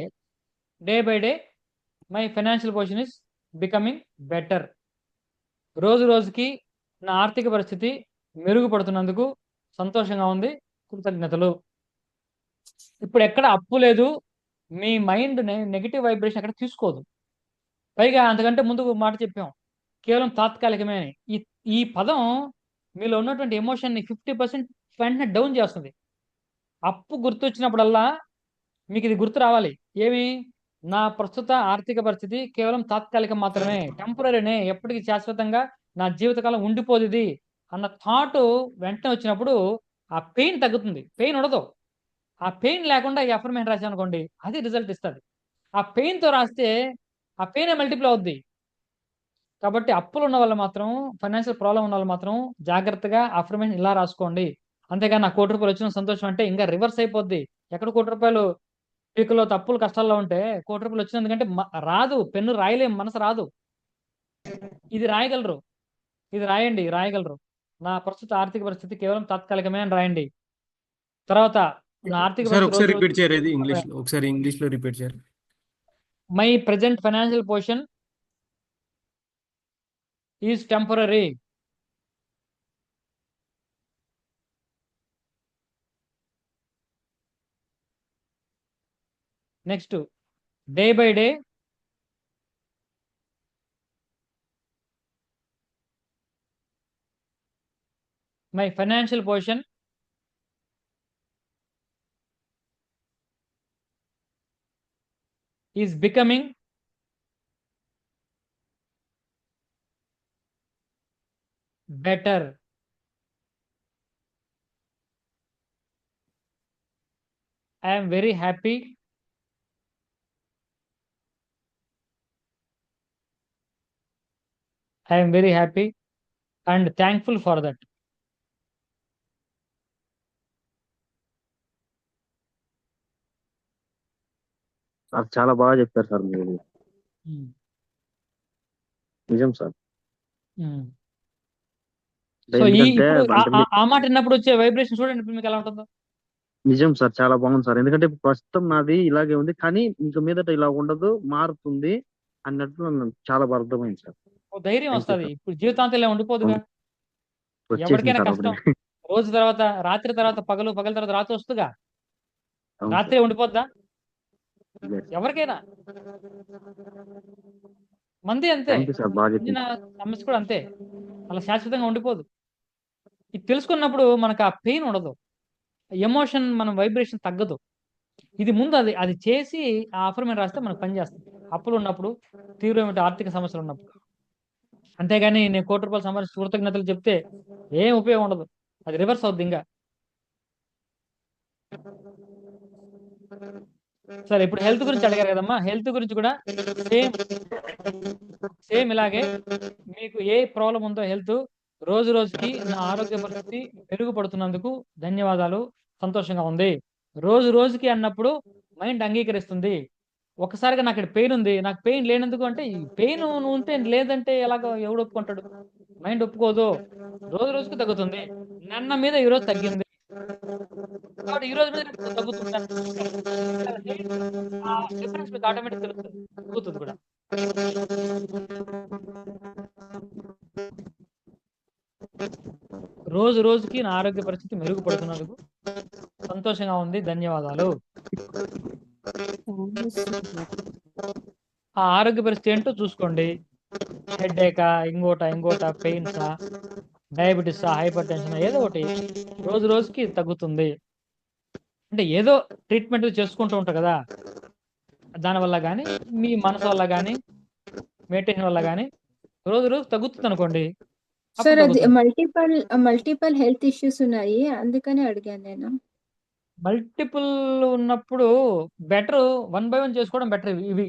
Day by day my financial position is becoming better. రోజు రోజుకి నా ఆర్థిక పరిస్థితి మెరుగుపడుతున్నందుకు సంతోషంగా ఉంది, కృతజ్ఞతలు. ఇప్పుడు ఎక్కడ అప్పు లేదు, మీ మైండ్ నెగిటివ్ వైబ్రేషన్ ఎక్కడ తీసుకోదు. పైగా అంతకంటే ముందు మాట చెప్పాం, కేవలం తాత్కాలికమే అని. ఈ పదం మీలో ఉన్నటువంటి ఎమోషన్ని 50% వెంటనే డౌన్ చేస్తుంది. అప్పు గుర్తొచ్చినప్పుడల్లా మీకు ఇది గుర్తు రావాలి. ఏమి? నా ప్రస్తుత ఆర్థిక పరిస్థితి కేవలం తాత్కాలికం మాత్రమే, టెంపరీనే, ఎప్పటికీ శాశ్వతంగా నా జీవితకాలం ఉండిపోదు ఇది అన్న థాట్ వెంటనే వచ్చినప్పుడు ఆ పెయిన్ తగ్గుతుంది. పెయిన్ ఉండదు. ఆ పెయిన్ లేకుండా ఈ అఫర్మేషన్ రాశాను అనుకోండి, అది రిజల్ట్ ఇస్తుంది. ఆ పెయిన్తో రాస్తే ఆ పెయిన్ మల్టిప్లై అవుద్ది. కాబట్టి అప్పులు ఉన్న వాళ్ళు మాత్రం, ఫైనాన్షియల్ ప్రాబ్లం ఉన్న వాళ్ళు మాత్రం జాగ్రత్తగా అఫర్మేషన్ ఇలా రాసుకోండి. అంతేగాని నాకు ₹1,00,00,000 వచ్చిన సంతోషం అంటే ఇంకా రివర్స్ అయిపోద్ది. ఎక్కడ ₹1,00,00,000 పీకులో తప్పులు కష్టాల్లో ఉంటే ₹1,00,00,000 వచ్చినందుకంటే రాదు. పెన్ను రాయలేం, మనసు రాదు. ఇది రాయగలరు, ఇది రాయండి, రాయగలరు. నా ప్రస్తుత ఆర్థిక పరిస్థితి కేవలం తాత్కాలికమే అని రాయండి. తర్వాత నా ఆర్థిక సార్ పరిస్థితి ఒకసారి రోజు రిపీట్ చేయరు, ఇది ఇంగ్లీష్ లో రిపీట్ చేయరు. My present financial position is temporary. Next, day by day my financial position is becoming better. I am very happy and thankful for that. Sir చాలా బాగా చెప్పారు సార్ మీరు. నిజం సార్. సో ఎందుకంటే ఇప్పుడు అంటే ఆ మాట విన్నప్పుడు వచ్చే వైబ్రేషన్ చూడండి ఇప్పుడు మీకు ఎలా ఉంటుందో. నిజం సార్, చాలా బాగుంది సార్. ఎందుకంటే ప్రస్తుతం నాది ఇలాగే ఉంది, కానీ ఇంక మీదట ఇలా ఉండదు, మారుతుంది అన్నట్లు నాకు చాలా బాగా అర్థమైంది సార్. ధైర్యం థ్యాంక్ యూ వస్తుంది. సార్. ఇప్పుడు జీవితాంతం ఇలా ఉండిపోదుగా. వచ్చేసింది ఎవరికైనా సార్ కష్టం, అప్పుడే. రోజు తర్వాత రాత్రి తర్వాత పగలు, పగల తర్వాత రాత్రి వస్తుందిగా. అవును రాత్రి సార్. ఉండిపోద్దా? Yes. ఎవరికైనా మంది అంతే. థ్యాంక్ యూ సార్, బాగా చిన్న చెప్పింది. సమస్య కూడా అంతే, అలా శాశ్వతంగా ఉండిపోదు. ఇది తెలుసుకున్నప్పుడు మనకు ఆ పెయిన్ ఉండదు, ఎమోషన్ మనం వైబ్రేషన్ తగ్గదు. ఇది ముందు అది అది చేసి ఆ అఫర్మేషన్ రాస్తే మనకు పని చేస్తుంది, అప్పులు ఉన్నప్పుడు, తీవ్రమైన ఆర్థిక సమస్యలు ఉన్నప్పుడు. అంతేగాని నేను ₹1,00,00,000 సంపాదించి కృతజ్ఞతలు చెప్తే ఏం ఉపయోగం ఉండదు, అది రివర్స్ అవుద్ది ఇంకా. సరే, ఇప్పుడు హెల్త్ గురించి అడిగారు కదమ్మా, హెల్త్ గురించి కూడా సేమ్ సేమ్ ఇలాగే మీకు ఏ ప్రాబ్లం ఉందో హెల్త్, రోజు రోజుకి నా ఆరోగ్య పరిస్థితి మెరుగుపడుతున్నందుకు ధన్యవాదాలు, సంతోషంగా ఉంది. రోజు రోజుకి అన్నప్పుడు మైండ్ అంగీకరిస్తుంది. ఒకసారిగా నాకు ఇక్కడ పెయిన్ ఉంది, నాకు పెయిన్ లేనందుకు అంటే ఈ పెయిన్ నువ్వు ఉంటే లేదంటే ఎలాగో ఎవడు ఒప్పుకుంటాడు? మైండ్ ఒప్పుకోదు. రోజు రోజుకి తగ్గుతుంది. నిన్న మీద ఈ రోజు తగ్గింది కాబట్టి ఈ రోజు మీద రేపు తగ్గుతుంది. ఆ డిఫరెన్స్ మీకు ఆటోమేటిక్ తెలుస్తుంది, తగ్గుతుంది కూడా. రోజు రోజుకి నా ఆరోగ్య పరిస్థితి మెరుగుపడుతున్నందుకు సంతోషంగా ఉంది, ధన్యవాదాలు. ఆ ఆరోగ్య పరిస్థితి ఏంటో చూసుకోండి. హెడ్ఏకా, ఇంకోట పెయిన్సా, డయాబెటీసా, హైపర్ టెన్షన్, ఏదో ఒకటి రోజు రోజుకి తగ్గుతుంది. అంటే ఏదో ట్రీట్మెంట్ చేసుకుంటూ ఉంటారు కదా, దానివల్ల కానీ మీ మనసు వల్ల కానీ మెడిటేషన్ వల్ల కానీ రోజు రోజు తగ్గుతుంది అనుకోండి. సార్ అది మల్టిపల్ హెల్త్ ఇష్యూస్ ఉన్నాయి, అందుకని అడిగాను నేను. మల్టిపుల్ ఉన్నప్పుడు బెటర్ 1 by 1 చేసుకోవడం బెటర్. ఇవి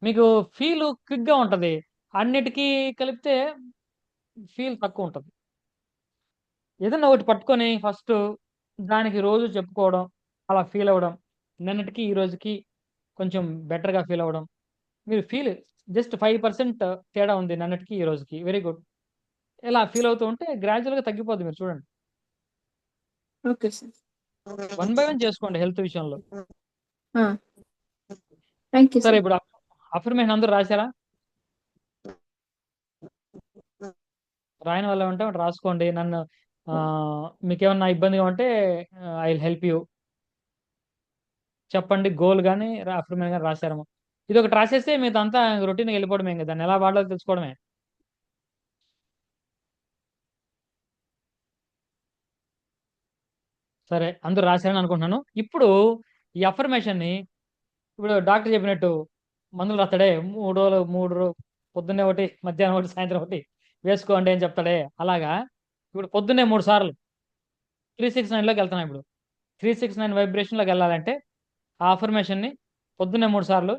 మీకు ఫీల్ క్విక్గా ఉంటుంది, అన్నిటికీ కలిపితే ఫీల్ తక్కువ ఉంటుంది. ఏదన్నా ఒకటి పట్టుకొని ఫస్ట్ దానికి రోజు చెప్పుకోవడం, అలా ఫీల్ అవ్వడం, నిన్నటికి ఈ రోజుకి కొంచెం బెటర్గా ఫీల్ అవ్వడం. మీరు ఫీల్ జస్ట్ 5% తేడా ఉంది నిన్నటికి ఈ రోజుకి, వెరీ గుడ్. ఇలా ఫీల్ అవుతూ ఉంటే గ్రాడ్యువల్గా తగ్గిపోద్ది. మీరు చూడండి, ఓకే సార్. 1 by 1 చేసుకోండి హెల్త్ విషయంలో. థ్యాంక్ యూ సరే, సార్. ఇప్పుడు అఫర్మేషన్ అందరూ రాశారా? రాయని వాళ్ళు ఉంటే రాసుకోండి. నన్ను మీకేమన్నా ఇబ్బందిగా ఉంటే ఐ విల్ హెల్ప్ యూ. చెప్పండి, గోల్ కానీ అఫర్మేషన్ కానీ రాశారేమో. ఇది ఒకటి రాసేస్తే మీతో అంతా రొటీన్గా వెళ్ళిపోవడమే, ఇంకా దాన్ని ఎలా వాడాలో తెలుసుకోవడమే. సరే, అందరూ రాశారని అనుకుంటున్నాను. ఇప్పుడు ఈ అఫర్మేషన్ని ఇప్పుడు డాక్టర్ చెప్పినట్టు మందులు రాస్తాడే, 3 రోజులు పొద్దున్నే ఒకటి, మధ్యాహ్నం ఒకటి, సాయంత్రం ఒకటి వేసుకోండి అని చెప్తాడే, అలాగా ఇప్పుడు పొద్దున్నే 3 సార్లు 369లోకి వెళ్తున్నాం. ఇప్పుడు 369 వైబ్రేషన్లోకి వెళ్ళాలంటే ఆ అఫర్మేషన్ని పొద్దున్నే 3 సార్లు,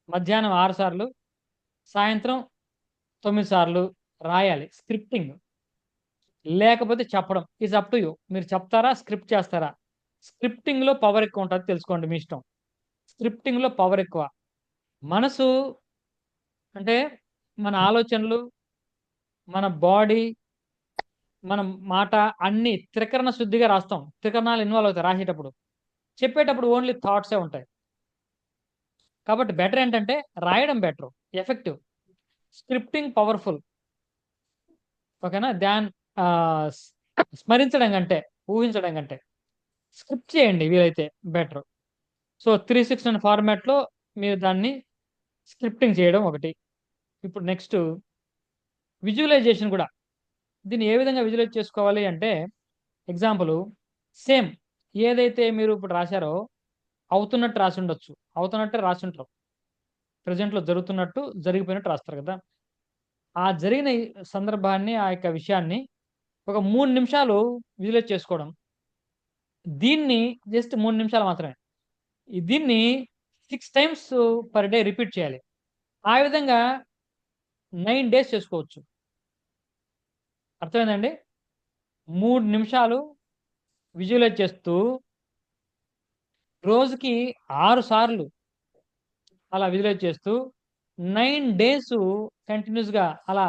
మధ్యాహ్నం 6 సార్లు, సాయంత్రం 9 సార్లు రాయాలి. స్క్రిప్టింగ్ లేకపోతే చెప్పడం ఈజ్ అప్ టు యూ. మీరు చెప్తారా, స్క్రిప్ట్ చేస్తారా? స్క్రిప్టింగ్లో పవర్ ఎక్కువ ఉంటుంది, తెలుసుకోండి, మీ ఇష్టం. స్క్రిప్టింగ్లో పవర్ ఎక్కువ. మనసు అంటే మన ఆలోచనలు, మన బాడీ, మన మాట అన్నీ త్రికరణ శుద్ధిగా రాస్తాం. త్రికరణాలు ఇన్వాల్వ్ అవుతాయి రాసేటప్పుడు. చెప్పేటప్పుడు ఓన్లీ థాట్సే ఉంటాయి. కాబట్టి బెటర్ ఏంటంటే రాయడం బెటర్, ఎఫెక్టివ్. స్క్రిప్టింగ్ పవర్ఫుల్, ఓకేనా? స్మరించడం కంటే, ఊహించడం కంటే స్క్రిప్ట్ చేయండి వీలైతే బెటర్. సో 369 ఫార్మాట్లో మీరు దాన్ని స్క్రిప్టింగ్ చేయడం ఒకటి. ఇప్పుడు నెక్స్ట్ విజువలైజేషన్ కూడా. దీన్ని ఏ విధంగా విజువలైజ్ చేసుకోవాలి అంటే, ఎగ్జాంపుల్ సేమ్ ఏదైతే మీరు ఇప్పుడు రాశారో అవుతున్నట్టు రాసి ఉండొచ్చు, అవుతున్నట్టే రాసి ఉంటారు. ప్రజెంట్లో జరుగుతున్నట్టు, జరిగిపోయినట్టు రాస్తారు కదా. ఆ జరిగిన సందర్భాన్ని, ఆ యొక్క విషయాన్ని ఒక 3 నిమిషాలు విజువలైజ్ చేసుకోవడం. దీన్ని జస్ట్ 3 నిమిషాలు మాత్రమే. దీన్ని 6 times పర్ డే రిపీట్ చేయాలి. ఆ విధంగా 9 days చేసుకోవచ్చు. అర్థమైందండి? 3 నిమిషాలు విజువలైజ్ చేస్తూ రోజుకి 6 సార్లు అలా విజువలైజ్ చేస్తూ 9 days కంటిన్యూస్గా అలా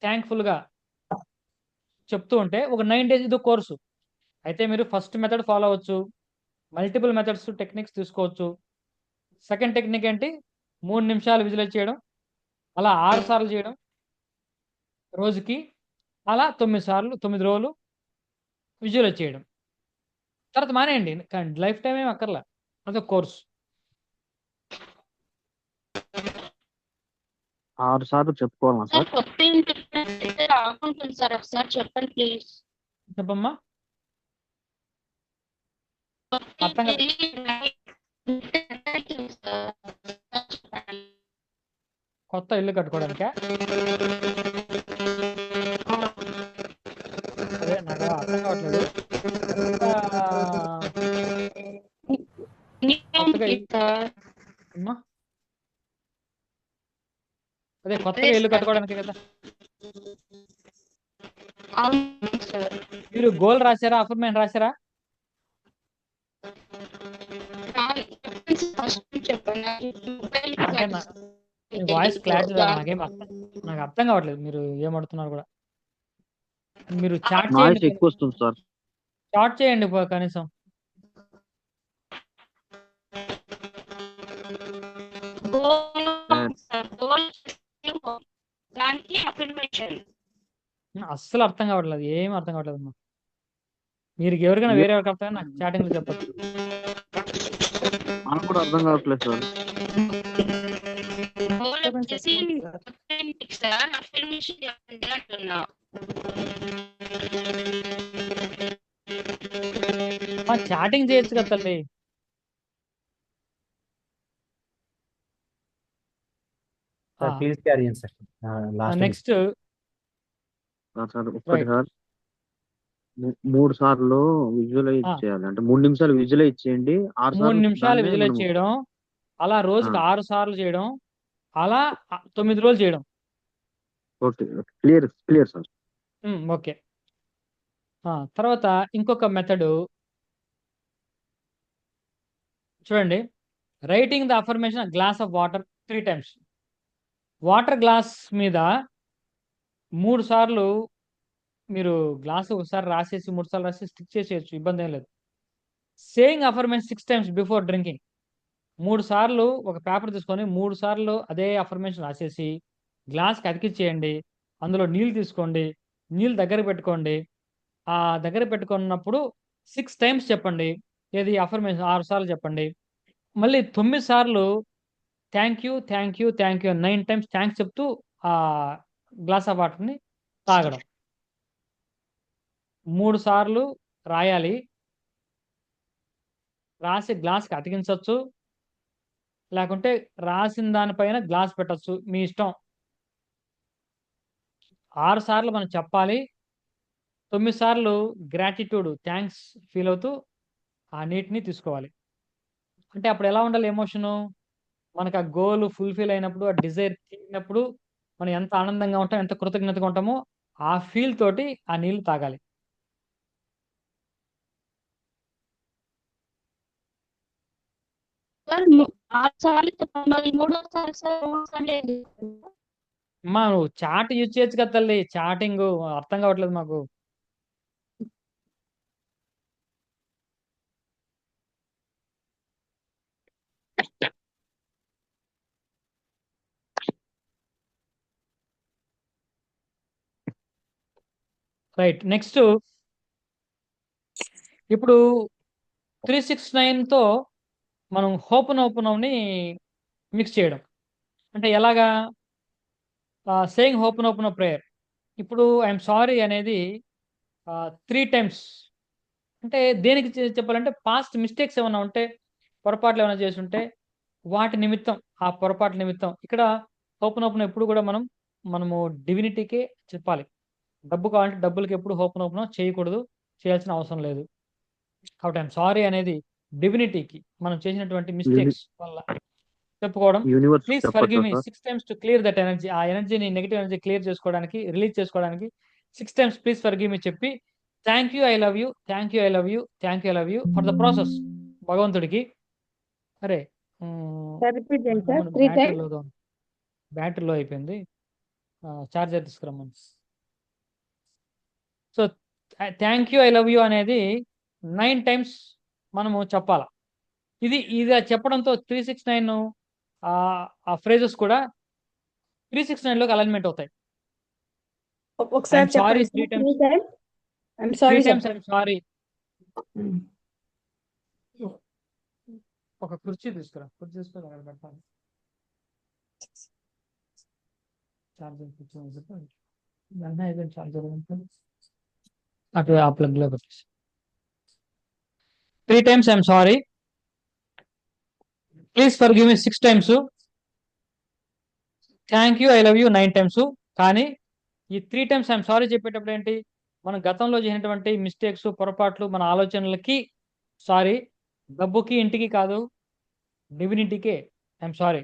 థ్యాంక్ఫుల్గా చెప్తూ ఉంటే ఒక 9 days ఇది కోర్సు. అయితే మీరు ఫస్ట్ మెథడ్ ఫాలో అవ్వచ్చు, మల్టిపుల్ మెథడ్స్ టెక్నిక్స్ తీసుకోవచ్చు. సెకండ్ టెక్నిక్ ఏంటి, 3 నిమిషాలు విజువలైజ్ చేయడం, అలా 6 సార్లు చేయడం రోజుకి, అలా 9 సార్లు 9 రోజులు విజువలైజ్ చేయడం. తర్వాత మానేయండి, లైఫ్ టైం ఏమి అక్కర్లా, అదొక కోర్సు. 6 సార్లు చెప్పుకోవాలా సార్? ఆగుంటుంది సార్, ఒకసారి చెప్పండి ప్లీజ్. చెప్పమ్మా, అర్థం కాదు. కొత్త ఇల్లు కట్టుకోవడానికా? అదే నాకు అర్థం కావట్లేదు. కొత్తగా అమ్మా, అదే కొత్తగా ఇల్లు కట్టుకోవడానికి కదా. మీరు గోల్ రాశారా, అఫర్మేషన్ రాశారా? అంటే మీ వాయిస్ క్లారిటీ నాకు అర్థం కావట్లేదు మీరు ఏమడుతున్నారు కూడా. మీరు చాట్ నాయిస్ చేయండి, ఎక్కువ వస్తుంది సార్. చాట్ చేయండి కనీసం. అస్సలు అర్థం కావట్లేదు, ఏం అర్థం కావట్లేదు అమ్మా. మీరు ఎవరికైనా వేరే ఎవరికి అర్థం నాకు చాటింగ్ లో చెప్పచ్చు. నాకు కూడా అర్థం కావట్లేదు సార్. చాటింగ్ చేయొచ్చు కదా తల్లి. Please carry on sir. Next sir ఒక్కటి సార్, 3 సార్లు విజువలైజ్ చేయాలి అంటే 3 నిమిషాలు విజువలైజ్ చేయండి. 6 3 సార్లు నిమిషాలు దాన్నే విజువలైజ్ మనము చేయడం, అలా రోజుకి 6 సార్లు చేయడం, అలా 9 రోజులు చేయడం. Okay clear clear sir. Okay. తర్వాత ఇంకొక మెథడ్ చూడండి. Writing the affirmation glass of water 3 times. Water glass మీద 3 సార్లు మీరు గ్లాసు ఒకసారి రాసేసి 3 సార్లు రాసి స్టిక్ చేసేయచ్చు, ఇబ్బంది ఏం లేదు. Saying affirmation 6 times before drinking. 3 సార్లు ఒక పేపర్ తీసుకొని 3 సార్లు అదే అఫర్మేషన్ రాసేసి గ్లాస్కి అతికిచ్చేయండి. అందులో నీళ్ళు తీసుకోండి, నీళ్ళు దగ్గర పెట్టుకోండి. ఆ దగ్గర పెట్టుకున్నప్పుడు 6 times చెప్పండి. ఏది అఫర్మేషన్ 6 సార్లు చెప్పండి. మళ్ళీ 9 సార్లు thank you thank you thank you 9 times thanks చెప్తూ ఆ గ్లాస్ ఆఫ్ వాటర్ని తాగడం. 3 సార్లు రాయాలి, రాసి గ్లాస్కి అతికించవచ్చు, లేకుంటే రాసిన దానిపైన గ్లాస్ పెట్టచ్చు, మీ ఇష్టం. 6 సార్లు మనం చెప్పాలి, 9 సార్లు గ్రాటిట్యూడ్ థ్యాంక్స్ ఫీల్ అవుతూ ఆ నీటిని తీసుకోవాలి. అంటే అప్పుడు ఎలా ఉండాలి ఎమోషను? మనకు ఆ గోల్ ఫుల్ఫిల్ అయినప్పుడు, ఆ డిజైర్ తీరినప్పుడు మనం ఎంత ఆనందంగా ఉంటాం, ఎంత కృతజ్ఞతగా ఉంటామో ఆ ఫీల్ తోటి ఆ నీళ్లు తాగాలి. అమ్మా నువ్వు చాట్ యూజ్ చేయొచ్చు కదా తల్లి, చాటింగ్ అర్థం కావట్లేదు మాకు. రైట్. నెక్స్ట్ ఇప్పుడు 369తో మనం హోపనోపనంని మిక్స్ చేయడం. అంటే ఎలాగా? Saying ho'oponopono prayer. ఇప్పుడు ఐఎమ్ సారీ అనేది 3 times. అంటే దేనికి చెప్పాలంటే పాస్ట్ మిస్టేక్స్ ఏమైనా ఉంటే, పొరపాట్లు ఏమైనా చేసి ఉంటే వాటి నిమిత్తం, ఆ పొరపాటు నిమిత్తం. ఇక్కడ హోపనోపనం ఎప్పుడు కూడా మనము డివినిటీకే చెప్పాలి. డబ్బు కావాలంటే డబ్బులకి ఎప్పుడు హోపనోపనం చేయకూడదు, చేయాల్సిన అవసరం లేదు. కాబట్టి ఐఎమ్ సారీ అనేది డివినిటీకి మనం చేసినటువంటి మిస్టేక్స్ వల్ల చెప్పుకోవడం. యూనివర్స్ ప్లీజ్ చెప్పచ్చా forgive me sir? 6 times to clear that energy. ఆ ఎనర్జీని, నెగిటివ్ ఎనర్జీ క్లియర్ చేసుకోవడానికి, రిలీజ్ చేసుకోవడానికి 6 times ప్లీజ్ ఫర్గివ్ మీ చెప్పి thank you I love you, thank you I love you, thank you I love you for the process భగవంతుడికి. అరే రిపీట్ చేయండి సార్ 3 బ్యాటరీ times. లో అయిపోయింది, చార్జర్ తీసుకురమ్మని. So thank you I love you అనేది 9 times మనము చెప్పాల. ఇది చెప్పడంతో 369 ఆ ఫ్రేజెస్ కూడా 369లోకి అలైన్మెంట్ అవుతాయి. ఒకసారి సారీ చెప్పండి 3 sir. times, 3 times. I'm 3 sorry times sir. I'm sorry. ఒక కుర్చీ తీసుకురా, కుర్చీ తీసుకురా అక్కడ పెట్టాలి. చార్జర్ కుర్చీ ఇవన్నీ అయిపోయింది చార్జర్ అటు ఆ ప్లగ్ లో పెట్టేసి 3 times I'm sorry, please forgive me 6 times, thank you, I love you 9 times. కానీ ఈ 3 times ఐఎమ్ సారీ చెప్పేటప్పుడు ఏంటి, మనం గతంలో చేసినటువంటి మిస్టేక్స్, పొరపాట్లు, మన ఆలోచనలకి సారీ, డబ్బుకి ఇంటికి కాదు, డివినిటీకే I'm sorry,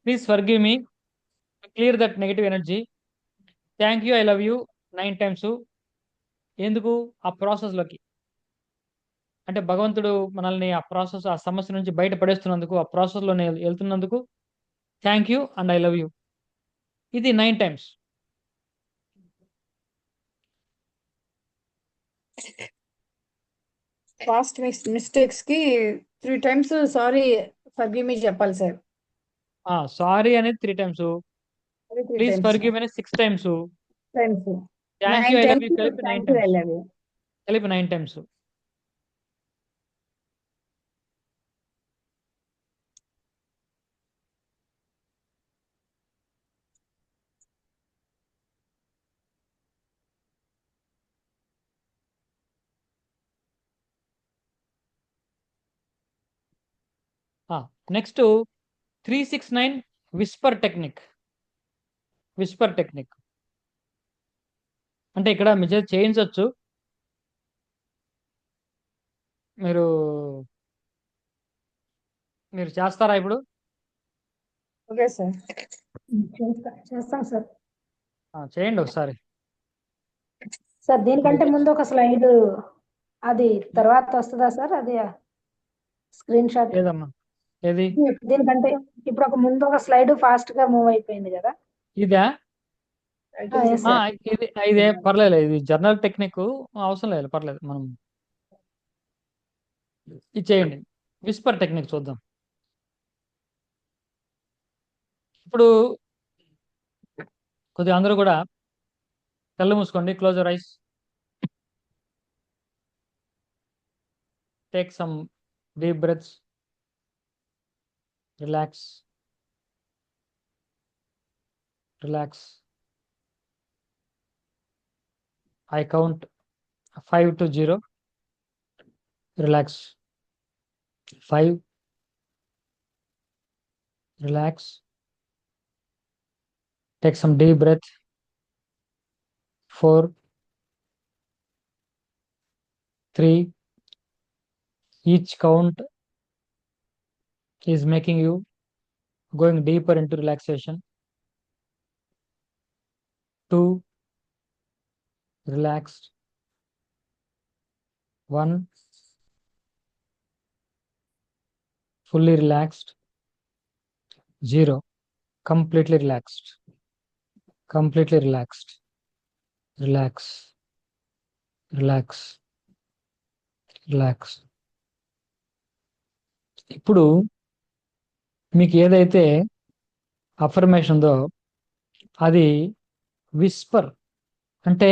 please forgive me, clear that negative energy, thank you, I love you 9 times. ఎందుకు ఆ ప్రాసెస్లోకి, అంటే భగవంతుడు మనల్ని ఆ ప్రాసెస్, ఆ సమస్య నుంచి బయట పడేస్తున్నందుకు, ఆ ప్రాసెస్లో వెళ్తున్నందుకు thank you and I love you, ఇది 9 times. పాస్ట్ మిస్టేక్స్ కి 3 times సారీ ఫర్గివ్ మీ చెప్పాలి సార్. సారీ అనేది 3 times, అది 3 ప్లీజ్ times. ఫర్ గివ్ అనేది 6 times, Times. Thank you 9 I love times. You కలిపి 9 Thank you, I times, love you. కలిపి 9 times. Next 369 Whisper technique. Whisper technique అంటే ఇక్కడ మీరు చేయించవచ్చు, మీరు మీరు చేస్తారా ఇప్పుడు? Okay sir. చేస్తాం సార్. చేయండి ఒకసారి. సార్ దీనికంటే ముందు ఒక స్లైడ్ అది తర్వాత వస్తుందా సార్? అది స్క్రీన్ షాట్ ఏదమ్మా ఏది? దీనికంటే ఇప్పుడు ముందు ఒక స్లైడ్ ఫాస్ట్ గా మూవ్ అయిపోయింది కదా. ఇదా? yes sir. ఇదే పర్లేదు, ఇది జర్నల్ టెక్నిక్ అవసరం లేదు, పర్లేదు, మనం ఇది చేయండి. విస్పర్ టెక్నిక్ చూద్దాం. ఇప్పుడు కొద్దిగా అందరూ కూడా కళ్ళు మూసుకోండి, close your eyes, take some deep breaths, relax, relax. I count 5 to 0. Relax. 5. Relax. Take some deep breath. 4. 3. Each count is making you going deeper into relaxation. 2. Relaxed. 1. Fully relaxed. 0. Completely relaxed. Completely relaxed. Relax. Relax. Relax. ఇప్పుడు మీకు ఏదైతే అఫర్మేషన్ ఉందో అది విస్పర్, అంటే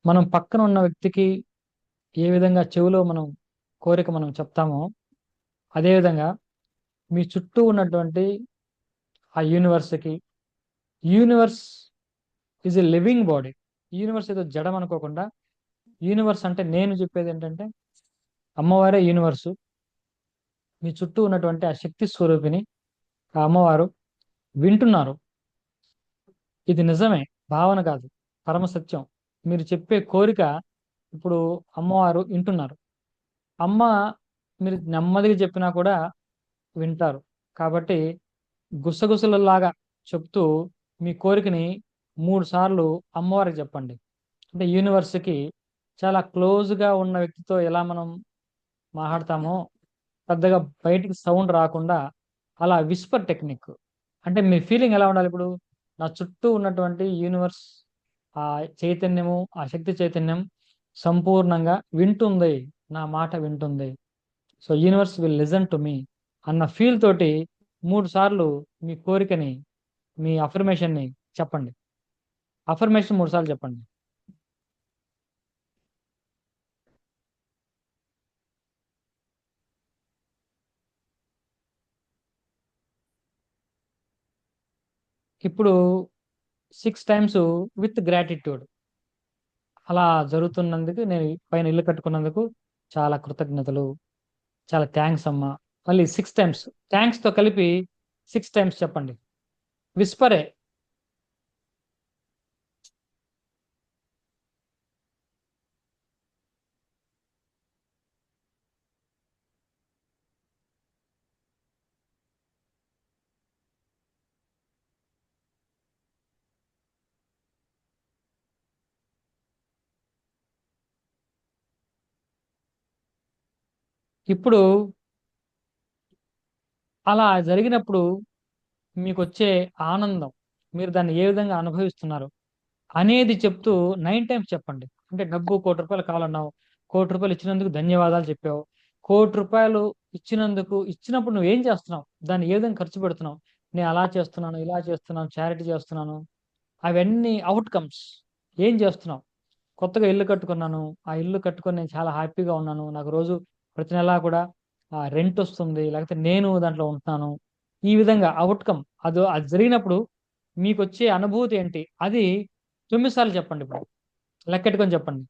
మనం పక్కన ఉన్న వ్యక్తికి ఏ విధంగా చెవిలో మనం కోరిక మనం చెప్తామో అదేవిధంగా మీ చుట్టూ ఉన్నటువంటి ఆ యూనివర్స్కి, universe is a living body, universe ఏదో జడం అనుకోకుండా, యూనివర్స్ అంటే నేను చెప్పేది ఏంటంటే అమ్మవారే యూనివర్సు, మీ చుట్టూ ఉన్నటువంటి ఆ శక్తి స్వరూపిణి ఆ అమ్మవారు వింటున్నారు. ఇది నిజమే, భావన కాదు, పరమసత్యం. మీరు చెప్పే కోరిక ఇప్పుడు అమ్మవారు వింటున్నారు. అమ్మ మీరు నెమ్మదిగా చెప్పినా కూడా వింటారు. కాబట్టి గుసగుసలలాగా చెప్తూ మీ కోరికని 3 సార్లు అమ్మవారికి చెప్పండి. అంటే యూనివర్స్కి చాలా క్లోజ్గా ఉన్న వ్యక్తితో ఎలా మనం మాట్లాడతామో పెద్దగా బయటికి సౌండ్ రాకుండా అలా విస్పర్ టెక్నిక్. అంటే మీ ఫీలింగ్ ఎలా ఉండాలి, ఇప్పుడు నా చుట్టూ ఉన్నటువంటి యూనివర్స్, ఆ చైతన్యము, ఆ శక్తి చైతన్యం సంపూర్ణంగా వింటుంది, నా మాట వింటుంది, so universe will listen to me అన్న ఫీల్ తోటి 3 సార్లు మీ కోరికని, మీ అఫర్మేషన్ని చెప్పండి. అఫర్మేషన్ 3 సార్లు చెప్పండి. ఇప్పుడు 6 టైమ్స్ విత్ గ్రాటిట్యూడ్. అలా జరుగుతున్నందుకు నేను పైన ఇల్లు కట్టుకున్నందుకు చాలా కృతజ్ఞతలు, చాలా థ్యాంక్స్ అమ్మా. మళ్ళీ 6 టైమ్స్ థ్యాంక్స్ తో కలిపి 6 టైమ్స్ చెప్పండి. విస్పరే. ఇప్పుడు అలా జరిగినప్పుడు మీకు వచ్చే ఆనందం, మీరు దాన్ని ఏ విధంగా అనుభవిస్తున్నారు అనేది చెప్తూ 9 టైమ్స్ చెప్పండి. అంటే డబ్బు ₹1,00,00,000 కావాలన్నావు, ₹1,00,00,000 ఇచ్చినందుకు ధన్యవాదాలు చెప్పావు. ₹1,00,00,000 ఇచ్చినప్పుడు నువ్వు ఏం చేస్తున్నావు, దాన్ని ఏ విధంగా ఖర్చు పెడుతున్నావు, నేను అలా చేస్తున్నాను, ఇలా చేస్తున్నాను, చారిటీ చేస్తున్నాను, అవన్నీ అవుట్కమ్స్. ఏం చేస్తున్నావు? కొత్తగా ఇల్లు కట్టుకున్నాను, ఆ ఇల్లు కట్టుకొని నేను చాలా హ్యాపీగా ఉన్నాను, నాకు రోజు ప్రతి నెలా కూడా రెంట్ వస్తుంది, లేకపోతే నేను దాంట్లో ఉంటున్నాను. ఈ విధంగా అవుట్కమ్ అది జరిగినప్పుడు మీకు వచ్చే అనుభూతి ఏంటి, అది 9 సార్లు చెప్పండి. ఇప్పుడు లెక్కెట్టుకొని చెప్పండి.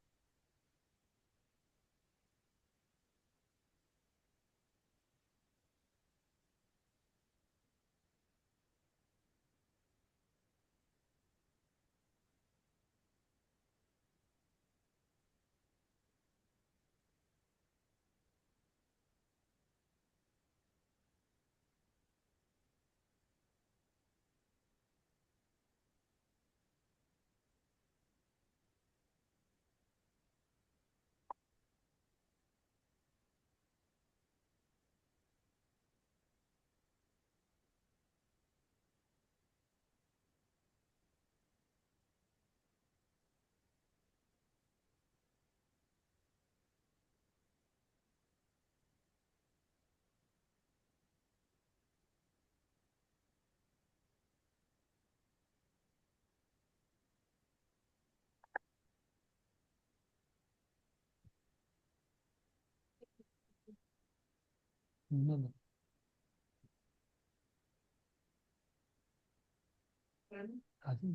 అది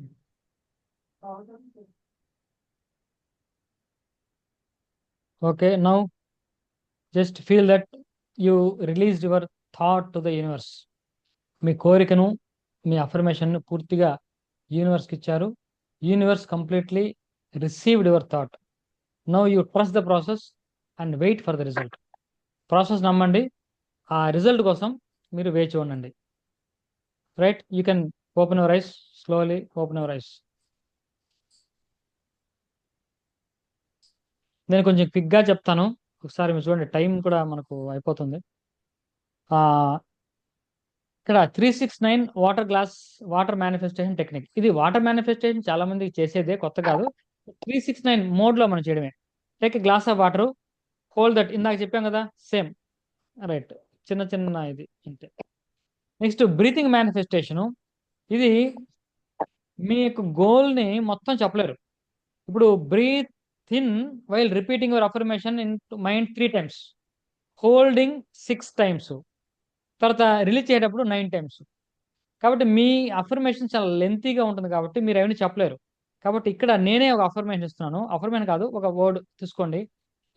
okay. Now just feel that you released your thought to the universe. మీ కోరికను, మీ అఫర్మేషన్ పూర్తిగా యూనివర్స్కి ఇచ్చారు. Universe completely received your thought. Now you trust the process and wait for the result. Process నమ్మండి, ఆ రిజల్ట్ కోసం మీరు వేచి ఉండండి. Right, you can open your eyes, slowly open your eyes. నేను కొంచెం క్విక్గా చెప్తాను, ఒకసారి మీరు చూడండి, టైం కూడా మనకు అయిపోతుంది. ఇక్కడ 369 వాటర్ మేనిఫెస్టేషన్ టెక్నిక్. ఇది వాటర్ మేనిఫెస్టేషన్ చాలా మందికి చేసేదే, కొత్త కాదు. 369 మోడ్లో మనం చేయడమే. Take a glass of water, hold that. ఇందాక చెప్పాం కదా, సేమ్. రైట్, చిన్న చిన్న ఇది అంతే. Next breathing manifestation. ఇది మీ యొక్క గోల్ని మొత్తం చెప్పలేరు. ఇప్పుడు breathe in while repeating your affirmation in mind 3 times, holding 6 times, తర్వాత రిలీజ్ చేసేటప్పుడు 9 టైమ్స్. కాబట్టి మీ అఫర్మేషన్ చాలా లెంతీగా ఉంటుంది, కాబట్టి మీరు అవన్నీ చెప్పలేరు. కాబట్టి ఇక్కడ నేనే ఒక అఫర్మేషన్ ఇస్తున్నాను. అఫర్మేషన్ కాదు, ఒక వర్డ్ తీసుకోండి.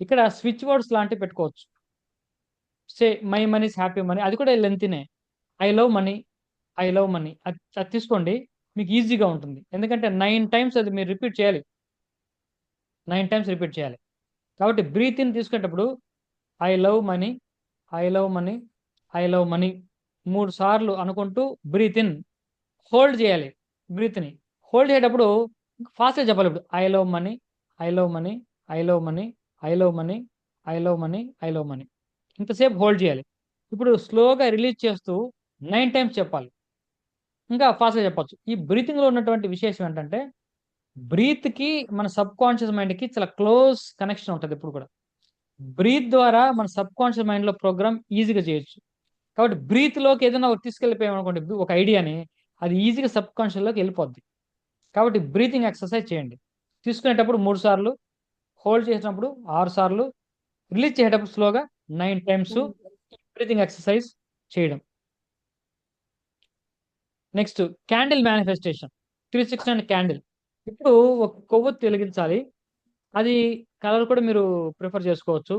ఇక్కడ స్విచ్ వర్డ్స్ లాంటివి పెట్టుకోవచ్చు. Say my money is happy money, అది కూడా లెంతీనే. I love money, I love money, అది తీసుకోండి, మీకు ఈజీగా ఉంటుంది. ఎందుకంటే 9 టైమ్స్ అది మీరు రిపీట్ చేయాలి, 9 టైమ్స్ రిపీట్ చేయాలి. కాబట్టి బ్రీత్ ఇన్ తీసుకునేటప్పుడు I love money, I love money, I love money 3 సార్లు అనుకుంటూ బ్రీత్ ఇన్. హోల్డ్ చేయాలి బ్రీత్ని. హోల్డ్ చేసేటప్పుడు ఫాస్ట్గా చెప్పాలి. ఇప్పుడు I love money, I love money, I love money, I love money, I love money, I love money, ఇంతసేపు హోల్డ్ చేయాలి. ఇప్పుడు స్లోగా రిలీజ్ చేస్తూ 9 టైమ్స్ చెప్పాలి, ఇంకా ఫాస్ట్గా చెప్పచ్చు. ఈ బ్రీతింగ్లో ఉన్నటువంటి విశేషం ఏంటంటే, బ్రీత్కి మన సబ్ కాన్షియస్ మైండ్కి చాలా క్లోజ్ కనెక్షన్ ఉంటుంది. ఇప్పుడు కూడా బ్రీత్ ద్వారా మన సబ్ కాన్షియస్ మైండ్లో ప్రోగ్రామ్ ఈజీగా చేయొచ్చు. కాబట్టి బ్రీత్లోకి ఏదైనా ఒకటి తీసుకెళ్ళిపోయామనుకోండి, ఒక ఐడియాని, అది ఈజీగా సబ్ కాన్షియస్లోకి వెళ్ళిపోద్ది. కాబట్టి బ్రీతింగ్ ఎక్సర్సైజ్ చేయండి. తీసుకునేటప్పుడు 3 సార్లు, హోల్డ్ చేసినప్పుడు 6 సార్లు, రిలీజ్ చేసేటప్పుడు స్లోగా 9 టైమ్స్ బ్రీతింగ్ ఎక్సర్సైజ్ చేయడం. Next candle manifestation. 369 క్యాండిల్. ఇప్పుడు ఒక కొవ్వొత్తి వెలిగించాలి. అది కలర్ కూడా మీరు ప్రిఫర్ చేసుకోవచ్చు.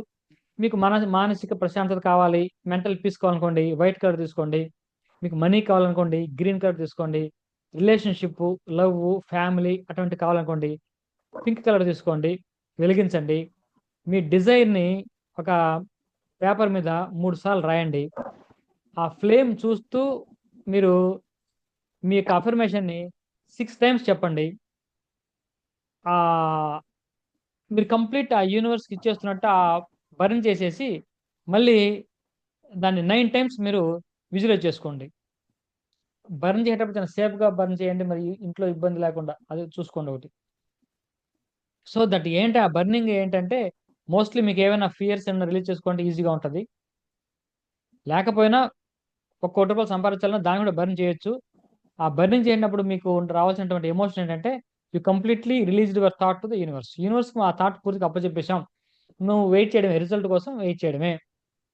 మీకు మానసిక ప్రశాంతత కావాలి, మెంటల్ పీస్ కావాలనుకోండి వైట్ కలర్ తీసుకోండి. మీకు మనీ కావాలనుకోండి గ్రీన్ కలర్ తీసుకోండి. రిలేషన్షిప్, లవ్, ఫ్యామిలీ అటువంటి కావాలనుకోండి పింక్ కలర్ తీసుకోండి. వెలిగించండి. మీ డిజైర్ని ఒక పేపర్ మీద 3 సార్లు రాయండి. ఆ ఫ్లేమ్ చూస్తూ మీరు మీ యొక్క అఫర్మేషన్ని 6 టైమ్స్ చెప్పండి. మీరు కంప్లీట్ ఆ యూనివర్స్కి ఇచ్చేస్తున్నట్టు బర్న్ చేసేసి మళ్ళీ దాన్ని 9 టైమ్స్ మీరు విజువలైజ్ చేసుకోండి. బర్న్ చేసేటప్పుడు చాలా సేఫ్గా బర్న్ చేయండి, మరి ఇంట్లో ఇబ్బంది లేకుండా అది చూసుకోండి ఒకటి. సో దట్ ఏంటి ఆ బర్నింగ్ ఏంటంటే మోస్ట్లీ మీకు ఏమైనా ఫియర్స్ ఏమైనా రిలీజ్ చేసుకోండి, ఈజీగా ఉంటుంది. లేకపోయినా ఒక ₹1,00,00,000 సంపాదించాలన్నా దాన్ని కూడా బర్న్ చేయొచ్చు. ఆ బర్నింగ్ చేసినప్పుడు మీకు రావాల్సినటువంటి ఎమోషన్ ఏంటంటే you completely released your thought to the యూనివర్స్కి ఆ థాట్ పూర్తిగా అప్పచెప్పేశాం, నువ్వు వెయిట్ చేయడమే, రిజల్ట్ కోసం వెయిట్ చేయడమే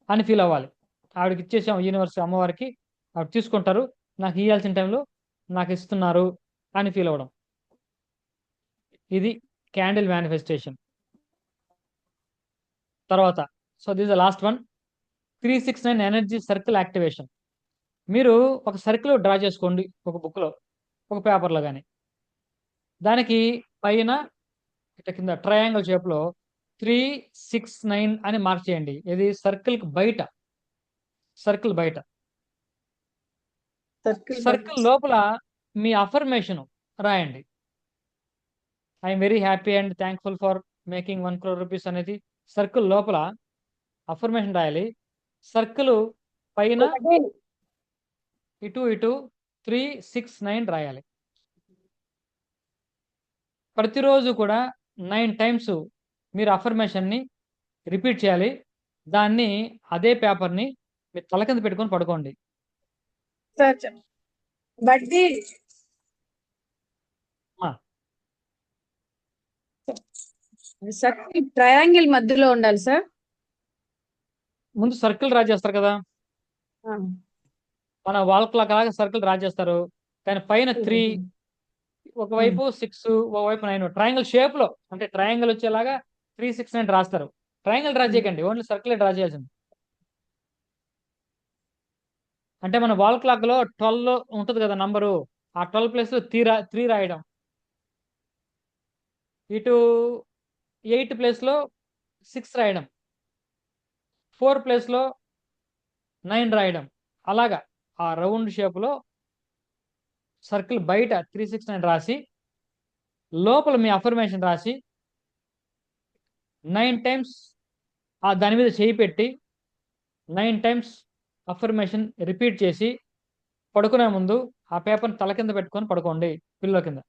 అని ఫీల్ అవ్వాలి. ఆవిడకి ఇచ్చేసాం యూనివర్స్, అమ్మవారికి, ఆవిడ తీసుకుంటారు, నాకు ఇవ్వాల్సిన టైంలో నాకు ఇస్తున్నారు అని ఫీల్ అవ్వడం. ఇది క్యాండిల్ మేనిఫెస్టేషన్. తర్వాత so this the last one, 369 energy circle activation. మీరు ఒక సర్కిల్ డ్రా చేసుకోండి, ఒక బుక్లో, ఒక పేపర్లో కానీ. దానికి పైన ఇట్లా కింద ట్రయాంగిల్ షేప్లో 369 అని మార్క్ చేయండి. ఇది సర్కిల్కి బయట, సర్కిల్ బయట. సర్కిల్ లోపల మీ అఫర్మేషన్ రాయండి. I'm very happy and thankful for making 1 crore rupees అనేది సర్కిల్ లోపల అఫర్మేషన్ రాయాలి. సర్కిల్ పైన ఇటు 369 రాయాలి. ప్రతిరోజు కూడా 9 టైమ్స్ మీరు అఫర్మేషన్ని రిపీట్ చేయాలి. దాన్ని అదే పేపర్ని మీరు తల కింద పెట్టుకొని పడుకోండి. బట్టి సర్కిల్ ట్రయాంగిల్ మధ్యలో ఉండాలి సార్. ముందు సర్కిల్ డ్రా చేస్తారు కదా, మన వాల్ క్లాక్ లాగా సర్కిల్ డ్రా చేస్తారు. దాని పైన 3, ఒకవైపు 6, ఒకవైపు 9, ట్రయాంగిల్ షేప్ లో, అంటే ట్రయాంగిల్ వచ్చేలాగా 369 రాస్తారు. ట్రయాంగిల్ డ్రా చేయకండి, ఓన్లీ సర్కిల్ డ్రా చేయాల్సింది. అంటే మన వాల్ క్లాక్ లో 12 ఉంటుంది కదా నంబరు, ఆ 12 ప్లేస్ 3 రాయడం. ఇటు 8 ప్లేస్లో 6 రాయడం, 4 ప్లేస్లో 9 రాయడం. అలాగా ఆ రౌండ్ షేప్లో సర్కిల్ బయట 369 రాసి లోపల మీ అఫర్మేషన్ రాసి 9 టైమ్స్ దాని మీద చేయి పెట్టి 9 టైమ్స్ అఫర్మేషన్ రిపీట్ చేసి పడుకునే ముందు ఆ పేపర్ని తల కింద పెట్టుకొని పడుకోండి, పిల్లో కింద.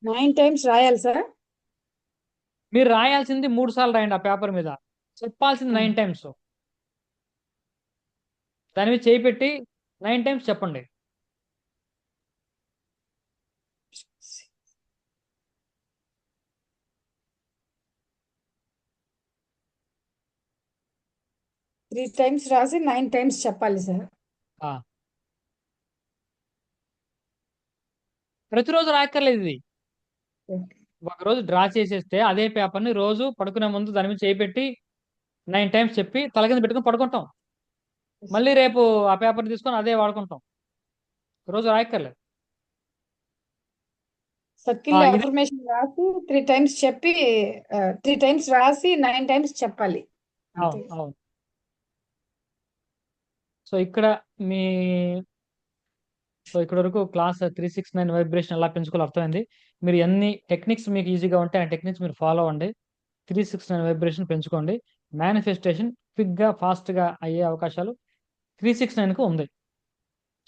9 టైమ్స్ రాయాలి సార్. మీరు రాయాల్సింది 3 సార్లు రాయండి ఆ పేపర్ మీద, చెప్పాల్సింది 9 టైమ్స్. దాని మీద చేయి పెట్టి 9 టైమ్స్ చెప్పండి. త్రీ టైమ్స్ రాసి 9 టైమ్స్ చెప్పాలి సార్. ప్రతిరోజు రాయక్కర్లేదు ఇది. ఒకరోజు డ్రా చేసేస్తే అదే పేపర్ని రోజు పడుకునే ముందు దాని మీద చేపెట్టి 9 టైమ్స్ చెప్పి తల కింద పెట్టుకొని పడుకుంటాం. మళ్ళీ రేపు ఆ పేపర్ తీసుకొని అదే వాడుకుంటాం, రోజు రాయక్కర్లేదు. సర్కిల్ ఇన్ఫర్మేషన్ రాసి 3 టైమ్స్ చెప్పి 3 టైమ్స్ రాసి 9 టైమ్స్ చెప్పాలి. అవును. సో ఇక్కడ ఇక్కడ వరకు క్లాస్ 369 వైబ్రేషన్ ఎలా పెంచుకోవాలో అర్థమైంది. మీరు ఎన్ని టెక్నిక్స్ మీకు ఈజీగా ఉంటే ఆ టెక్నిక్స్ మీరు ఫాలో అవ్వండి. 369 వైబ్రేషన్ పెంచుకోండి. మేనిఫెస్టేషన్ క్విక్గా ఫాస్ట్గా అయ్యే అవకాశాలు 369కు ఉంది.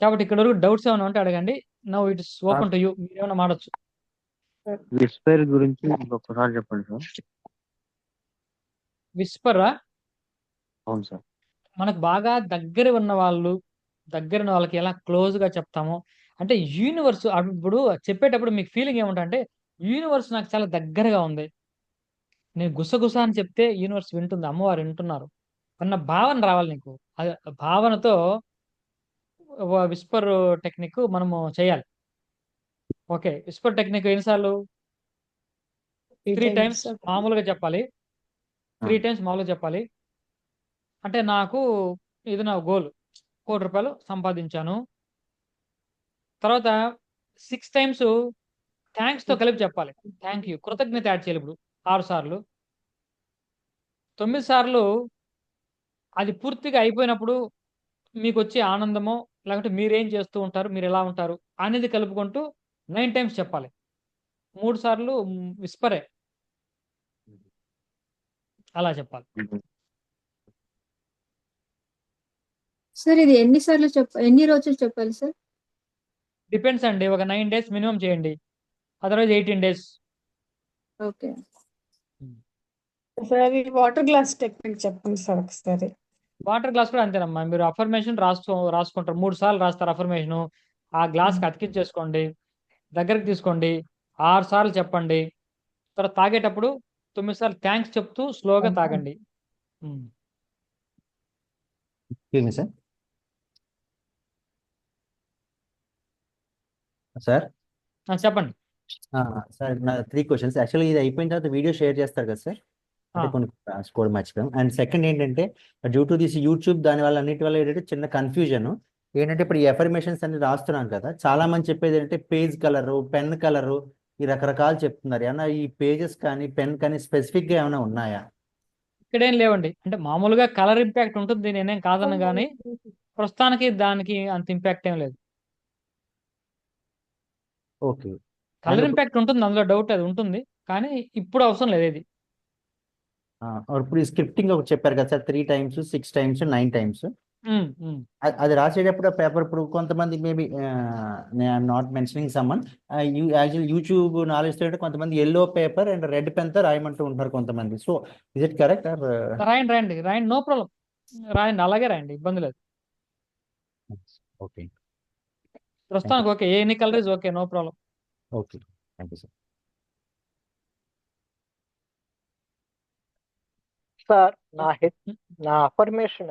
కాబట్టి ఇక్కడ వరకు డౌట్స్ ఏమైనా ఉంటే అడగండి. Now it is open to you, మీరు ఏమైనా మాడచ్చు. విస్పర్ గురించి ఇంకొకసారి చెప్పండి సార్. విస్పరా? అవును సార్. మనకు బాగా దగ్గర ఉన్న వాళ్ళకి ఎలా క్లోజ్గా చెప్తామో, అంటే యూనివర్స్ ఇప్పుడు చెప్పేటప్పుడు మీకు ఫీలింగ్ ఏముంటుందంటే యూనివర్స్ నాకు చాలా దగ్గరగా ఉంది, నేను గుసగుస అని చెప్తే యూనివర్స్ వింటుంది, అమ్మవారు వింటున్నారు అన్న భావన రావాలి నీకు. అది భావనతో విస్పర్ టెక్నిక్ మనము చేయాలి. ఓకే. విస్పర్ టెక్నిక్ ఎన్నిసార్లు? 3 టైమ్స్ మామూలుగా చెప్పాలి. 3 టైమ్స్ మామూలుగా చెప్పాలి. అంటే నాకు ఇది నా గోల్. రూ. 1,00,00,000 సంపాదించాను. తర్వాత 6 టైమ్స్ థాంక్స్‌తో కలిపి చెప్పాలి. Thank you. కృతజ్ఞత యాడ్ చేయాలి ఇప్పుడు 6 సార్లు. 9 సార్లు అది పూర్తిగా అయిపోయినప్పుడు మీకొచ్చే ఆనందమో, లేకపోతే మీరేం చేస్తూ ఉంటారు, మీరెలా ఉంటారు అనేది కలుపుకుంటూ 9 టైమ్స్ చెప్పాలి. 3 సార్లు విస్పరే. అలా చెప్పాలి. సార్ ఇది ఎన్ని రోజులు చెప్పాలి సార్? డిపెండ్స్ అండి. ఒక 9 డేస్ మినిమమ్ చేయండి. Otherwise 18 days. ఓకే. సార్ అది వాటర్ గ్లాస్ టెక్నిక్ చెప్పండి సార్ ఒకసారి. వాటర్ గ్లాస్ కూడా అంతేనమ్మా. మీరు అఫర్మేషన్ రాసుకుంటారు. 3 సార్లు రాస్తారు అఫర్మేషను. ఆ గ్లాస్‌కి అతికించేసుకోండి. దగ్గరికి తీసుకోండి. 6 సార్లు చెప్పండి. తర్వాత తాగేటప్పుడు 9 సార్లు థాంక్స్ చెప్తూ స్లోగా తాగండి. Excuse me sir. సార్ చెప్పండి. సార్ నా 3 క్వెషన్స్. యాక్చువల్లీ ఇది అయిపోయిన తర్వాత వీడియో షేర్ చేస్తారు కదా సార్? అంటే కొన్ని రాసుకోవడం మర్చిపోయాం. అండ్ సెకండ్ ఏంటంటే డ్యూ టు దిస్ యూట్యూబ్ దాని వల్ల అన్నిటి వల్ల ఏంటంటే చిన్న కన్ఫ్యూజన్ ఏంటంటే ఇప్పుడు ఈ ఎఫర్మేషన్స్ అన్ని రాస్తున్నాం కదా, చాలా మంది చెప్పేది ఏంటంటే పేజ్ కలరు, పెన్ కలరు, ఈ రకరకాలు చెప్తున్నారు. ఏమన్నా ఈ పేజెస్ కానీ పెన్ కానీ స్పెసిఫిక్ గా ఏమైనా ఉన్నాయా? ఇక్కడేం లేవండి. అంటే మామూలుగా కలర్ ఇంపాక్ట్ ఉంటుంది. నేనేం కాదను గానీ ప్రస్తుతానికి దానికి అంత ఇంపాక్ట్ ఏం లేదు. ఓకే. కలర్ ఇంపాక్ట్ ఉంటుంది. అందులో డౌట్ అది ఉంటుంది. కానీ ఇప్పుడు అవసరం లేదు ఇది. ఇప్పుడు ఈ స్క్రిప్టింగ్ ఒకటి చెప్పారు కదా సార్, 3 టైమ్స్, 6 టైమ్స్, 9 టైమ్స్. అది రాసేటప్పుడు పేపర్ ఇప్పుడు కొంతమంది maybe I'm not mentioning someone actual YouTube knowledge తో కొంతమంది yellow paper and red pen తో రాయమంటూ ఉంటారు కొంతమంది. So is it correct? రాయండి నో ప్రాబ్లం. రాయండి, అలాగే రాయండి, ఇబ్బంది లేదు. ఓకే. ప్రస్తుతానికి okay. Any colour is okay, no problem. Okay, thank you sir. Sir నా affirmation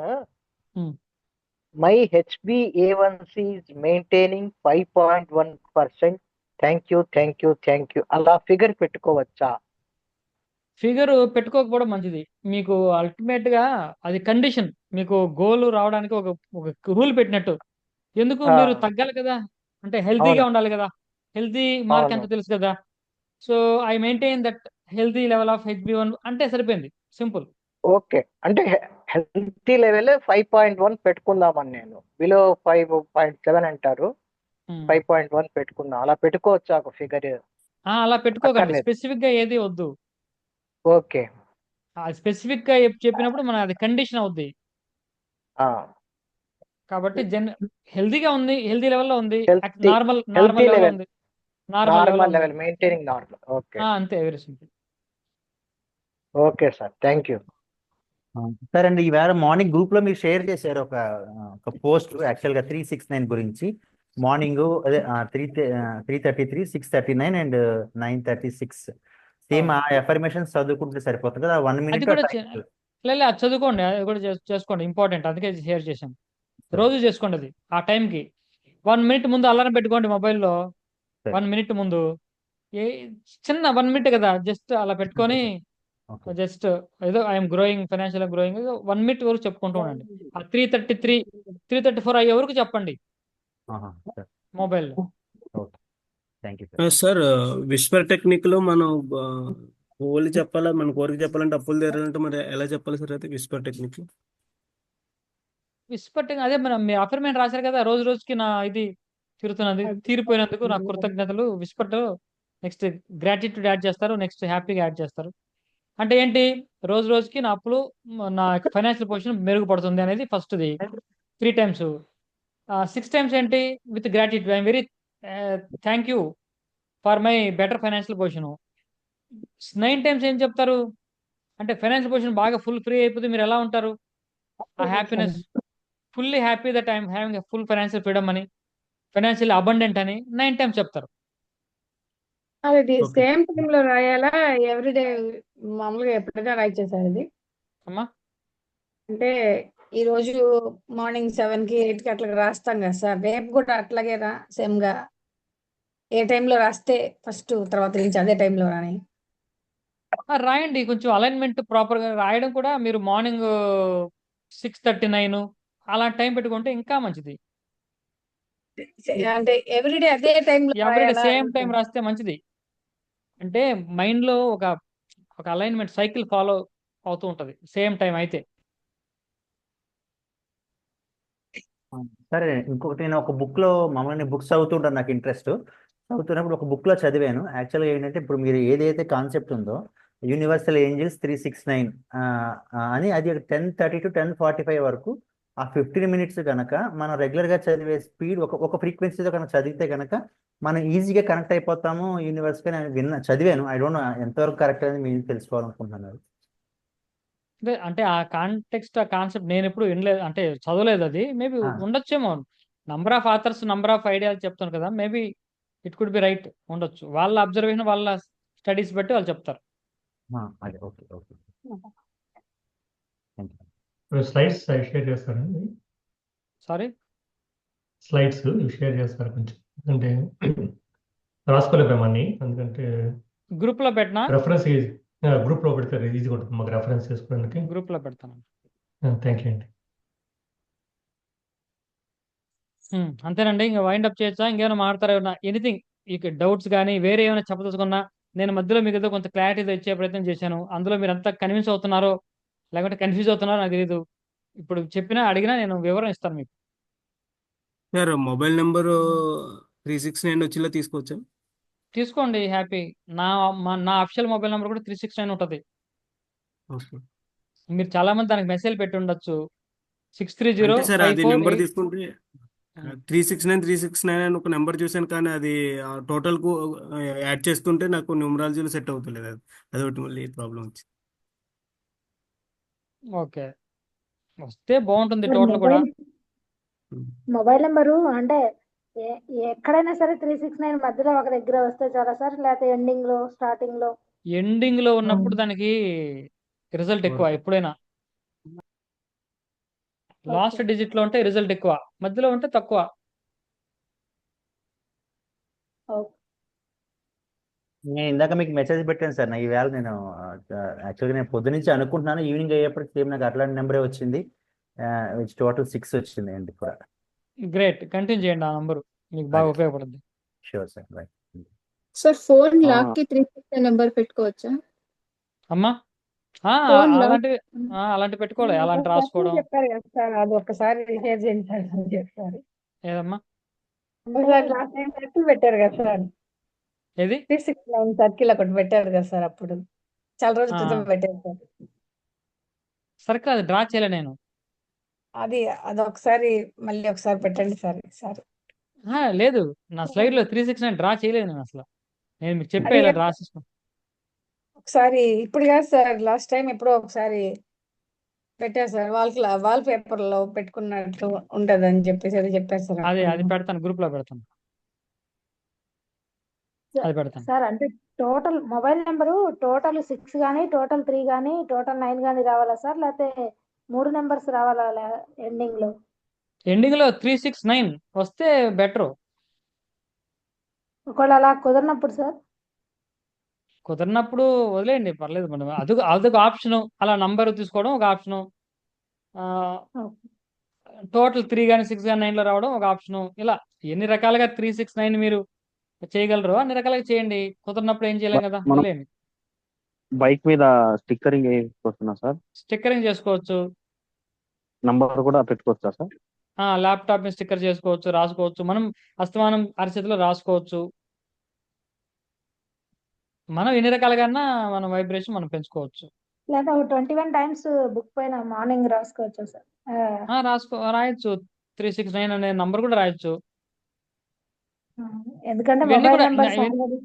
my HbA1c is maintaining 5.1%. Thank you అలా ఫిగర్ పెట్టుకోవచ్చా? ఫిగర్ పెట్టుకోకపోవడం మంచిది. మీకు అల్టిమేట్ గా అది కండిషన్. మీకు గోల్ రావడానికి ఒక రూల్ పెట్టినట్టు. ఎందుకు మీరు తగ్గాలి కదా, అంటే హెల్తీగా ఉండాలి కదా. హెల్తీ మార్క్ ఎంత తెలుసు కదా. So I maintain that healthy level of HbA1 అంటే సరిపోయింది. సింపుల్. ఓకే, అంటే హెల్తీ లెవెల్ 5.1 పెట్టుకుందామని నేను. బిలో 5.7 అంటారు, 5.1 పెట్టుకుందాం. అలా పెట్టుకోవచ్చా ఒక ఫిగర్? అలా పెట్టుకోకండి. స్పెసిఫిక్ గా ఏది వద్దు. ఓకే. స్పెసిఫిక్ గా చెప్పినప్పుడు మన అది కండిషన్ అవుద్ది. కాబట్టి హెల్తీగా ఉంది, హెల్తీ లెవెల్లో ఉంది, నార్మల్ లెవెల్ ఉంది, normal level maintaining normal. Okay, అంతే. Very simple. Okay sir, thank you. Sir అండి, ఈవేళ మార్నింగ్ గ్రూప్ లో మీరు షేర్ చేశారు ఒక పోస్ట్ యాక్చువల్ గా 369 గురించి. మార్నింగ్ అదే 3:33, 6:39 అండ్ 9:36. సేమ్ ఆ ఎఫర్మేషన్స్ చదువుకుంటే సరిపోతుంది కదా, 1 అది minute. కూడా అది చదువుకోండి, అది కూడా చేసుకోండి. ఇంపార్టెంట్, అందుకే షేర్ చేశాను. రోజు చేసుకోండి అది ఆ టైంకి. 1 minute ముందు అలారం పెట్టుకోండి మొబైల్లో. 1 minute ముందు చిన్న 1 minute కదా, జస్ట్ అలా పెట్టుకొని జస్ట్ ఏదో I'm growing, financial growing 1 minute వరకు చెప్పుకుంటూ ఉండండి. ఆ 3:33, 3:34 అయ్యే వరకు చెప్పండి మొబైల్లో. సార్ విస్పర్ టెక్నిక్ లో మనం ఓన్లీ చెప్పాలా, మన కోరిక చెప్పాలంటే అప్పులు తీరాలంటే మరి ఎలా చెప్పాలి సార్? అయితే విస్పర్ టెక్నిక్ అదే మీరు అఫర్మేషన్ రాశారు కదా, రోజు రోజుకి నా ఇది తిరుగుతున్నది, తీరిపోయినందుకు నా కృతజ్ఞతలు. విస్పర్ నెక్స్ట్ గ్రాటిట్యూడ్ యాడ్ చేస్తారు, నెక్స్ట్ హ్యాపీగా యాడ్ చేస్తారు. అంటే ఏంటి, రోజు రోజుకి నా అప్పులు, నా ఫైనాన్షియల్ పొజిషన్ మెరుగుపడుతుంది అనేది ఫస్ట్ది. 3 times. 6 times ఏంటి, with gratitude. I'm very thank you for my better financial position. 9 times ఏం చెప్తారు అంటే, ఫైనాన్షియల్ పొజిషన్ బాగా ఫుల్ ఫ్రీ అయిపోతే మీరు ఎలా ఉంటారు, ఆ happiness, fully happy that I'm having a full financial freedom అని, ఫైనాన్షియల్ అబండెంట్ అని 9 times చెప్తారు. అది సేమ్ టైం లో రాయాలా, ఎవ్రీడే మామూలుగా ఎప్పుడైనా రైట్ చేశారు ఇది అమ్మా? అంటే ఈ రోజు మార్నింగ్ 7కి 8కి అట్లా రాస్తాం కదా సార్, రేపు కూడా అట్లాగే సేమ్ గా ఏ టైంలో రాస్తే ఫస్ట్ తర్వాత నుంచి అదే టైంలో రాని రాయండి కొంచెం అలైన్మెంట్ ప్రాపర్గా రాయడం కూడా మీరు మార్నింగ్ 6:39 అలాంటి టైం పెట్టుకుంటే ఇంకా మంచిది. అంటే ఎవ్రీడే అదే టైంలో ఎవ్రీడే రాయాలా సేమ్ టైం రాస్తే మంచిది. అంటే మైండ్లో ఒక ఒక అలైన్మెంట్ సైకిల్ ఫాలో అవుతూ ఉంటుంది సేమ్ టైం అయితే. సరే ఇంకొకటి, నేను ఒక బుక్లో మామూలుగా బుక్స్ చదువుతుంటాను, నాకు ఇంట్రెస్ట్. చదువుతున్నప్పుడు ఒక బుక్లో చదివాను. యాక్చువల్గా ఏంటంటే ఇప్పుడు మీరు ఏదైతే కాన్సెప్ట్ ఉందో యూనివర్సల్ ఏంజిల్స్ 369 అని, అది 10:30 to 10:45 వరకు ఆ 15 minutes కనుక మనం రెగ్యులర్గా చదివే స్పీడ్ ఒక ఫ్రీక్వెన్సీతో కనుక చదివితే కనుక మనం ఈజీగా కనెక్ట్ అయిపోతాము యూనివర్స్కి. నేను చదివాను. ఐ డోంట్ నో ఎంతవరకు కరెక్ట్ అనేది మీరు తెలుసుకోవాలనుకుంటున్నాను. అంటే ఆ కాంటెక్స్ట్ ఆ కాన్సెప్ట్ నేను ఎప్పుడు వినలేదు, అంటే చదవలేదు. అది మేబీ ఉండొచ్చేమో. Number of authors number of ఐడియాలు చెప్తాను కదా, maybe it could be right ఉండొచ్చు. వాళ్ళ అబ్జర్వేషన్ వాళ్ళ స్టడీస్ బట్టి వాళ్ళు చెప్తారు. అదే ఓకే ఓకే. స్లైడ్స్ షేర్ చేస్తారండి. సారీ, స్లైడ్స్ షేర్ చేస్తారు కొంచెం, అంటే రాసుకోలేము అన్ని, ఎందుకంటే గ్రూప్ లో పెట్టినా రెఫరెన్స్ గ్రూప్ లో పెడితే ఈజీగా ఉంటుంది మాకు రెఫరెన్స్ చేసుకోవడానికి. గ్రూప్ లో పెడతాను. థ్యాంక్ యూ అండి. అంతేనండి. ఇంకా వైండ్ అప్ చేయొచ్చా? ఇంకేమైనా మాట్లాడతారా? ఏమన్నా ఎనీథింగ్ ఇక డౌట్స్ కానీ వేరే ఏమైనా చెప్పదలుచుకున్నా, నేను మధ్యలో మీకు ఏదో కొంత క్లారిటీ ఇచ్చే ప్రయత్నం చేశాను. అందులో మీరు అంతా కన్విన్స్ అవుతున్నారో లేకుంటే కన్ఫ్యూజ్ అవుతున్నారో నాకు తెలియదు. ఇప్పుడు చెప్పినా అడిగినా నేను వివరణ ఇస్తాను మీకు. సార్ మొబైల్ నెంబరు 369 వచ్చేలా తీసుకోవచ్చా? తీసుకోండి, హ్యాపీ. నా అఫిషియల్ మొబైల్ నెంబర్ కూడా 369 ఉంటుంది. ఓకే. మీరు చాలా మంది దానికి మెసేజ్ పెట్టి ఉండొచ్చు. అంటే సార్ అది నెంబర్ 63054. తీసుకుంటే 369 అని ఒక నెంబర్ చూశాను, కానీ అది టోటల్ కు యాడ్ చేస్తుంటే నాకు న్యూమరాలజీలో సెట్ అవుతలేదు. అది ఒకటి మళ్ళీ ప్రాబ్లం వచ్చింది. ఓకే, వస్తే బాగుంటుంది టోటల్ కూడా. మొబైల్ నెంబరు అంటే ఎక్కడైనా సరే 369 మధ్యలో ఒక దగ్గర వస్తే చాలా సార్, లేకపోతే ఎండింగ్ లో స్టార్టింగ్ లో? ఎండింగ్ లో ఉన్నప్పుడు దానికి రిజల్ట్ ఎక్కువ ఎప్పుడైనా. లాస్ట్ డిజిట్ లో ఉంటే రిజల్ట్ ఎక్కువ, మధ్యలో ఉంటే తక్కువ. నేను ఇందాక మీకు మెసేజ్ పెట్టాను సార్. నాకు ఈవేళ నేను యాక్చువల్గా నేను పొద్దు నుంచి అనుకుంటున్నాను, ఈవినింగ్ అయ్యేప్పటికి సేమ్ నాకు అట్లాంటి నెంబరే వచ్చింది. టోటల్ 6 వచ్చింది అండి కూడా. గ్రేట్, కంటిన్యూ చేయండి. ఆ నంబరు మీకు బాగా ఉపయోగపడుతుంది. Sure sir, right. Sir phone lock కి 369 నెంబర్ పెట్టుకోవచ్చా? అమ్మా ఫోన్ లాక్ అలాంటి పెట్టుకోవాలి, అలాంటి ఒకసారి రాసుకోవడం. చెప్పారు కదా సార్, అది ఒకసారి షేర్ చేయండి సార్ అని చెప్పారు. ఏదమ్మా లాస్ట్ టైం సర్కిల్ పెట్టారు కదా సార్, ఏది 369 సర్కిల్ ఒకటి పెట్టారు కదా సార్, అప్పుడు చాలా రోజుల క్రితం పెట్టారు సార్. సర్కిల్ అది డ్రా చేయలే నేను. అది ఒకసారి మళ్ళీ ఒకసారి పెట్టండి సార్ ఈసారి. లేదు, నా స్లైడ్ లో 369 డ్రా చేయలేదు నేను అసలు. నేను మీకు చెప్పే అది ఇలా డ్రా చేసుకున్నాను. ఒకసారి ఇప్పుడు కాదు సార్, లాస్ట్ టైం ఎప్పుడో ఒకసారి పెట్టారు సార్. వాల్ పేపర్ లో పెట్టుకున్నట్టు ఉంటది అని చెప్పేసి అది చెప్పారు సార్. అది పెడతాను, గ్రూప్ లో పెడతాను. అది పెడతాను సార్ అంటే టోటల్ మొబైల్ నెంబరు టోటల్ 6 కానీ టోటల్ 3 కానీ టోటల్ 9 కానీ రావాలా సార్, లేకపోతే 3 నెంబర్స్ రావాలా ఎండింగ్ లో? ఎండింగ్ లో 369 వస్తే బెటర్. ఒకవేళ అలా కుదరినప్పుడు సార్? కుదిరినప్పుడు వదిలేయండి, పర్లేదు. మనం అదొక ఆప్షన్. అలా నంబర్ తీసుకోవడం ఒక ఆప్షను. టోటల్ 3 కానీ 6 కానీ 9 లో రావడం ఒక ఆప్షను. ఇలా ఎన్ని రకాలుగా 369 మీరు చేయగలరు అన్ని రకాలుగా చేయండి. కుదిరినప్పుడు ఏం చేయలేం కదా, మనం వదిలేయండి. బైక్ మీద స్టిక్కరింగ్ వేసుకొస్తున్నా సార్. స్టిక్కరింగ్ చేసుకోవచ్చు, నంబర్ కూడా పెట్టుకోవచ్చా సార్? ల్యాప్టాప్ మీద స్టిక్కర్ చేసుకోవచ్చు, రాసుకోవచ్చు. మనం అస్తమానం అరచేతిలో రాసుకోవచ్చు. మనం ఎన్ని రకాలుగా మనం వైబ్రేషన్ మనం పెంచుకోవచ్చు. లేదా 21 టైమ్స్ బుక్ పైన మార్నింగ్ రాసుకోవచ్చా సార్? రాయొచ్చు. 369 అనే నంబర్ కూడా రాయొచ్చు. ఎందుకంటే ఇవన్నీ మొబైల్ కూడా నెంబర్స్ ఇవన్నీ- ఆల్రెడీ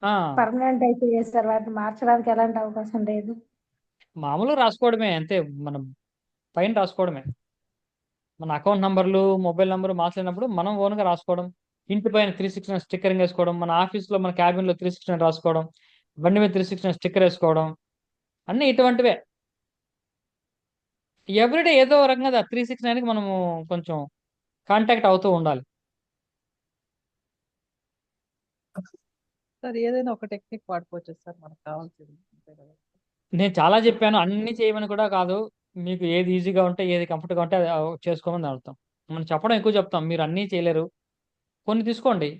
ఆ, పర్మనెంట్ అయితే చేస్తారు, వాటిని మార్చడానికి ఎలాంటి అవకాశం లేదు. మామూలుగా రాసుకోవడమే అంతే. మనం పైన రాసుకోవడమే. మన అకౌంట్ నంబర్లు మొబైల్ నంబర్ మార్చినప్పుడు మనం ఓన్గా రాసుకోవడం. ఇంటి పైన 369 స్టిక్కరింగ్ వేసుకోవడం, మన ఆఫీస్లో మన క్యాబిన్లో 369 రాసుకోవడం, బండి మీద 369 స్టిక్కర్ వేసుకోవడం, అన్నీ ఇటువంటివే. ఎవ్రీడే ఏదో రకంగా 369కి మనము కొంచెం కాంటాక్ట్ అవుతూ ఉండాలి. సార్ ఏదైనా ఒక టెక్నిక్ వాడుకోవచ్చు సార్ మనకు కావాల్సింది అంతే కదా. నేను చాలా చెప్పాను, అన్ని చేయమని కూడా కాదు. మీకు ఏది ఈజీగా ఉంటే, ఏది కంఫర్ట్గా ఉంటే అది చేసుకోమని అర్థం. మనం చెప్పడం ఎక్కువ చెప్తాం, మీరు అన్నీ చేయలేరు, కొన్ని తీసుకోండి.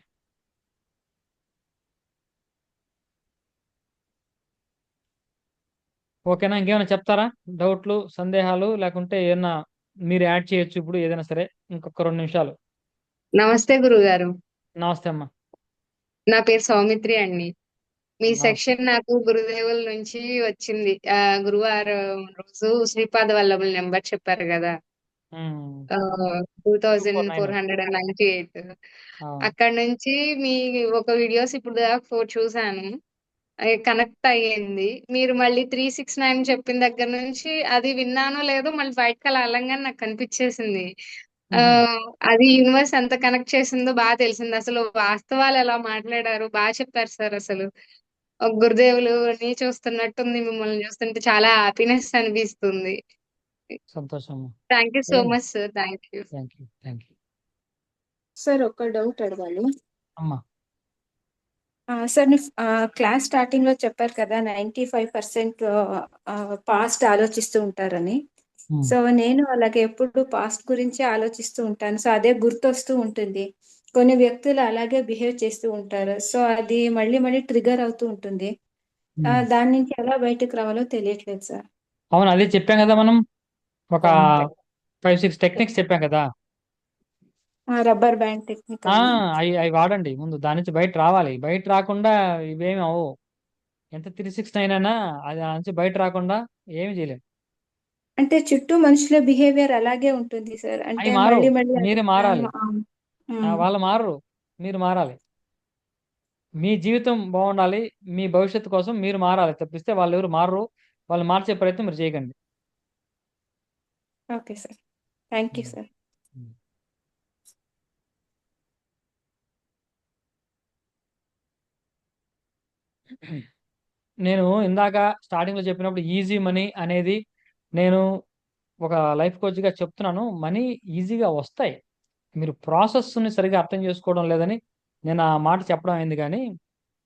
ఓకేనా? ఇంకేమైనా చెప్తారా? డౌట్లు, సందేహాలు లేకుంటే ఏమన్నా మీరు యాడ్ చేయొచ్చు ఇప్పుడు ఏదైనా సరే. ఇంకొక 2 నిమిషాలు. నమస్తే గురుగారు. నమస్తే అమ్మా. నా పేరు సౌమిత్రి అండి. మీ నమస్తే. సెక్షన్ నాకు గురుదేవుల నుంచి వచ్చింది. గురువారం రోజు శ్రీపాద వల్లభుల నెంబర్ చెప్పారు కదా. ఉమ్, 249. 2498. అవును. అక్కడ నుంచి మీ ఒక వీడియోస్ ఇప్పుడు దాకా 4 చూసాను. కనెక్ట్ అయ్యింది. మీరు మళ్ళీ 369 చెప్పిన దగ్గర నుంచి అది విన్నానో లేదో మళ్ళీ బయటకు అలా వెళ్ళంగానే నాకు కనిపించేసింది. ఆ ఉహు. అది యూనివర్స్ ఎంత కనెక్ట్ చేసిందో బాగా తెలిసింది. అసలు వాస్తవాలు ఎలా మాట్లాడారు, బాగా చెప్పారు సార్. అసలు ఒక గురుదేవులుని చూస్తున్నట్టుంది, మిమ్మల్ని చూస్తుంటే చాలా హ్యాపీనెస్ అనిపిస్తుంది. సంతోషం. Thank you so much sir. Thank you. Thank you, thank you sir ఒక డౌట్ అడగాలి. అమ్మా. సార్ క్లాస్ స్టార్టింగ్ లో చెప్పారు కదా 95% పాస్ట్ ఆలోచిస్తూ ఉంటారని. ఉమ్. సో నేను అలాగే ఎప్పుడు పాస్ట్ గురించి ఆలోచిస్తూ ఉంటాను. సో అదే గుర్తొస్తూ ఉంటుంది. కొన్ని వ్యక్తులు అలాగే బిహేవ్ చేస్తూ ఉంటారు. సో అది మళ్ళీ మళ్ళీ ట్రిగర్ అవుతూ ఉంటుంది. ఉమ్. దాని నుంచి ఎలా బయటకు రావాలో తెలియట్లేదు సార్. అవును, అదే చెప్పాం కదా మనం. ఒక అవును. 5-6 టెక్నిక్స్ చెప్పాం కదా. రబ్బర్ బ్యాండ్ టెక్నిక్ అని. అవి అవి వాడండి ముందు, దాని నుంచి బయట రావాలి. బయట రాకుండా ఇవేమి అవు. ఎంత 369 అయినా అది దాని నుంచి బయట రాకుండా ఏమి చేయలేము. అంటే చుట్టూ మనుషుల బిహేవియర్ అలాగే ఉంటుంది సార్. అవి అంటే మారవు, మళ్ళీ మళ్ళీ మీరే మారాలి. ఉమ్. వాళ్ళు మారరు, మీరు మారాలి. మీ జీవితం బాగుండాలి, మీ భవిష్యత్తు కోసం మీరు మారాలి తప్పిస్తే వాళ్ళు ఎవరు మారరు. వాళ్ళు మార్చే ప్రయత్నం మీరు చేయకండి. Okay sir. Thank you sir. నేను ఇందాక స్టార్టింగ్లో చెప్పినప్పుడు ఈజీ మనీ అనేది నేను ఒక లైఫ్ కోచ్గా చెప్తున్నాను. మనీ ఈజీగా వస్తాయి, మీరు ప్రాసెస్ని సరిగా అర్థం చేసుకోవడం లేదని నేను ఆ మాట చెప్పడం అయింది. కానీ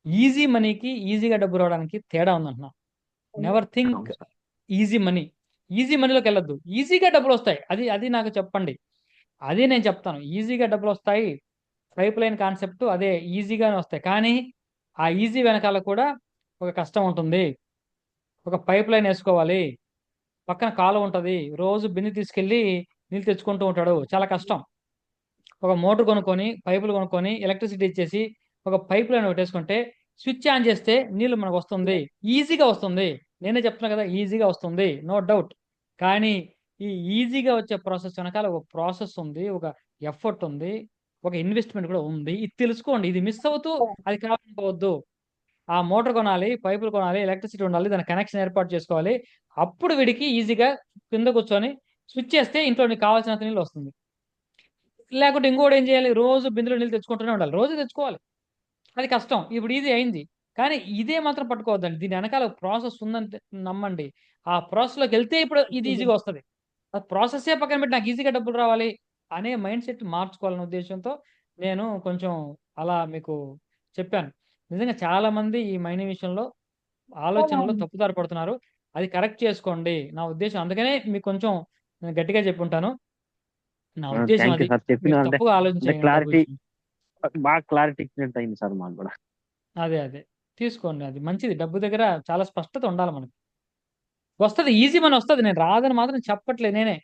ఈజీ మనీకి ఈజీగా డబ్బు రావడానికి తేడా ఉందంటున్నా. Never think easy money. Easy మనీలోకి వెళ్ళొద్దు, ఈజీగా డబ్బులు వస్తాయి. అది అది నాకు చెప్పండి, అది నేను చెప్తాను. ఈజీగా డబ్బులు వస్తాయి, పైప్ లైన్ కాన్సెప్ట్ అదే, ఈజీగానే వస్తాయి. కానీ ఆ ఈజీ వెనకాల కూడా ఒక కష్టం ఉంటుంది. ఒక పైప్ లైన్ వేసుకోవాలి, పక్కన కాలువ ఉంటుంది, రోజు బిందె తీసుకెళ్ళి నీళ్ళు తెచ్చుకుంటూ ఉంటాడు, చాలా కష్టం. ఒక మోటార్ కొనుక్కొని, పైపులు కొనుక్కొని, ఎలక్ట్రిసిటీ ఇచ్చేసి ఒక పైప్ లైన్ ఒకటి వేసుకుంటే స్విచ్ ఆన్ చేస్తే నీళ్ళు మనకు వస్తుంది, ఈజీగా వస్తుంది. నేనే చెప్తున్నా కదా, ఈజీగా వస్తుంది, నో డౌట్. కానీ ఈ ఈజీగా వచ్చే ప్రాసెస్ వెనకాల ఒక ప్రాసెస్ ఉంది, ఒక ఎఫర్ట్ ఉంది, ఒక ఇన్వెస్ట్మెంట్ కూడా ఉంది. ఇది తెలుసుకోండి. ఇది మిస్ అవుతూ అది కావాలనుకోవద్దు. ఆ మోటార్ కొనాలి, పైపులు కొనాలి, ఎలక్ట్రిసిటీ ఉండాలి, దాని కనెక్షన్ ఏర్పాటు చేసుకోవాలి. అప్పుడు వీడికి ఈజీగా కింద కూర్చొని స్విచ్ చేస్తే ఇంట్లో నీకు కావాల్సినంత నీళ్ళు వస్తుంది. లేకుంటే ఇంకోటి ఏం చేయాలి, రోజు బిందులో నీళ్ళు తెచ్చుకుంటూనే ఉండాలి, రోజు తెచ్చుకోవాలి. అది కష్టం. ఇప్పుడు ఈజీ అయింది, కానీ ఇదే మాత్రం పట్టుకోవద్దండి. దీని వెనకాల ప్రాసెస్ ఉందని నమ్మండి. ఆ ప్రాసెస్లోకి వెళ్తే ఇప్పుడు ఇది ఈజీగా వస్తుంది. ఆ ప్రాసెస్సే పక్కన పెట్టి నాకు ఈజీగా డబ్బులు రావాలి అనే మైండ్ సెట్ మార్చుకోవాలనే ఉద్దేశంతో నేను కొంచెం అలా మీకు చెప్పాను. నిజంగా చాలా మంది ఈ మనీ విషయంలో ఆలోచనలో తప్పుదారి పడుతున్నారు. అది కరెక్ట్ చేసుకోండి నా ఉద్దేశం. అందుకనే మీకు కొంచెం నేను గట్టిగా చెప్పుంటాను. నా ఉద్దేశం థ్యాంక్ యూ అది. సార్. చెప్పిన మీరు అంటే తప్పుగా అంటే ఆలోచించండి డబ్బు క్లారిటీ, విషయం. బాగా క్లారిటీ ఇచ్చినట్టు అయింది సార్ మాకు కూడా. అదే అదే తీసుకోండి, అది మంచిది. డబ్బు దగ్గర చాలా స్పష్టత ఉండాలి మనకి. వస్తుంది, ఈజీ మనీ వస్తుంది, నేను రాదని మాత్రం చెప్పట్లేదు. నేనే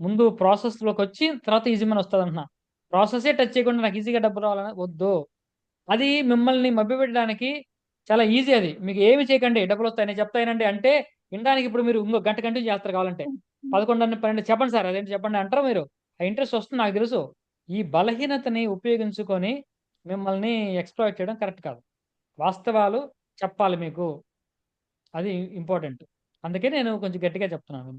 ముందు ప్రాసెస్లోకి వచ్చి తర్వాత ఈజీ మనీ వస్తుంది అంటున్నా. ప్రాసెసే టచ్ చేయకుండా నాకు ఈజీగా డబ్బు రావాలని వద్దు. అది మిమ్మల్ని మభ్యపెట్టడానికి చాలా ఈజీ. అది మీకు ఏమి చేయకండి డబ్బులు వస్తాయి నేను చెప్తానండి అంటే వినడానికి ఇప్పుడు మీరు ఇంకో గంట కంటిన్యూ చేస్తారు కావాలంటే. 11 12 చెప్పండి సార్ అదేంటి చెప్పండి అంటారు మీరు. ఆ ఇంట్రెస్ట్ వస్తుంది నాకు తెలుసు. ఈ బలహీనతని ఉపయోగించుకొని మిమ్మల్ని ఎక్స్‌ప్లాయిట్ చేయడం కరెక్ట్ కాదు. వాస్తవాలు చెప్పాలి మీకు, అది ఇంపార్టెంట్. అందుకే నేను కొంచెం గట్టిగా చెప్తున్నాను.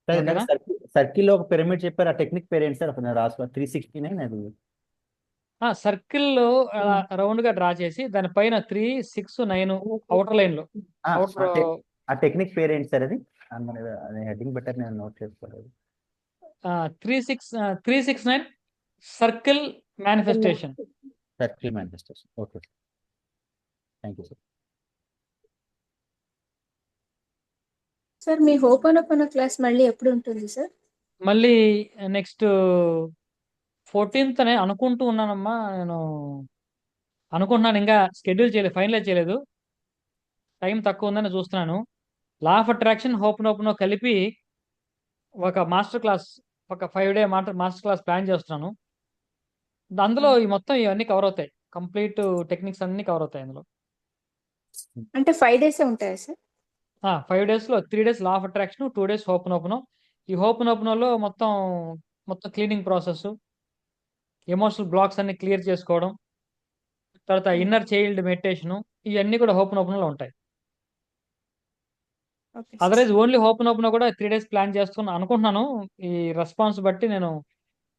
సార్ ఓకేనా? సర్కిల్లో ఒక పిరమిడ్ చెప్పారు, ఆ టెక్నిక్ పేరు ఏంటి సార్? ఒక నేను రాసుకో 369 అది. సర్కిల్లో రౌండ్ గా డ్రా చేసి దానిపైన 3, 6, 9 అవుటర్ లైన్ లో అవుటర్ ఆ టెక్నిక్ పేరు ఏంటి సార్? అది హెడ్డింగ్ బెటర్, నేను నోట్ చేసుకోలేదు. 369 circle manifestation. Circle manifestation. Okay, thank you sir. Sir మీ హోపోనోపోనో క్లాస్ మళ్ళీ ఎప్పుడు ఉంటుంది సార్? మళ్ళీ నెక్స్ట్ 14th అనే అనుకుంటూ ఉన్నానమ్మా. నేను అనుకుంటున్నాను, ఇంకా షెడ్యూల్ చేయలేదు, ఫైనలైజ్ చేయలేదు. టైం తక్కువ ఉందని చూస్తున్నాను. లా ఆఫ్ అట్రాక్షన్, హోపోనోపోనో కలిపి ఒక మాస్టర్ క్లాస్, ఒక 5 day మాస్టర్ క్లాస్ ప్లాన్ చేస్తున్నాను. అందులో ఈ మొత్తం ఇవన్నీ కవర్ అవుతాయి, కంప్లీట్ టెక్నిక్స్ అన్ని కవర్ అవుతాయి అందులో. అంటే 5 days ఉంటాయా సార్? 5 days లో 3 days law of attraction, 2 days Hooponopono. ఈ హోపోనోపోనోలో మొత్తం క్లీనింగ్ ప్రాసెస్, ఎమోషనల్ బ్లాక్స్ అన్ని క్లియర్ చేసుకోవడం, తర్వాత ఇన్నర్ చైల్డ్ మెడిటేషన్, ఇవన్నీ కూడా హోపోనోపోనోలో ఉంటాయి. ఓకే అదర్వైజ్ ఓన్లీ హోపోనోపోనో కూడా 3 days ప్లాన్ చేస్తున్నా అనుకుంటున్నాను. ఈ రెస్పాన్స్ బట్టి నేను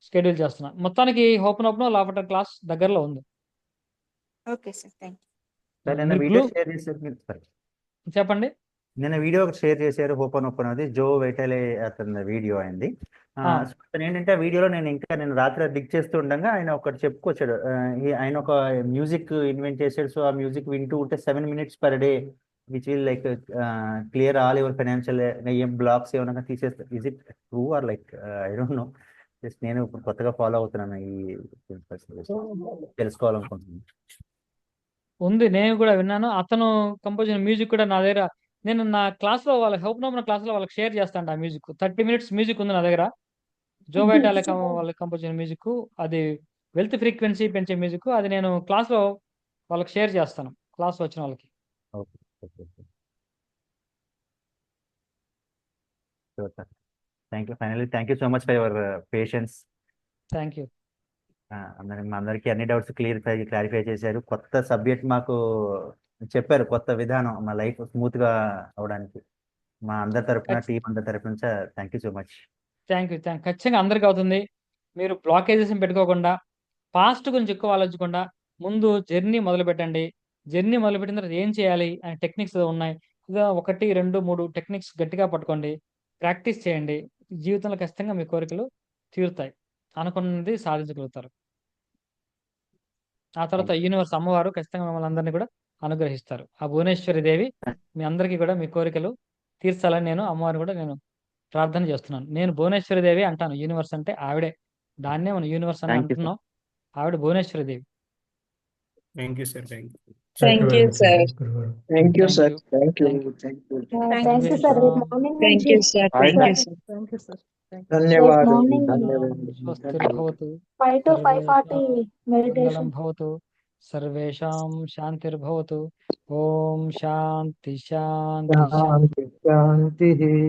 షెడ్యూల్ చేస్తున్నా. మొత్తానికి Hooponopono law of attraction class దగ్గరలో ఉంది. ఓకే సార్, థ్యాంక్ సార్ నిన్న మీరు వీడియో బ్లూ షేర్ చేశారు మీరు. సార్ చెప్పండి. నిన్న వీడియో ఒకటి షేర్ చేశారు, హోపోనోపోనోది, జో వైటాలే అతని వీడియో అయింది. ఆ, సో అతను ఏంటంటే ఆ వీడియోలో నేను రాత్రి డిక్ చేస్తూ ఉండగా ఆయన ఒకటి చెప్పుకొచ్చాడు. ఆయన ఒక మ్యూజిక్ ఇన్వెంట్ చేశాడు. సో ఆ మ్యూజిక్ వింటూ ఉంటే 7 minutes per day which will like clear all your financial ఏం బ్లాక్స్ ఏమైనా తీసేస్తా. Is it true or like I don't know. Just నేను ఇప్పుడు కొత్తగా ఫాలో అవుతున్నాను ఈ తెలుసుకోవాలనుకుంటున్నాను. ఉంది, నేను కూడా విన్నాను. అతను కంపోజ్ మ్యూజిక్ కూడా నా దగ్గర, నేను నా క్లాస్లో వాళ్ళ హోపోనోపోనో క్లాస్లో వాళ్ళకి షేర్ చేస్తాను. ఆ మ్యూజిక్ 30 minutes మ్యూజిక్ ఉంది నా దగ్గర. జో వైటాలే వాళ్ళకి కంపోజ్ చేసిన మ్యూజిక్, అది వెల్త్ ఫ్రీక్వెన్సీ పెంచే మ్యూజిక్. అది నేను క్లాస్లో వాళ్ళకి షేర్ చేస్తాను, క్లాస్ వచ్చిన వాళ్ళకి. Okay, okay, sure sir. Thank you. Finally thank you so much for your patience. Thank you. మా అందరికీ అన్ని డౌట్స్ క్లారిఫై చేశారు. కొత్త సబ్జెక్ట్ మాకు చెప్పారు, కొత్త విధానం మా లైఫ్ స్మూత్గా అవడానికి. మా అందరి తరపున, టీం అందరి తరపు నుంచి thank you so much. Thank you. ఖచ్చితంగా అందరికీ అవుతుంది. మీరు బ్లాకేజెస్ పెట్టుకోకుండా, పాస్ట్ గురించి ఎక్కువ ఆలోచించకుండా ముందు జర్నీ మొదలు పెట్టండి. జర్నీ మొదలుపెట్టిన తర్వాత ఏం చేయాలి అనే టెక్నిక్స్ ఉన్నాయి. ఇదో 1, 2, 3 టెక్నిక్స్ గట్టిగా పట్టుకోండి, ప్రాక్టీస్ చేయండి. జీవితంలో ఖచ్చితంగా మీ కోరికలు తీరుతాయి, అనుకున్నది సాధించగలుగుతారు. ఆ తర్వాత యూనివర్స్ అమ్మవారు ఖచ్చితంగా మిమ్మల్ని అందరినీ కూడా అనుగ్రహిస్తారు. ఆ భువనేశ్వరి దేవి మీ అందరికీ కూడా మీ కోరికలు తీర్చాలని నేను అమ్మవారిని కూడా నేను ప్రార్థన చేస్తున్నాను. నేను భువనేశ్వరి దేవి అంటాను, యూనివర్స్ అంటే ఆవిడే. దాన్నే మనం యూనివర్స్ అని థ్యాంక్ యూ సార్. అంటున్నాం. ఆవిడ Bhuvaneshwari Devi. Thank you sir. Thank you. Thank you thank very you much sir. అండి గురుగారు. Thank you thank sir, you. Thank you, thank you. Thank you. Thank you sir. రేపు మార్నింగ్ థ్యాంక్ నుంచి you sir. Thank you sir. Thank you sir. Thank you. రేపు ధన్యవాదాలు, మార్నింగ్ ధన్యవాదాలు. స్వస్తిర్భవతు. 5 to 5:40 సర్వేషాం మంగళం మెడిటేషన్. భవతు. సర్వేషాం శాంతిర్భవతు. ఓం శాంతి శాంతి శాంతి. శాంతి శాంతి.